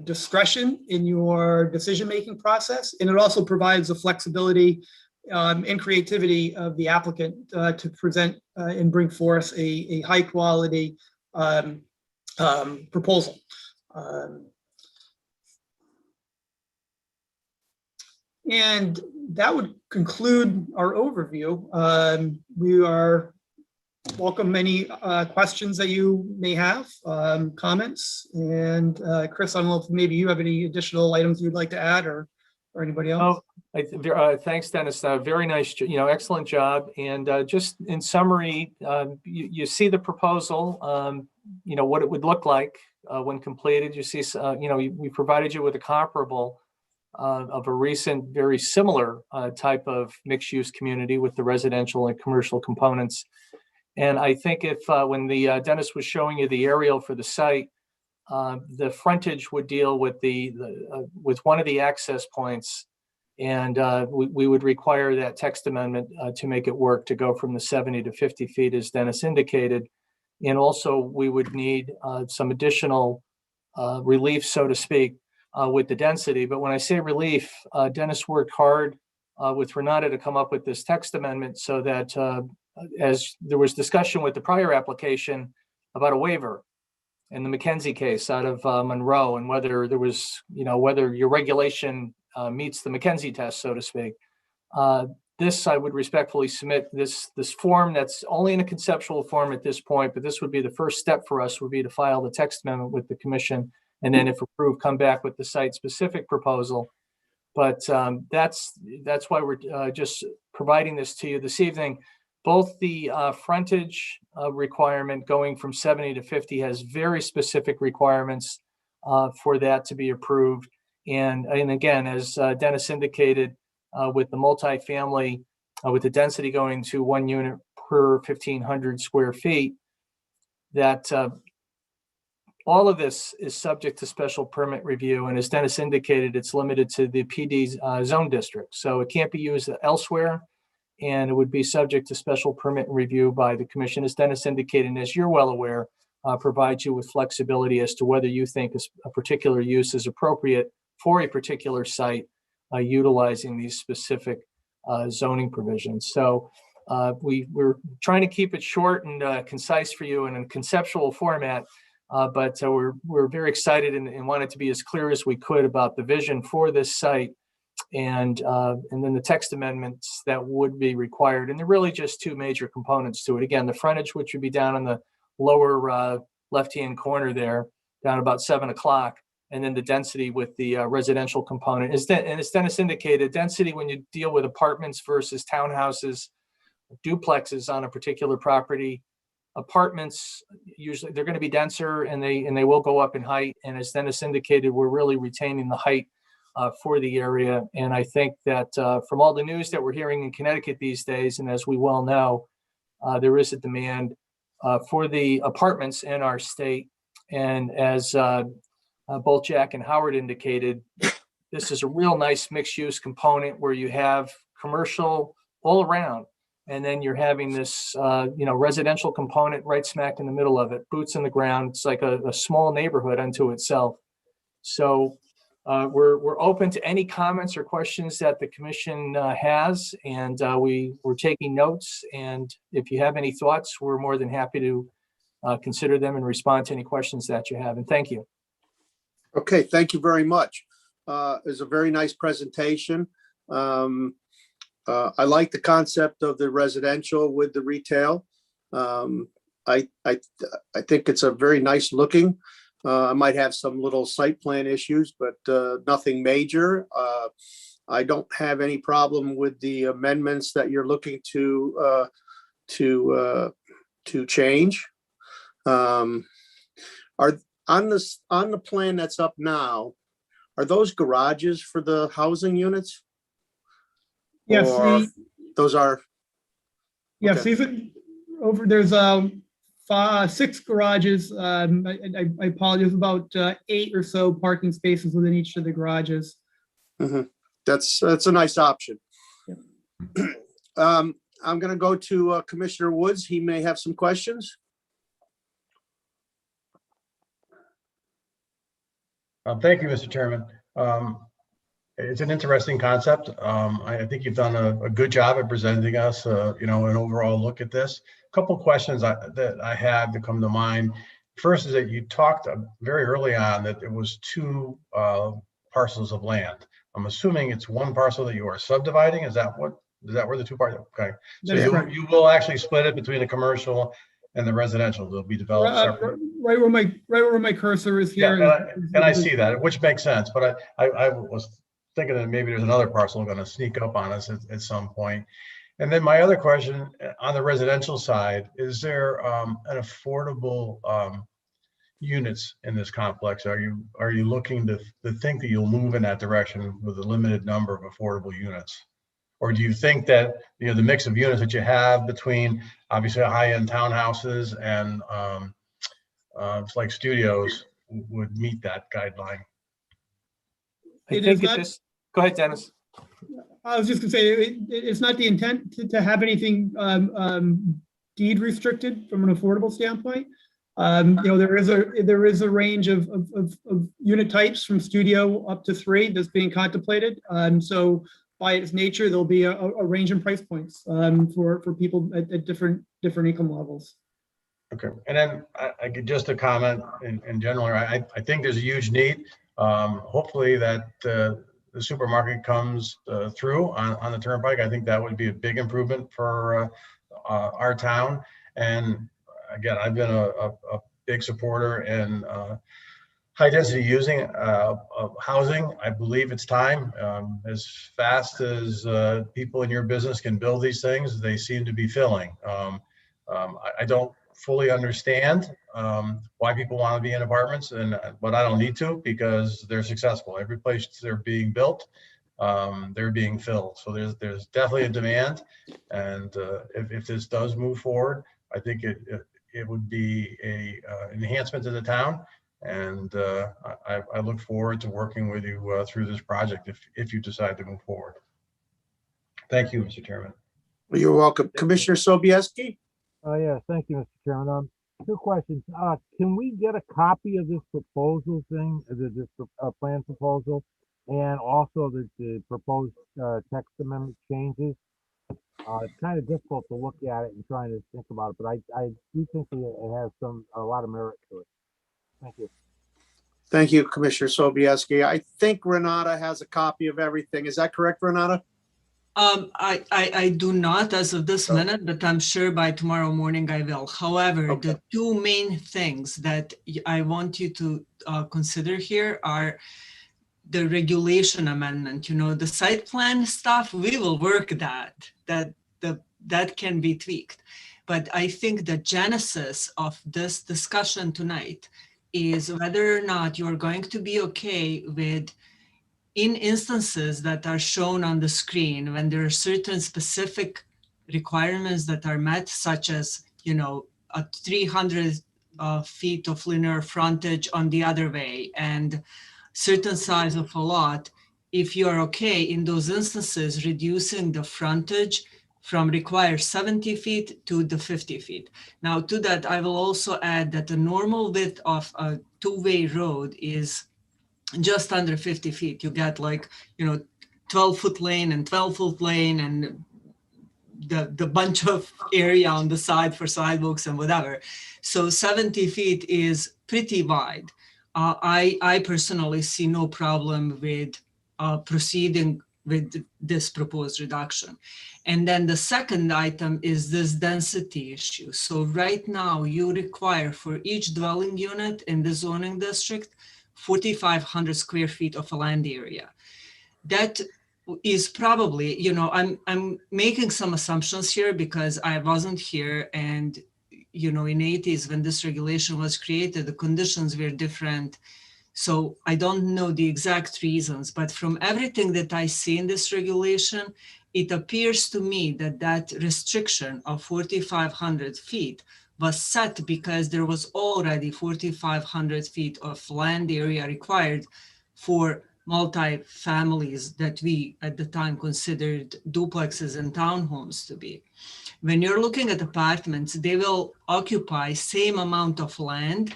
discretion in your decision-making process, and it also provides the flexibility and creativity of the applicant to present and bring forth a high-quality proposal. And that would conclude our overview. We are welcome any questions that you may have, comments. And Chris, I don't know if maybe you have any additional items you'd like to add, or anybody else? Thanks, Dennis. Very nice, excellent job. And just in summary, you see the proposal, what it would look like when completed. You see, we provided you with a comparable of a recent, very similar type of mixed-use community with the residential and commercial components. And I think if when the Dennis was showing you the aerial for the site, The frontage would deal with with one of the access points, and we would require that text amendment to make it work, to go from the 70 to 50 feet, as Dennis indicated. And also, we would need some additional relief, so to speak, with the density. But when I say relief, Dennis worked hard with Renata to come up with this text amendment so that as there was discussion with the prior application about a waiver in the McKenzie case out of Monroe, and whether there was, whether your regulation meets the McKenzie test, so to speak. This, I would respectfully submit this form that's only in a conceptual form at this point, but this would be the first step for us, would be to file the text amendment with the commission, and then if approved, come back with the site-specific proposal. But that's why we're just providing this to you this evening. Both the frontage requirement going from 70 to 50 has very specific requirements for that to be approved. And again, as Dennis indicated, with the multifamily, with the density going to 1 unit per 1,500 square feet, that all of this is subject to special permit review. And as Dennis indicated, it's limited to the PD's zone district. So it can't be used elsewhere, and it would be subject to special permit review by the commission. As Dennis indicated, and as you're well aware, provides you with flexibility as to whether you think a particular use is appropriate for a particular site, utilizing these specific zoning provisions. So we're trying to keep it short and concise for you in a conceptual format, but we're very excited and wanted to be as clear as we could about the vision for this site, and then the text amendments that would be required. And they're really just two major components to it. Again, the frontage, which would be down in the lower left-hand corner there, down about 7 o'clock. And then the density with the residential component. And as Dennis indicated, density when you deal with apartments versus townhouses, duplexes on a particular property, apartments, usually they're going to be denser, and they will go up in height. And as Dennis indicated, we're really retaining the height for the area. And I think that from all the news that we're hearing in Connecticut these days, and as we well know, there is a demand for the apartments in our state. And as both Jack and Howard indicated, this is a real nice mixed use component where you have commercial all around, and then you're having this residential component right smack in the middle of it, boots in the ground. It's like a small neighborhood unto itself. So we're open to any comments or questions that the commission has, and we're taking notes. And if you have any thoughts, we're more than happy to consider them and respond to any questions that you have. And thank you. Okay, thank you very much. It was a very nice presentation. I like the concept of the residential with the retail. I think it's a very nice looking. I might have some little site plan issues, but nothing major. I don't have any problem with the amendments that you're looking to change. Are on the plan that's up now, are those garages for the housing units? Yes, Or those are. yes, Okay. these are over, there's 6 garages. I apologize, about 8 or so parking spaces within each of the garages. Mhm. That's a nice option. I'm going to go to Commissioner Woods. He may have some questions. Thank you, Mr. Chairman. It's an interesting concept. I think you've done a good job at presenting us, an overall look at this. A couple questions that I had to come to mind. First is that you talked very early on that there was 2 parcels of land. I'm assuming it's one parcel that you are subdividing. Is that where the 2 parts? Okay. So you will actually split it between the commercial and the residential. They'll be developed separately. Right where my cursor is here. Yeah, and I see that, which makes sense. But I was thinking that maybe there's another parcel going to sneak up on us at some point. And then my other question on the residential side, is there an affordable units in this complex? Are you looking to think that you'll move in that direction with a limited number of affordable units? Or do you think that the mix of units that you have between obviously high-end townhouses and it's like studios, would meet that guideline. I It think is at not- this, go ahead, Dennis. I was just gonna say, it's not the intent to have anything deed restricted from an affordable standpoint. There is a range of unit types from studio up to 3 that's being contemplated. So by its nature, there'll be a range in price points for people at different income levels. Okay, and then I could just a comment in general, I think there's a huge need. Hopefully that the supermarket comes through on the turnpike. I think that would be a big improvement for our town. And again, I've been a big supporter in high density using of housing. I believe it's time. As fast as people in your business can build these things, they seem to be filling. I don't fully understand why people want to be in apartments, but I don't need to, because they're successful. Every place they're being built, they're being filled. So there's definitely a demand, and if this does move forward, I think it would be a enhancement to the town, and I look forward to working with you through this project if you decide to move forward. Thank you, Mr. Chairman. You're welcome. Commissioner Sobieski? Yeah, thank you, Mr. Chairman. 2 questions. Can we get a copy of this proposal thing, this plan proposal, and also the proposed text amendment changes? It's kind of difficult to look at it and trying to think about it, but I do think it has a lot of merit to it. Thank you. Thank you, Commissioner Sobieski. I think Renata has a copy of everything. Is that correct, Renata? I do not as of this minute, but I'm sure by tomorrow morning I will. However, the 2 main things that I want you to consider here are the regulation amendment. The site plan stuff, we will work that can be tweaked. But I think the genesis of this discussion tonight is whether or not you're going to be okay with, in instances that are shown on the screen, when there are certain specific requirements that are met, such as, a 300 feet of linear frontage on the other way and certain size of a lot, if you are okay in those instances, reducing the frontage from required 70 feet to the 50 feet. Now to that, I will also add that the normal width of a 2-way road is just under 50 feet. You get 12-foot lane and 12-foot lane and the bunch of area on the side for sidewalks and whatever. So 70 feet is pretty wide. I personally see no problem with proceeding with this proposed reduction. And then the second item is this density issue. So right now you require for each dwelling unit in the zoning district 4,500 square feet of a land area. That is probably, I'm making some assumptions here because I wasn't here, and in the 80s when this regulation was created, the conditions were different. So I don't know the exact reasons, but from everything that I see in this regulation, it appears to me that that restriction of 4,500 feet was set because there was already 4,500 feet of land area required for multi-families that we at the time considered duplexes and townhomes to be. When you're looking at apartments, they will occupy same amount of land,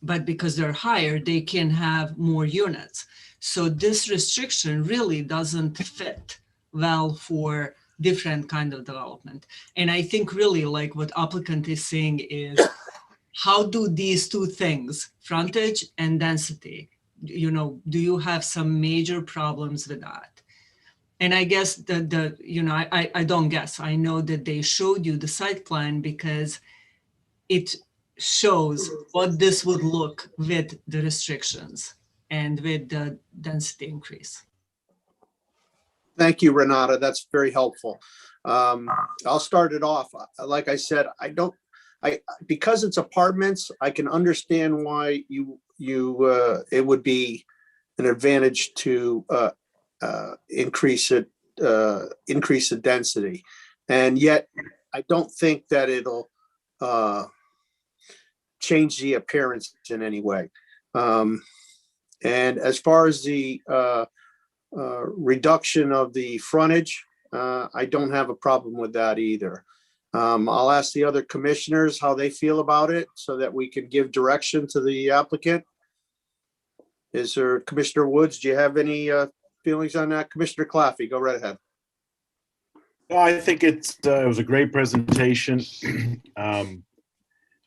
but because they're higher, they can have more units. So this restriction really doesn't fit well for different kind of development. And I think really like what applicant is saying is, how do these 2 things, frontage and density, do you have some major problems with that? And I guess I don't guess, I know that they showed you the site plan because it shows what this would look with the restrictions and with the density increase. Thank you, Renata. That's very helpful. I'll start it off. Like I said, because it's apartments, I can understand why it would be an advantage to increase the density. And yet I don't think that it'll change the appearance in any way. And as far as the reduction of the frontage, I don't have a problem with that either. I'll ask the other commissioners how they feel about it so that we can give direction to the applicant. Is there, Commissioner Woods, do you have any feelings on that? Commissioner Claffey, go right ahead. Well, I think it was a great presentation.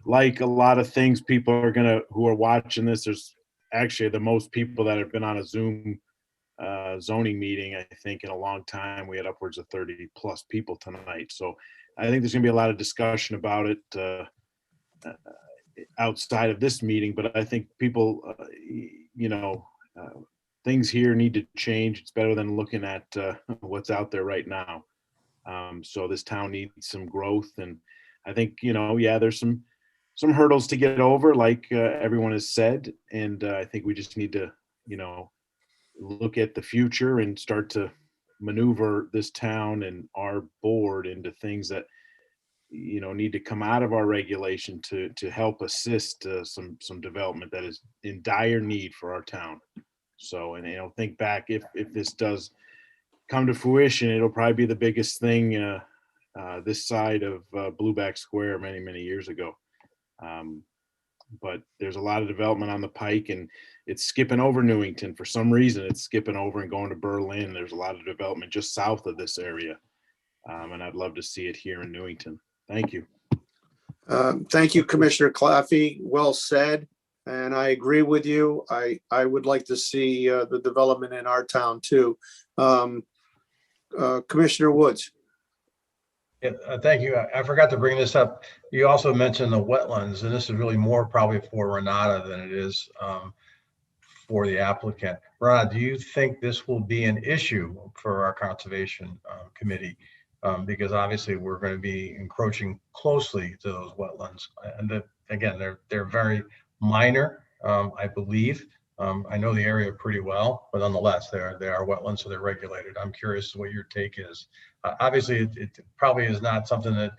Like a lot of things, people are who are watching this, there's actually the most people that have been on a Zoom zoning meeting, I think, in a long time. We had upwards of 30 plus people tonight. So I think there's gonna be a lot of discussion about it outside of this meeting, but I think people, things here need to change. It's better than looking at what's out there right now. So this town needs some growth, and I think, yeah, there's some hurdles to get over, like everyone has said. And I think we just need to, look at the future and start to maneuver this town and our board into things that, need to come out of our regulation to help assist some development that is in dire need for our town. So, and think back, if this does come to fruition, it'll probably be the biggest thing this side of Blueback Square many years ago. But there's a lot of development on the pike, and it's skipping over Newington. For some reason, it's skipping over and going to Berlin. There's a lot of development just south of this area. And I'd love to see it here in Newington. Thank you. Thank you, Commissioner Claffey. Well said. And I agree with you. I would like to see the development in our town too. Commissioner Woods. Yeah, thank you. I forgot to bring this up. You also mentioned the wetlands, and this is really more probably for Renata than it is for the applicant. Renata, do you think this will be an issue for our conservation committee? Because obviously we're going to be encroaching closely to those wetlands, and again, they're very minor, I believe. I know the area pretty well, but nonetheless, they are wetlands, so they're regulated. I'm curious what your take is. Obviously, it probably is not something that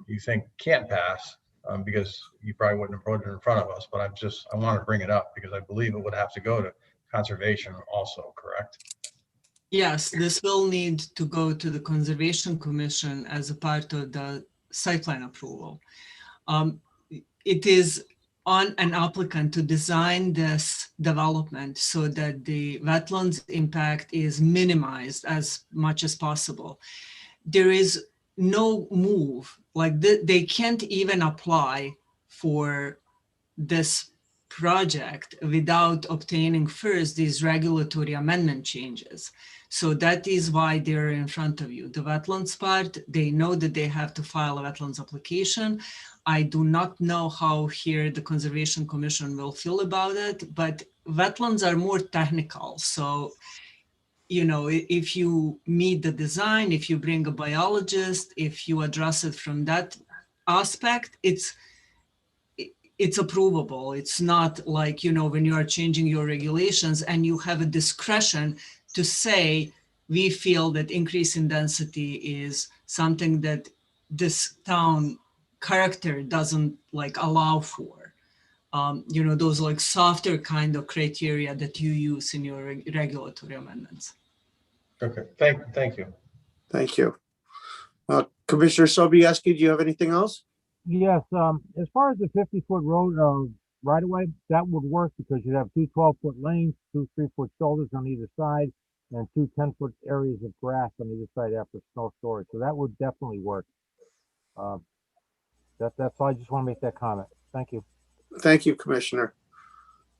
you think can't pass because you probably wouldn't have brought it in front of us. But I want to bring it up because I believe it would have to go to conservation also, correct? Yes, this will need to go to the Conservation Commission as a part of the site plan approval. It is on an applicant to design this development so that the wetlands impact is minimized as much as possible. There is no move, like they can't even apply for this project without obtaining first these regulatory amendment changes. So that is why they're in front of you. The wetlands part, they know that they have to file a wetlands application. I do not know how here the Conservation Commission will feel about it, but wetlands are more technical. So, if you meet the design, if you bring a biologist, if you address it from that aspect, it's approvable. It's not like, when you are changing your regulations and you have a discretion to say, we feel that increase in density is something that this town character doesn't allow for. Those softer kind of criteria that you use in your regulatory amendments. Okay, thank you. Thank you. Commissioner Sobieski, do you have anything else? Yes, as far as the 50-foot road right away, that would work because you'd have 2 12-foot lanes, 2 3-foot shoulders on either side, and 2 10-foot areas of grass on either side after snow storage. So that would definitely work. That's all. I just want to make that comment. Thank you. Thank you, Commissioner.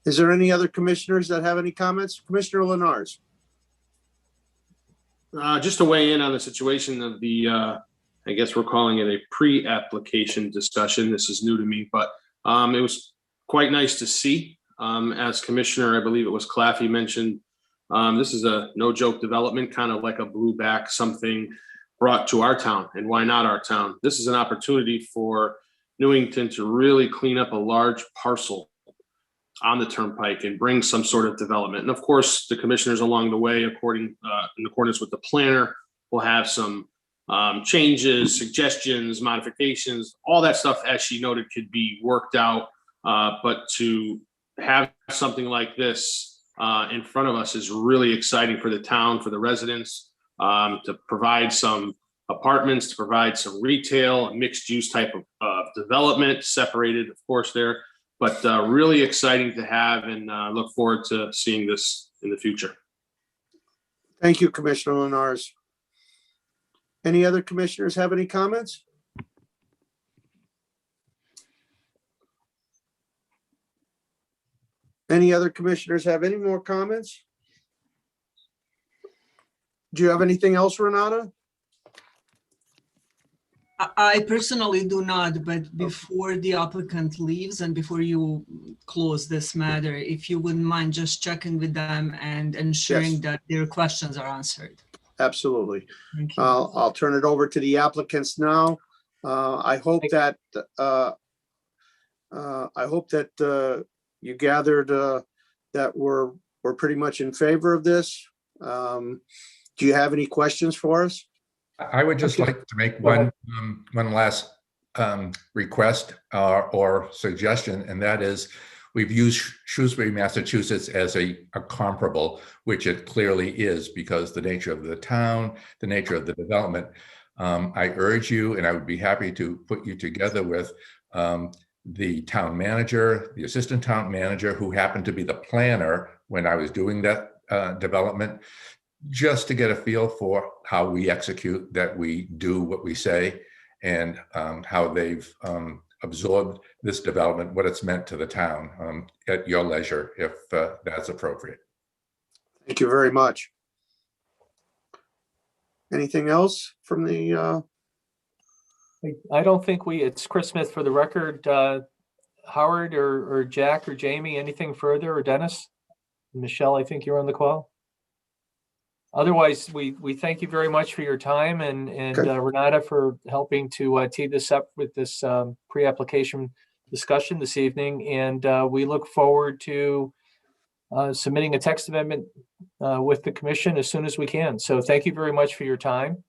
Is there any other commissioners that have any comments? Commissioner Lenars. Just to weigh in on the situation of the, I guess we're calling it a pre-application discussion. This is new to me, but it was quite nice to see. As Commissioner, I believe it was Claffey mentioned, this is a no joke development, kind of like a Blueback, something brought to our town. And why not our town? This is an opportunity for Newington to really clean up a large parcel on the turnpike and bring some sort of development. And of course, the commissioners along the way, in accordance with the planner, will have some changes, suggestions, modifications, all that stuff, as she noted, could be worked out. But to have something like this in front of us is really exciting for the town, for the residents, to provide some apartments, to provide some retail, mixed use type of development, separated, of course, there, but really exciting to have, and look forward to seeing this in the future. Thank you, Commissioner Linares. Any other commissioners have any comments? Any other commissioners have any more comments? Do you have anything else, Renata? I personally do not, but before the applicant leaves and before you close this matter, if you wouldn't mind just checking with them and ensuring Yes. that their questions are answered. Absolutely. Thank you. I'll turn it over to the applicants now. I hope that you gathered that we're pretty much in favor of this. Do you have any questions for us? I would just like to make one last request or suggestion, and that is we've used Shrewsbury, Massachusetts as a comparable, which it clearly is because the nature of the town, the nature of the development. I urge you, and I would be happy to put you together with the town manager, the assistant town manager, who happened to be the planner when I was doing that development, just to get a feel for how we execute, that we do what we say, and how they've absorbed this development, what it's meant to the town, at your leisure, if that's appropriate. Thank you very much. Anything else from the? I don't think it's Chris Smith for the record. Howard or Jack or Jamie, anything further, or Dennis? Michelle, I think you're on the call. Otherwise, we thank you very much for your time, and Renata for helping to tee this up with this pre-application discussion this evening. And we look forward to submitting a text amendment with the commission as soon as we can. So thank you very much for your time,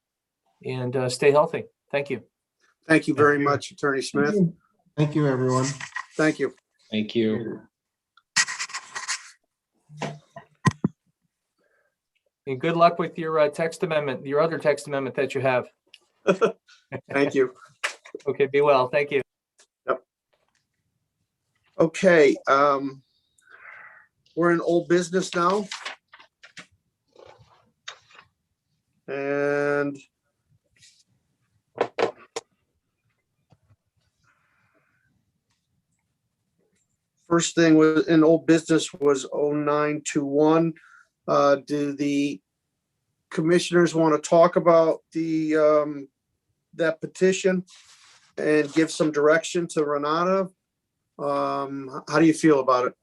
and stay healthy. Thank you. Thank you very much, Attorney Smith. Thank you, everyone. Thank you. Thank you. And good luck with your text amendment, your other text amendment that you have. Thank you. Okay, be well. Thank you. Yep. Okay, we're in old business now. And first thing was in old business was 0921. Do the commissioners want to talk about the that petition and give some direction to Renata? How do you feel about it?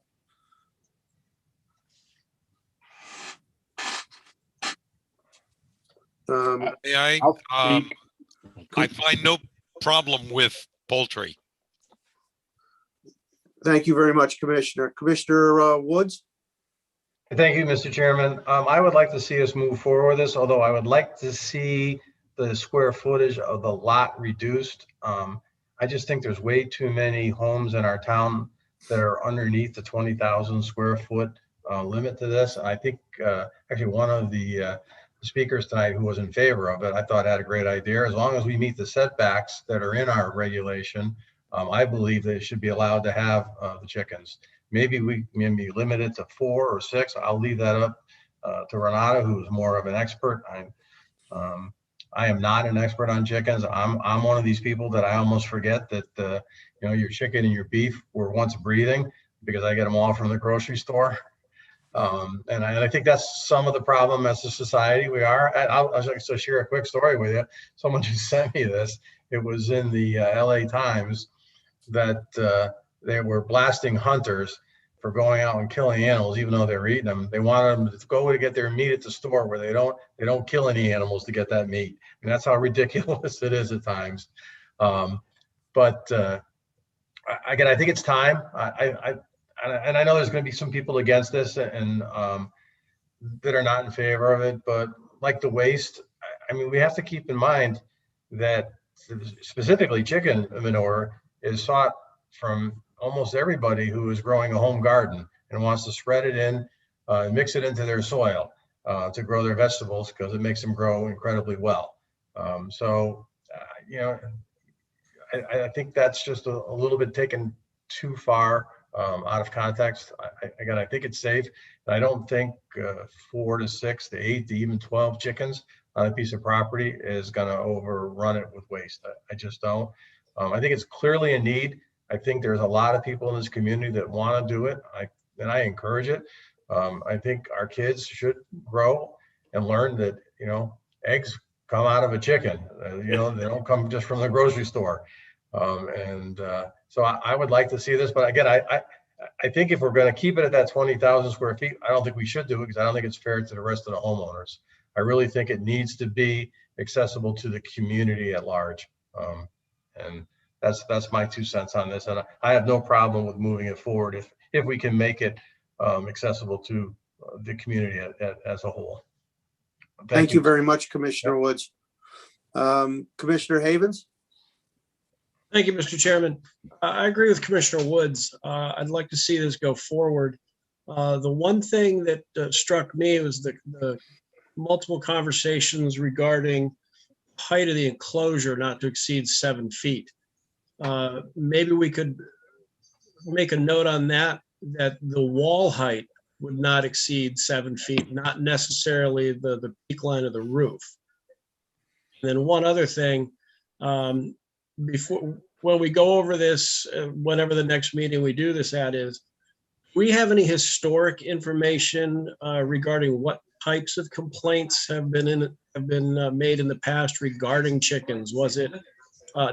I find no problem with poultry. Thank you very much, Commissioner. Commissioner Woods? Thank you, Mr. Chairman. I would like to see us move forward with this, although I would like to see the square footage of the lot reduced. I just think there's way too many homes in our town that are underneath the 20,000 square foot limit to this. I think actually one of the speakers tonight who was in favor of it, I thought had a great idea. As long as we meet the setbacks that are in our regulation, I believe they should be allowed to have the chickens. Maybe we can be limited to 4 or 6. I'll leave that up to Renata, who's more of an expert. I am not an expert on chickens. I'm one of these people that I almost forget that your chicken and your beef were once breathing, because I get them all from the grocery store. And I think that's some of the problem as a society we are. I'll just share a quick story with you. Someone just sent me this. It was in the LA Times that they were blasting hunters for going out and killing animals, even though they're eating them. They wanted them to go to get their meat at the store where they don't kill any animals to get that meat. And that's how ridiculous it is at times. But again, I think it's time. And I know there's going to be some people against this and that are not in favor of it, but like the waste, I mean, we have to keep in mind that specifically chicken manure is sought from almost everybody who is growing a home garden and wants to spread it in, mix it into their soil to grow their vegetables because it makes them grow incredibly well. You know, I think that's just a little bit taken too far out of context. Again, I think it's safe. I don't think 4 to 6 to 8 to even 12 chickens on a piece of property is going to overrun it with waste. I just don't. I think it's clearly a need. I think there's a lot of people in this community that want to do it, and I encourage it. I think our kids should grow and learn that, you know, eggs come out of a chicken. You know, they don't come just from the grocery store. So I would like to see this, but again, I think if we're going to keep it at that 20,000 square feet, I don't think we should do it because I don't think it's fair to the rest of the homeowners. I really think it needs to be accessible to the community at large. And that's my 2 cents on this. And I have no problem with moving it forward if we can make it accessible to the community as a whole. Thank you very much, Commissioner Woods. Commissioner Havens? Thank you, Mr. Chairman. I agree with Commissioner Woods. I'd like to see this go forward. The one thing that struck me was the multiple conversations regarding height of the enclosure not to exceed 7 feet. Maybe we could make a note on that the wall height would not exceed 7 feet, not necessarily the peak line of the roof. And then one other thing, when we go over this, whenever the next meeting we do this at is, do we have any historic information regarding what types of complaints have been made in the past regarding chickens? Was it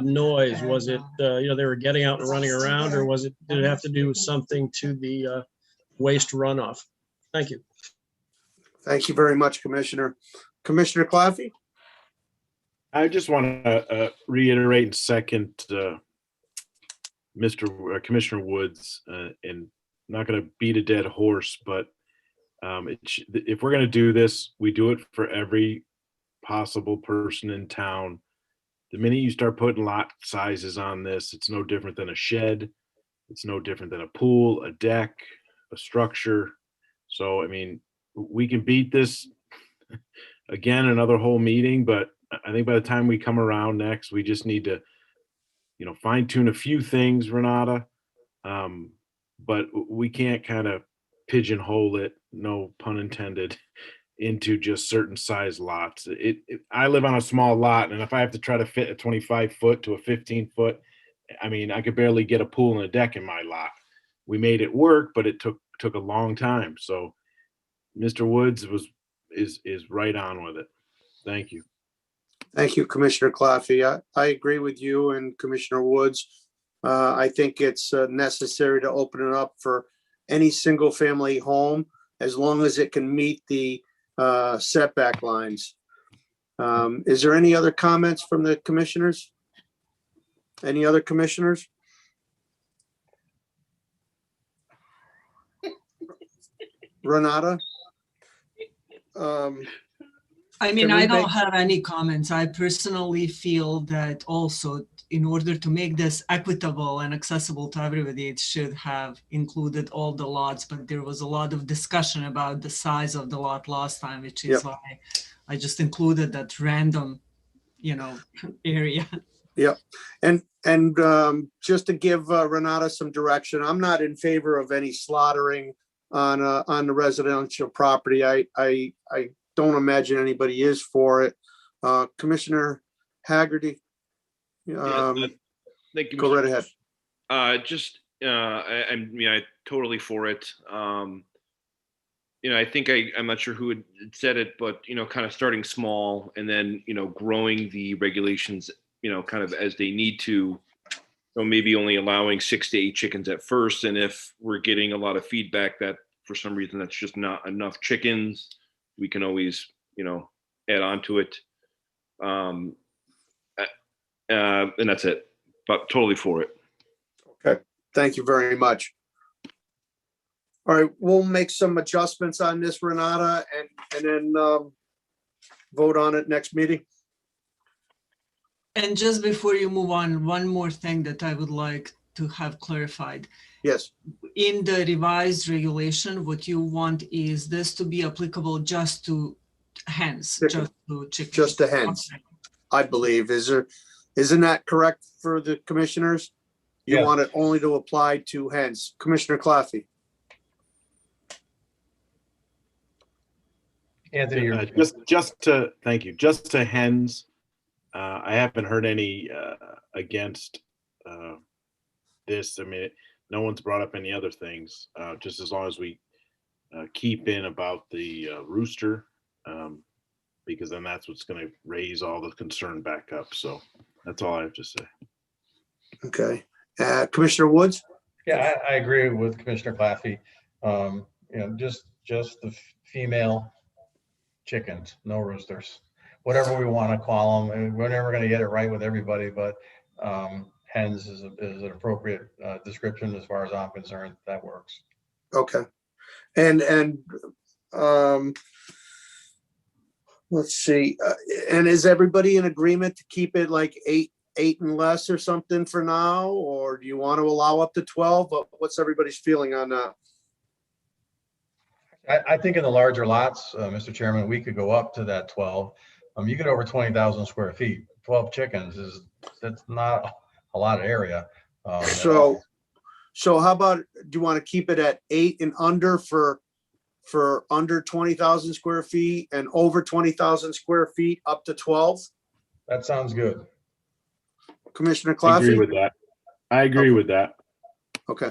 noise? Was it you know, they were getting out and running around, or did it have to do with something to the waste runoff? Thank you. Thank you very much, Commissioner. Commissioner Claffey? I just want to reiterate and second Commissioner Woods, and not going to beat a dead horse, but if we're going to do this, we do it for every possible person in town. The minute you start putting lot sizes on this, it's no different than a shed. It's no different than a pool, a deck, a structure. So, I mean, we can beat this again another whole meeting, but I think by the time we come around next, we just need to, you know, fine tune a few things, Renata. But we can't kind of pigeonhole it, no pun intended, into just certain size lots. I live on a small lot, and if I have to try to fit a 25-foot to a 15-foot, I mean, I could barely get a pool and a deck in my lot. We made it work, but it took a long time. So Mr. Woods is right on with it. Thank you. Thank you, Commissioner Claffey. I agree with you and Commissioner Woods. I think it's necessary to open it up for any single family home as long as it can meet the setback lines. Is there any other comments from the commissioners? Any other commissioners? Renata? I mean, I don't have any comments. I personally feel that also in order to make this equitable and accessible to everybody, it should have included all the lots, but there was a lot of discussion about the size of the lot last time, which is why I just included that random, you know, area. Yep. And just to give Renata some direction, I'm not in favor of any slaughtering on the residential property. I don't imagine anybody is for it. Commissioner Haggerty, thank you. Go right ahead. I mean, I totally for it. You know, I think I'm not sure who had said it, but, you know, kind of starting small and then, you know, growing the regulations, you know, kind of as they need to. So maybe only allowing 6 to 8 chickens at first. And if we're getting a lot of feedback that for some reason that's just not enough chickens, we can always, you know, add on to it. And that's it, but totally for it. Okay, thank you very much. All right, we'll make some adjustments on this, Renata, and then vote on it next meeting. And just before you move on, one more thing that I would like to have clarified. Yes. In the revised regulation, what you want is this to be applicable just to hens, just to chickens. Just to hens, I believe. Isn't that correct for the commissioners? You Yes. want it only to apply to hens. Commissioner Claffey? Anthony, Thank you. Just to hens, I haven't heard any against this. I mean, no one's brought up any other things. Just as long as we keep in about the rooster, because then that's what's going to raise all the concern back up. So that's all I have to say. Okay. Commissioner Woods? Yeah, I agree with Commissioner Claffey. Just the female chickens, no roosters, whatever we want to call them. And we're never going to get it right with everybody, but hens is an appropriate description as far as I'm concerned. That works. Okay. And let's see. And is everybody in agreement to keep it like eight and less or something for now? Or do you want to allow up to 12? What's everybody's feeling on that? I think in the larger lots, Mr. Chairman, we could go up to that 12. You get over 20,000 square feet. 12 chickens that's not a lot of area. So how about, do you want to keep it at 8 and under for under 20,000 square feet, and over 20,000 square feet up to 12? That sounds good. Commissioner I agree Claffey? with that. I agree with that. Okay.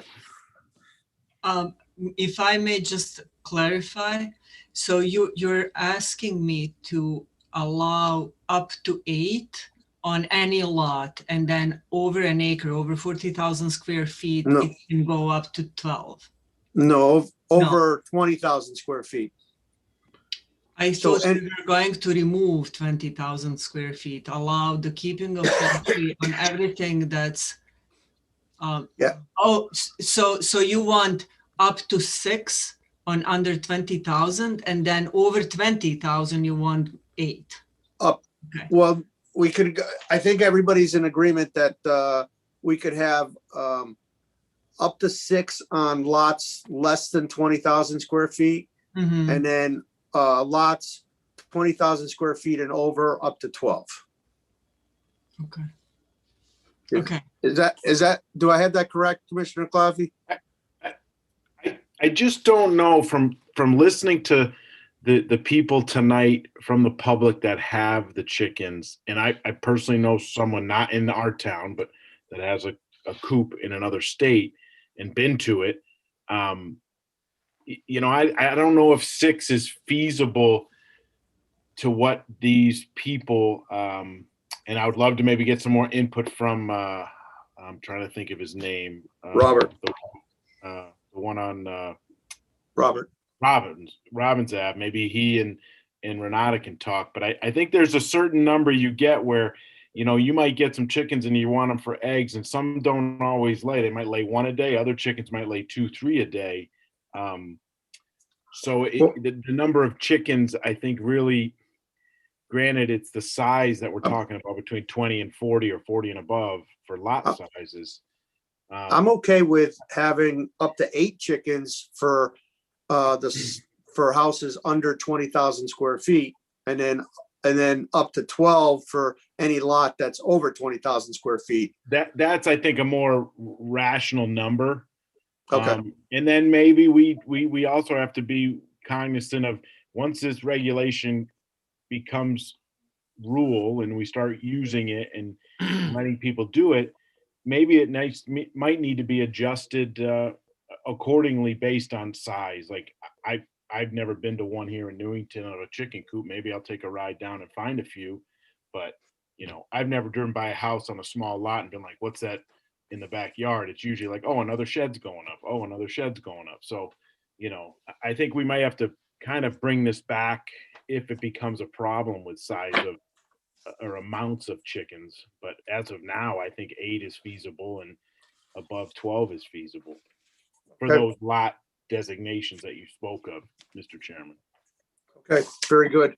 If I may just clarify, so you're asking me to allow up to 8 on any lot, and then over an acre, over 40,000 square feet, No. it can go up to 12. No, over 20,000 square feet. I So, thought we were going to remove 20,000 square feet, allow the keeping of poultry on everything that's. Yeah. Oh, so you want up to 6 on under 20,000, and then over 20,000 you want 8. Up. Okay. Well, we could, I think everybody's in agreement that we could have up to 6 on lots less than 20,000 square feet. Mhm. And then lots 20,000 square feet and over up to 12. Okay. Is, Okay. Is that, do I have that correct, Commissioner Claffey? I just don't know from listening to the people tonight from the public that have the chickens, and I personally know someone not in our town, but that has a coop in another state and been to it. I don't know if 6 is feasible to what these people, and I would love to maybe get some more input from, I'm trying to think of his name. Robert. The one on Robbins Ave. Maybe he and Renata can talk, but I think there's a certain number you get where, you might get some chickens and you want them for eggs, and some don't always lay. They might lay 1 a day. Other chickens might lay 2, 3 a day. So the number of chickens, I think, really, granted, it's the size that we're talking about, between 20 and 40 or 40 and above for lot sizes. I'm okay with having up to 8 chickens for for houses under 20,000 square feet, and then up to 12 for any lot that's over 20,000 square feet. That's I think a more rational number. Okay. And then maybe we also have to be cognizant of, once this regulation becomes rule and we start using it and letting people do it, maybe it might need to be adjusted accordingly based on size. Like I've never been to one here in Newington of a chicken coop. Maybe I'll take a ride down and find a few, but I've never driven by a house on a small lot and been like, what's that in the backyard? It's usually like, oh, another shed's going up. Oh, another shed's going up. So, I think we might have to kind of bring this back if it becomes a problem with size of or amounts of chickens. But as of now, I think 8 is feasible and above 12 is feasible for those lot designations that you spoke of, Mr. Chairman. Okay, very good.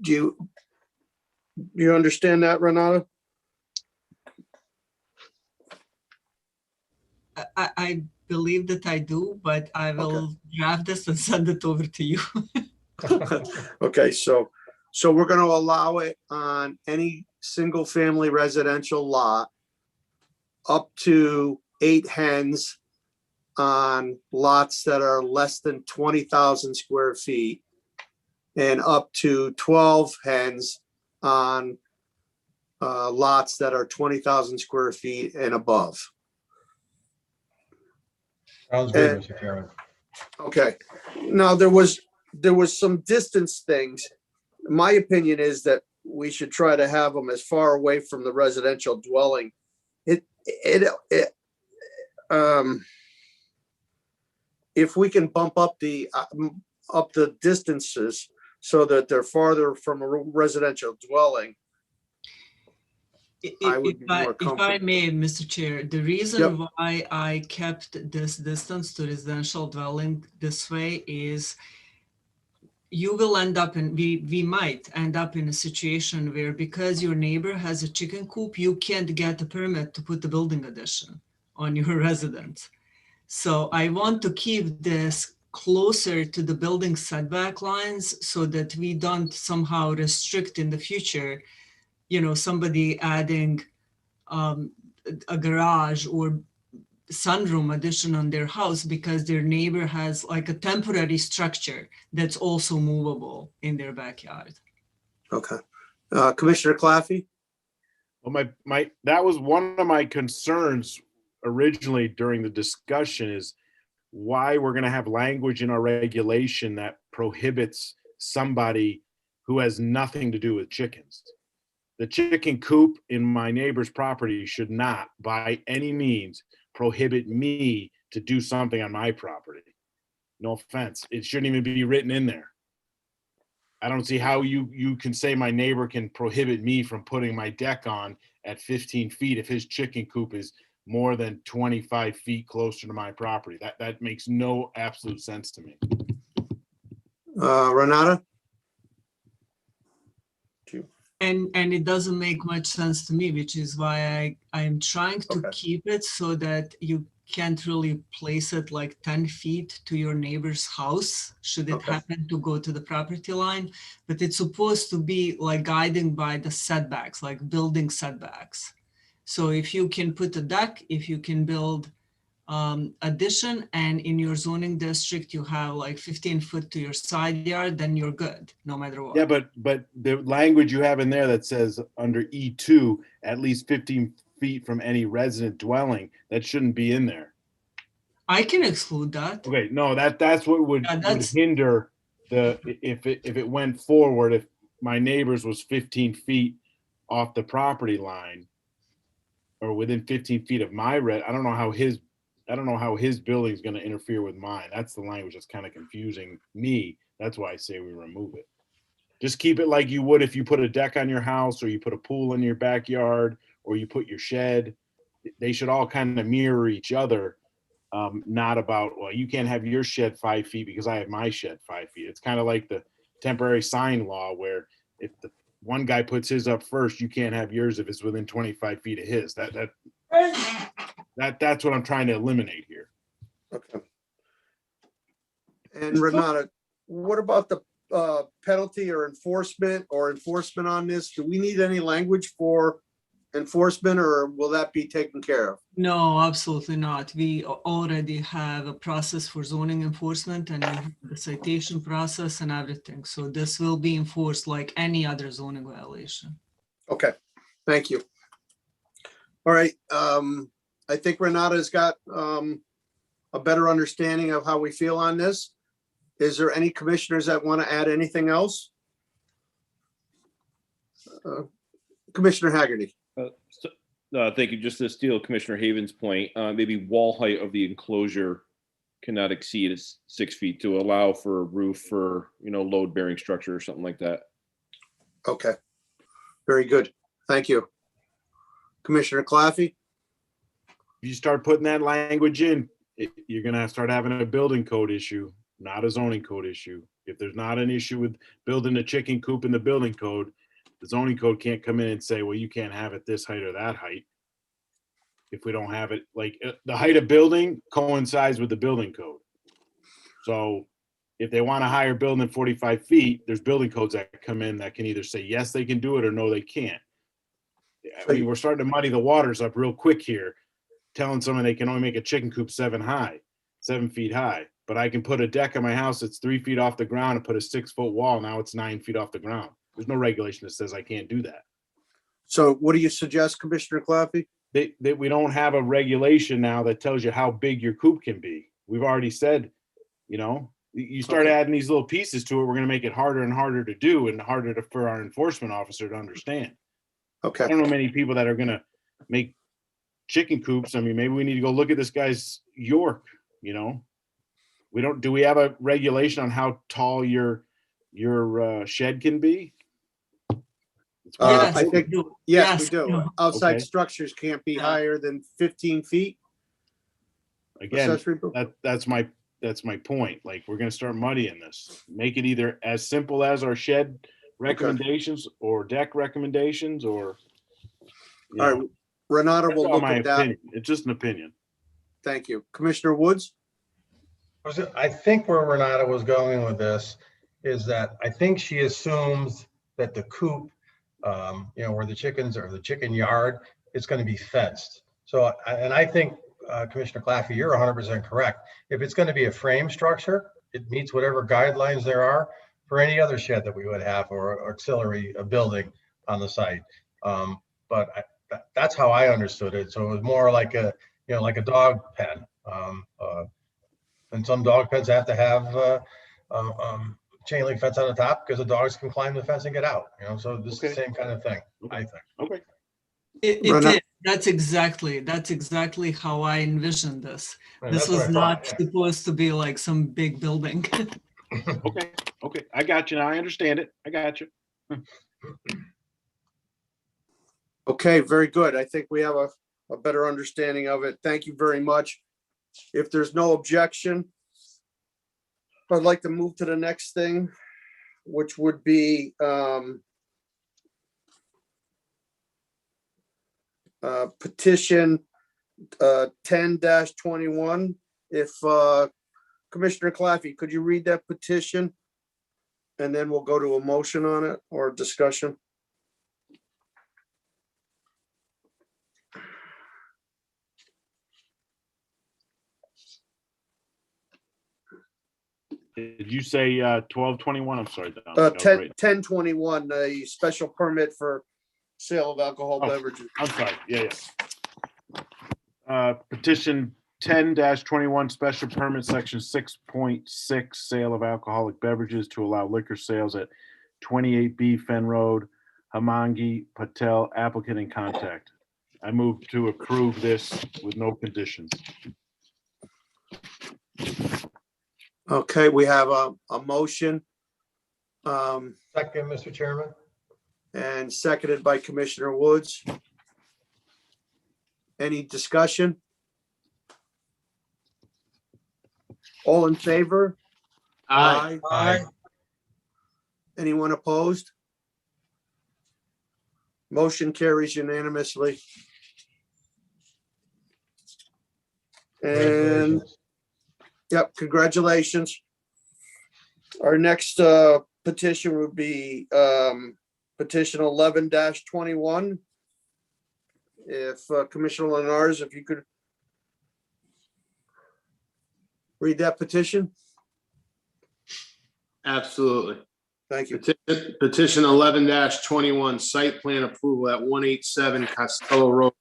Do you understand that, Renata? I believe that I do, but I will draft this and send it over to you. Okay, so we're gonna allow it on any single-family residential lot up to 8 hens on lots that are less than 20,000 square feet and up to 12 hens on lots that are 20,000 square feet and above. Sounds good, And- Mr. Chairman. Okay, now there was some distance things. My opinion is that we should try to have them as far away from the residential dwelling. If we can bump up the distances so that they're farther from a residential dwelling, I would be more If I comfortable. may, Mr. Chair, the reason Yep. why I kept this distance to residential dwelling this way is you will end up in, we might end up in a situation where because your neighbor has a chicken coop, you can't get a permit to put the building addition on your residence. So I want to keep this closer to the building setback lines so that we don't somehow restrict in the future, you know, somebody adding a garage or sunroom addition on their house because their neighbor has like a temporary structure that's also movable in their backyard. Okay. Commissioner Claffey? Well, that was one of my concerns originally during the discussion is why we're going to have language in our regulation that prohibits somebody who has nothing to do with chickens. The chicken coop in my neighbor's property should not by any means prohibit me to do something on my property. No offense. It shouldn't even be written in there. I don't see how you can say my neighbor can prohibit me from putting my deck on at 15 feet if his chicken coop is more than 25 feet closer to my property. That makes no absolute sense to me. Renata? And it doesn't make much sense to me, which is why I am trying to keep it so that you can't really place it like 10 feet to your neighbor's house, should it happen to go to the property line. But it's supposed to be like guiding by the setbacks, like building setbacks. So if you can put a deck, if you can build addition, and in your zoning district you have like 15 foot to your side yard, then you're good, no matter what. Yeah, but the language you have in there that says under E2, at least 15 feet from any resident dwelling, that shouldn't be in there. I can exclude that. Okay, no, that's what would hinder if it went forward, if my neighbor's was 15 feet off the property line or within 15 feet of my I don't know how his building is going to interfere with mine. That's the language that's kind of confusing me. That's why I say we remove it. Just keep it like you would if you put a deck on your house or you put a pool in your backyard or you put your shed. They should all kind of mirror each other. Not about, well, you can't have your shed 5 feet because I have my shed 5 feet. It's kind of like the temporary sign law where if the one guy puts his up first, you can't have yours if it's within 25 feet of his. That's what I'm trying to eliminate here. Okay. And Renata, what about the penalty or enforcement on this? Do we need any language for enforcement or will that be taken care of? No, absolutely not. We already have a process for zoning enforcement and the citation process and everything. So this will be enforced like any other zoning violation. Okay, thank you. All right, I think Renata's got a better understanding of how we feel on this. Is there any commissioners that want to add anything else? Commissioner Haggerty. Thank you. Just to steal Commissioner Haven's point, maybe wall height of the enclosure cannot exceed 6 feet to allow for a roof for, load bearing structure or something like that. Okay, very good. Thank you. Commissioner Claffey? If you start putting that language in, you're going to start having a building code issue, not a zoning code issue. If there's not an issue with building a chicken coop in the building code, the zoning code can't come in and say, well, you can't have it this height or that height. if we don't have it. Like the height of building coincides with the building code. So if they want a higher building than 45 feet, there's building codes that come in that can either say, yes, they can do it, or no, they can't. I mean, we're starting to muddy the waters up real quick here, telling someone they can only make a chicken coop 7 feet high. But I can put a deck on my house that's 3 feet off the ground and put a 6-foot wall. Now it's 9 feet off the ground. There's no regulation that says I can't do that. So what do you suggest, Commissioner Claffey? We don't have a regulation now that tells you how big your coop can be. We've already said, you start adding these little pieces to it, we're going to make it harder and harder to do and harder for our enforcement officer to understand. Okay. I don't know many people that are going to make chicken coops. I mean, maybe we need to go look at this guy's York, do we have a regulation on how tall your shed can be? I think, yes, we do. Yeah. Outside Okay. structures can't be higher than 15 feet. Again, Accessory building. that's my point. Like, we're going to start muddying this. Make it either as simple as our shed recommendations or deck recommendations, or All right, Renata will look my at that. opinion. It's just an opinion. Thank you. Commissioner Woods? I think where Renata was going with this is that I think she assumes that the coop, where the chickens or the chicken yard, is going to be fenced. So, and I think, Commissioner Claffey, you're 100% correct. If it's going to be a frame structure, it meets whatever guidelines there are for any other shed that we would have or auxiliary building on the site. But that's how I understood it. So it was more like a dog pen. And some dog pens have to have chain link fence on the top because the dogs can climb the fence and get out. So this is the same kind of thing, I think. Okay. It is. That's exactly how I envisioned this. And This that's what was I not thought, yeah. supposed to be like some big building. Okay. I got you now. I understand it. I got you. Okay, very good. I think we have a better understanding of it. Thank you very much. If there's no objection, I'd like to move to the next thing, which would be petition 10-21. If Commissioner Claffey, could you read that petition? And then we'll go to a motion on it or discussion. Did you say 1221? I'm sorry. Don. That was right. 10-21, a special permit for sale of alcohol beverages. I'm sorry. Yeah. Petition 10-21, special permit, section 6.6, sale of alcoholic beverages to allow liquor sales at 28B Fen Road, Hamangi Patel, applicant in contact. I move to approve this with no conditions. Okay, we have a motion. Second, Mr. Chairman. And seconded by Commissioner Woods. Any discussion? All in favor? Aye. Aye. Anyone opposed? Motion carries unanimously. And, yep, congratulations. Our next petition would be petition 11-21. If Commissioner Lenars, if you could read that petition. Absolutely. Thank you. Petition 11-21, site plan approval at 187 Costello Road.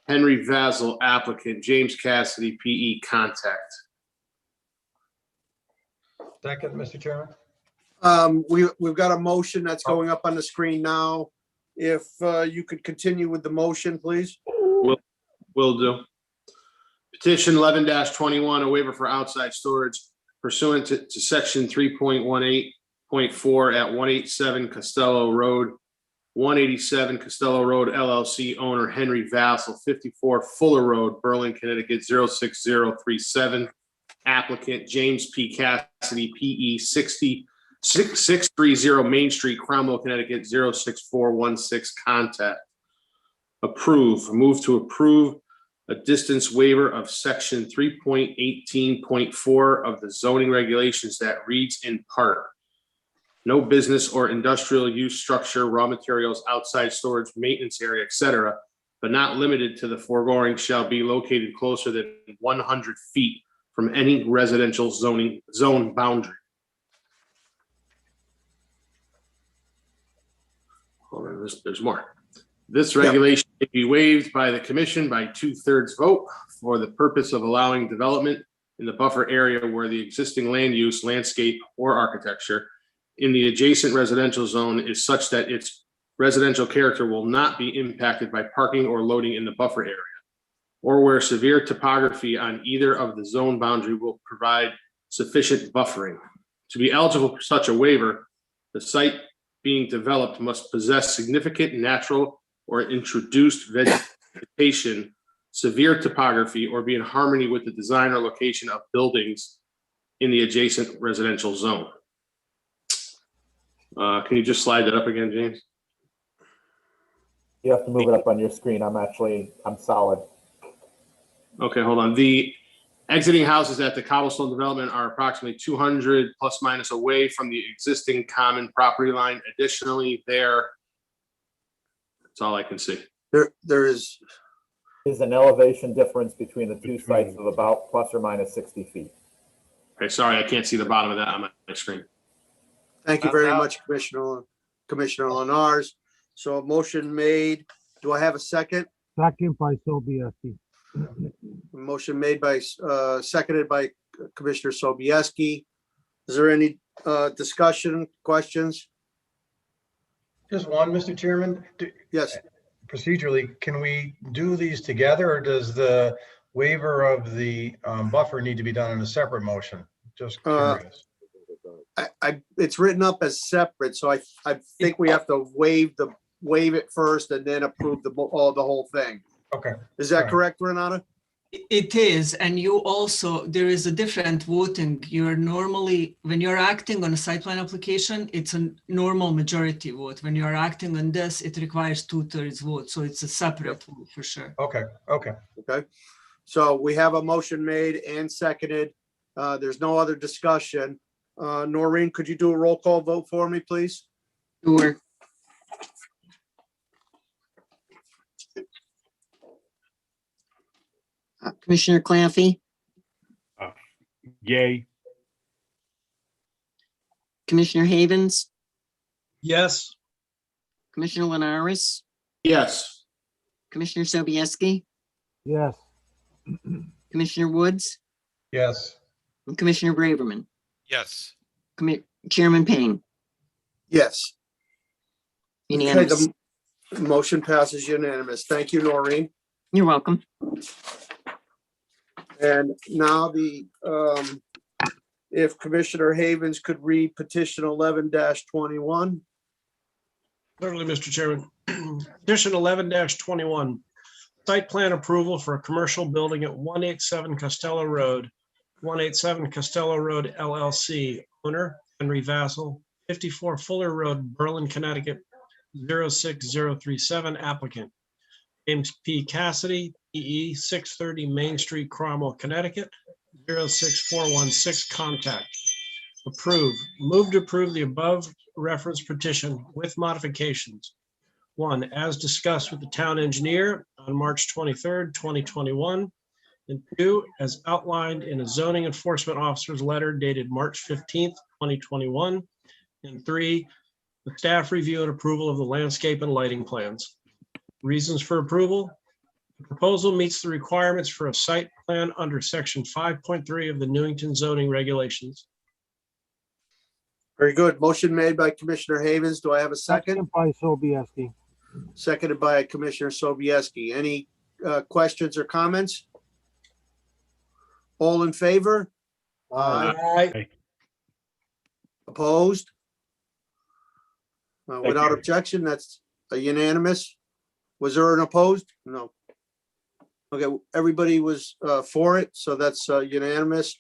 Henry Vazel, applicant, James Cassidy, PE, contact. Second, Mr. Chairman. We've got a motion that's going up on the screen now. If you could continue with the motion, please. Will do. Petition 11-21, a waiver for outside storage pursuant to section 3.18.4 at 187 Costello Road, 187 Costello Road LLC, owner Henry Vassell, 54 Fuller Road, Berlin, Connecticut 06037. Applicant James P. Cassidy, PE, 630 Main Street, Cromwell, Connecticut 06416. Contact. Approve. Move to approve a distance waiver of section 3.18.4 of the zoning regulations that reads in part, no business or industrial use structure, raw materials, outside storage, maintenance area, etc., but not limited to the foregoing shall be located closer than 100 feet from any residential zone boundary. Hold on, there's more. This regulation may be waived by the commission by 2/3 vote for the purpose of allowing development in the buffer area where the existing land use, landscape, or architecture in the adjacent residential zone is such that its residential character will not be impacted by parking or loading in the buffer area, or where severe topography on either of the zone boundary will provide sufficient buffering. To be eligible for such a waiver, the site being developed must possess significant natural or introduced vegetation, severe topography, or be in harmony with the design or location of buildings in the adjacent residential zone. Can you just slide that up again, James? You have to move it up on your screen. I'm solid. Okay, hold on. The exiting houses at the cobblestone development are approximately 200 plus minus away from the existing common property line. Additionally, that's all I can see. There is an elevation difference between the two sites of about plus or minus 60 feet. Okay, sorry, I can't see the bottom of that on my screen. Thank you very much, Commissioner Lenars. So a motion made. Do I have a second? Second by Sobieski. Motion made by, seconded by Commissioner Sobieski. Is there any discussion, questions? Just one, Mr. Chairman. Yes. Procedurally, can we do these together, or does the waiver of the buffer need to be done in a separate motion? Just curious. It's written up as separate, so I think we have to waive it first and then approve the whole thing. Okay. Is that correct, Renata? It is, and you also, there is a different voting. You're normally, when you're acting on a site plan application, it's a normal majority vote. When you're acting on this, it requires 2/3 vote, so it's a separate vote for sure. Okay. So we have a motion made and seconded. There's no other discussion. Noreen, could you do a roll call vote for me, please? Sure. Commissioner Claffey, Yay. Commissioner Havens, Yes. Commissioner Linares, Yes. Commissioner Sobieski, Yes. Commissioner Woods, Yes. and Commissioner Braverman. Yes. Chairman Payne. Yes. Okay, Unanimous. the motion passes unanimous. Thank you, Noreen. You're welcome. And now if Commissioner Havens could read petition 11-21. Certainly, Mr. Chairman. Petition 11-21, site plan approval for a commercial building at 187 Costello Road, 187 Costello Road LLC, owner Henry Vassal, 54 Fuller Road, Berlin, Connecticut, 06037, applicant James P. Cassidy, EE, 630 Main Street, Cromwell, Connecticut, 06416, contact. Approve. Move to approve the above reference petition with modifications. 1, as discussed with the town engineer on March 23rd, 2021. And 2, as outlined in a zoning enforcement officer's letter dated March 15th, 2021. And 3, the staff review and approval of the landscape and lighting plans. Reasons for approval. The proposal meets the requirements for a site plan under section 5.3 of the Newington zoning regulations. Very good. Motion made by Commissioner Havens. Do I have a second? Second by Sobieski. Seconded by Commissioner Sobieski. Any questions or comments? All in favor? Aye. Opposed? Without objection, that's a unanimous. Was there an opposed? No. Okay, everybody was for it, so that's unanimous.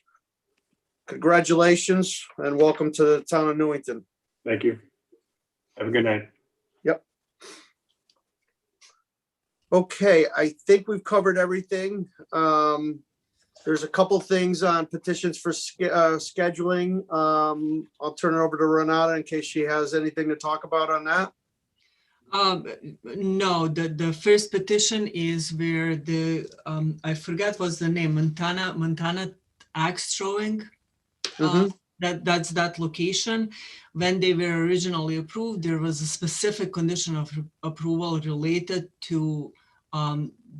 Congratulations and welcome to the town of Newington. Thank you. Have a good night. Yep. Okay, I think we've covered everything. There's a couple things on petitions for scheduling. I'll turn it over to Renata in case she has anything to talk about on that. No, the first petition is where the, I forgot what's the name, Montana axe throwing. That's that location. When they were originally approved, there was a specific condition of approval related to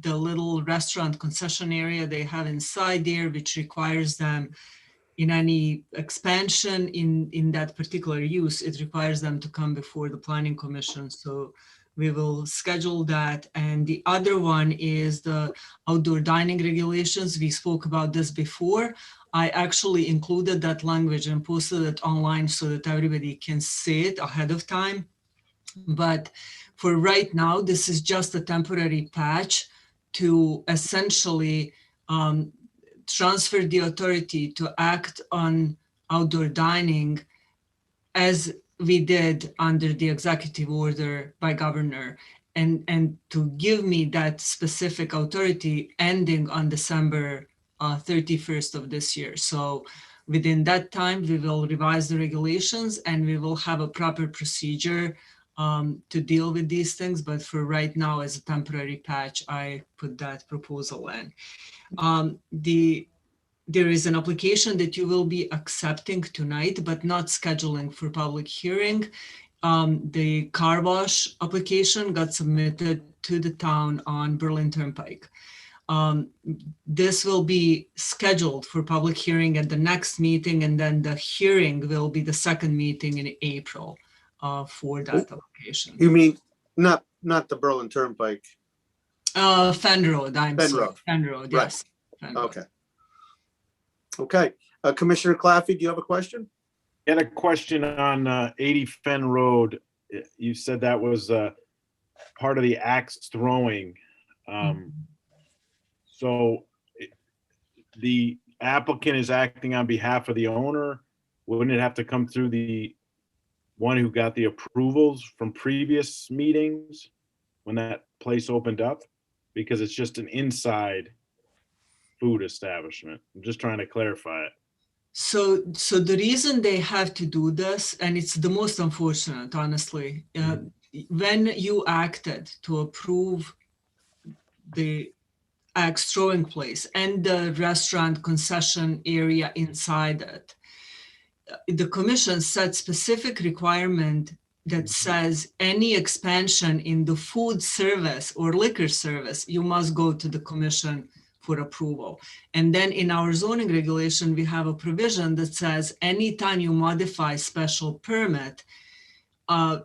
the little restaurant concession area they have inside there, which requires them in any expansion in that particular use, it requires them to come before the planning commission. So we will schedule that. And the other one is the outdoor dining regulations. We spoke about this before. I actually included that language and posted it online so that everybody can see it ahead of time. But for right now, this is just a temporary patch to essentially transfer the authority to act on outdoor dining as we did under the executive order by governor, and to give me that specific authority ending on December 31st of this year. So within that time, we will revise the regulations and we will have a proper procedure to deal with these things. But for right now, as a temporary patch, I put that proposal in. There is an application that you will be accepting tonight, but not scheduling for public hearing. The car wash application got submitted to the town on Berlin Turnpike. This will be scheduled for public hearing at the next meeting, and then the hearing will be the second meeting in April for that application. You mean not the Berlin Turnpike? Fenn Road, Fenn Road, yes. Right. Okay. Okay. Commissioner Claffey, do you have a question? I had a question on 80 Fenn Road. You said that was part of the axe throwing. So the applicant is acting on behalf of the owner. Wouldn't it have to come through the one who got the approvals from previous meetings when that place opened up? Because it's just an inside food establishment. I'm just trying to clarify it. So the reason they have to do this, and it's the most unfortunate, honestly, when you acted to approve the axe throwing place and the restaurant concession area inside it, the commission set specific requirement that says any expansion in the food service or liquor service, you must go to the commission for approval. And then in our zoning regulation, we have a provision that says anytime you modify special permit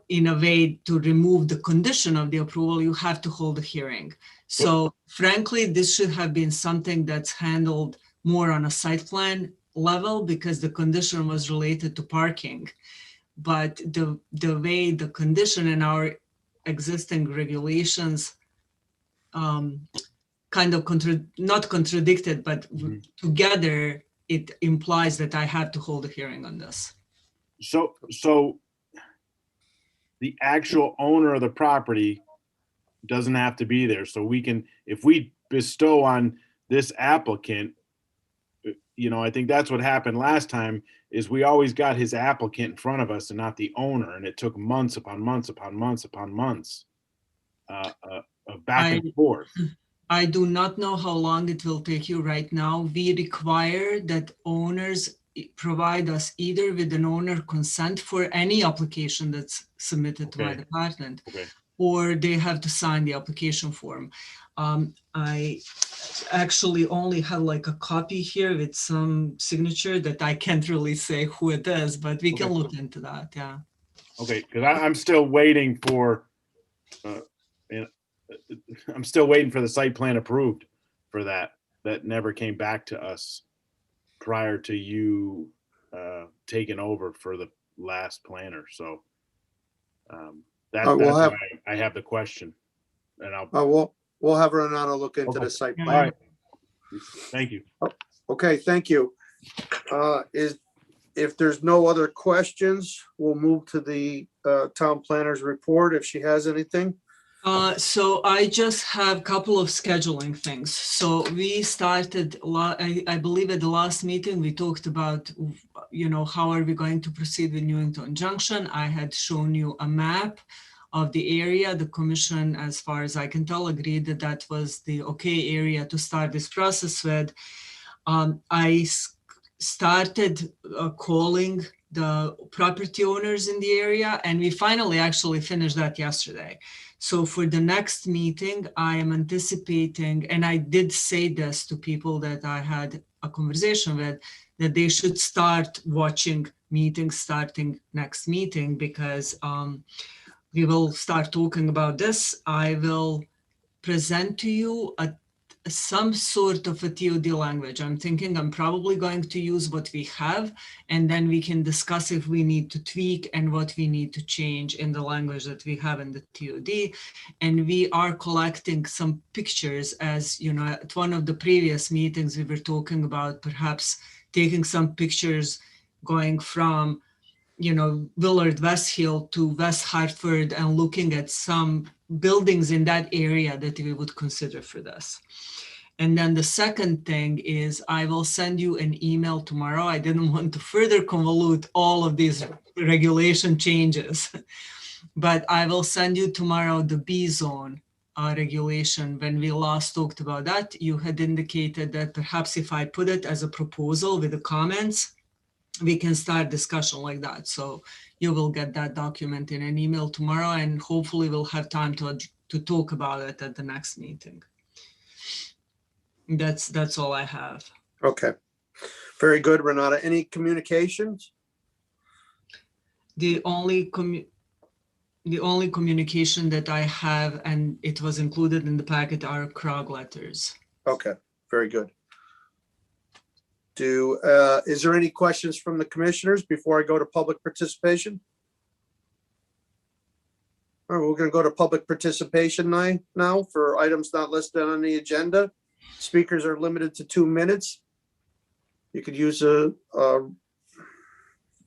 in a way to remove the condition of the approval, you have to hold a hearing. So frankly, this should have been something that's handled more on a site plan level because the condition was related to parking. But the way the condition in our existing regulations kind of not contradicted, but together it implies that I have to hold a hearing on this. So the actual owner of the property doesn't have to be there. So we can, if we bestow on this applicant, I think that's what happened last time, is we always got his applicant in front of us and not the owner. And it took months upon months upon months upon months of back and forth. I do not know how long it will take you right now. We require that owners provide us either with an owner consent for any application that's submitted to my department, or they have to sign the application form. I actually only have like a copy here with some signature that I can't really say who it is, but we can look into that, yeah. Okay, because I'm still waiting for, I'm still waiting for the site plan approved for that. That never came back to us prior to you taking over for the last planner. So that's why I have the question. And we'll have Renata look into the site plan. All right. Thank you. Okay, thank you. If there's no other questions, we'll move to the town planner's report if she has anything. So I just have a couple of scheduling things. So we started, I believe at the last meeting, we talked about, how are we going to proceed with Newington Junction? I had shown you a map of the area. The commission, as far as I can tell, agreed that that was the okay area to start this process with. I started calling the property owners in the area, and we finally actually finished that yesterday. So for the next meeting, I am anticipating, and I did say this to people that I had a conversation with, that they should start watching meetings starting next meeting, because we will start talking about this. I will present to you some sort of a TOD language. I'm thinking I'm probably going to use what we have, and then we can discuss if we need to tweak and what we need to change in the language that we have in the TOD. And we are collecting some pictures, as you know, at one of the previous meetings, we were talking about perhaps taking some pictures going from, Willard West Hill to West Hartford and looking at some buildings in that area that we would consider for this. And then the second thing is I will send you an email tomorrow. I didn't want to further convolute all of these regulation changes, but I will send you tomorrow the B zone regulation. When we last talked about that, you had indicated that perhaps if I put it as a proposal with the comments, we can start discussion like that. So you will get that document in an email tomorrow, and hopefully we'll have time to talk about it at the next meeting. That's all I have. Okay. Very good, Renata. Any communications? The only communication that I have, and it was included in the packet, are CROG letters. Okay, very good. Is there any questions from the commissioners before I go to public participation? All right, we're going to go to public participation now for items not listed on the agenda. Speakers are limited to 2 minutes. You could use a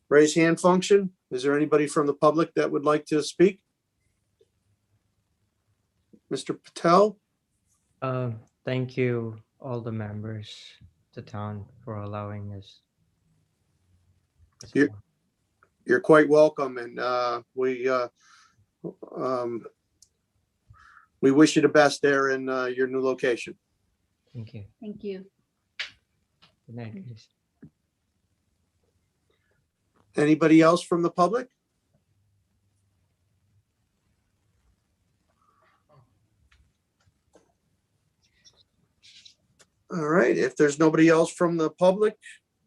raise hand function. Is there anybody from the public that would like to speak? Mr. Patel? Thank you, all the members of the town, for allowing us. You're quite welcome, and we wish you the best there in your new location. Thank you. Thank you. Good night, guys. Anybody else from the public? All right, if there's nobody else from the public,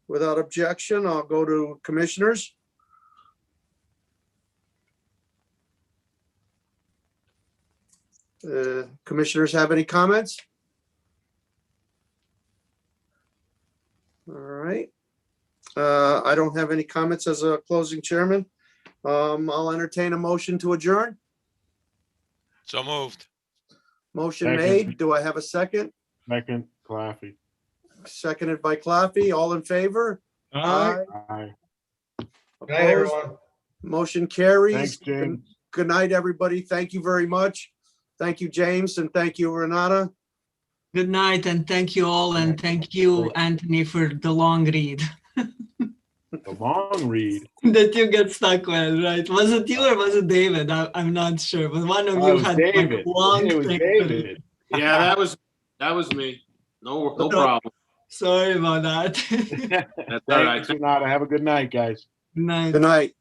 without objection, I'll go to commissioners. Commissioners have any comments? All right. I don't have any comments as a closing chairman. I'll entertain a motion to adjourn. So moved. Motion Second. made. Do I have a second? Second, Claffey. Seconded by Claffey. All in favor? Aye. Aye. Good night, everyone. Motion carries. Thanks, James. Good night, everybody. Thank you very much. Thank you, James, and thank you, Renata. Good night, and thank you all, and thank you, Anthony, for the long read. The long read. That you get stuck with, right? Was it you or was it David? I'm not sure, but one of you had like a long It was thing. David. Yeah, that was me. No problem. Sorry about that. That's all right. Thanks, Renata. Have a good night, guys. Good night. Good night.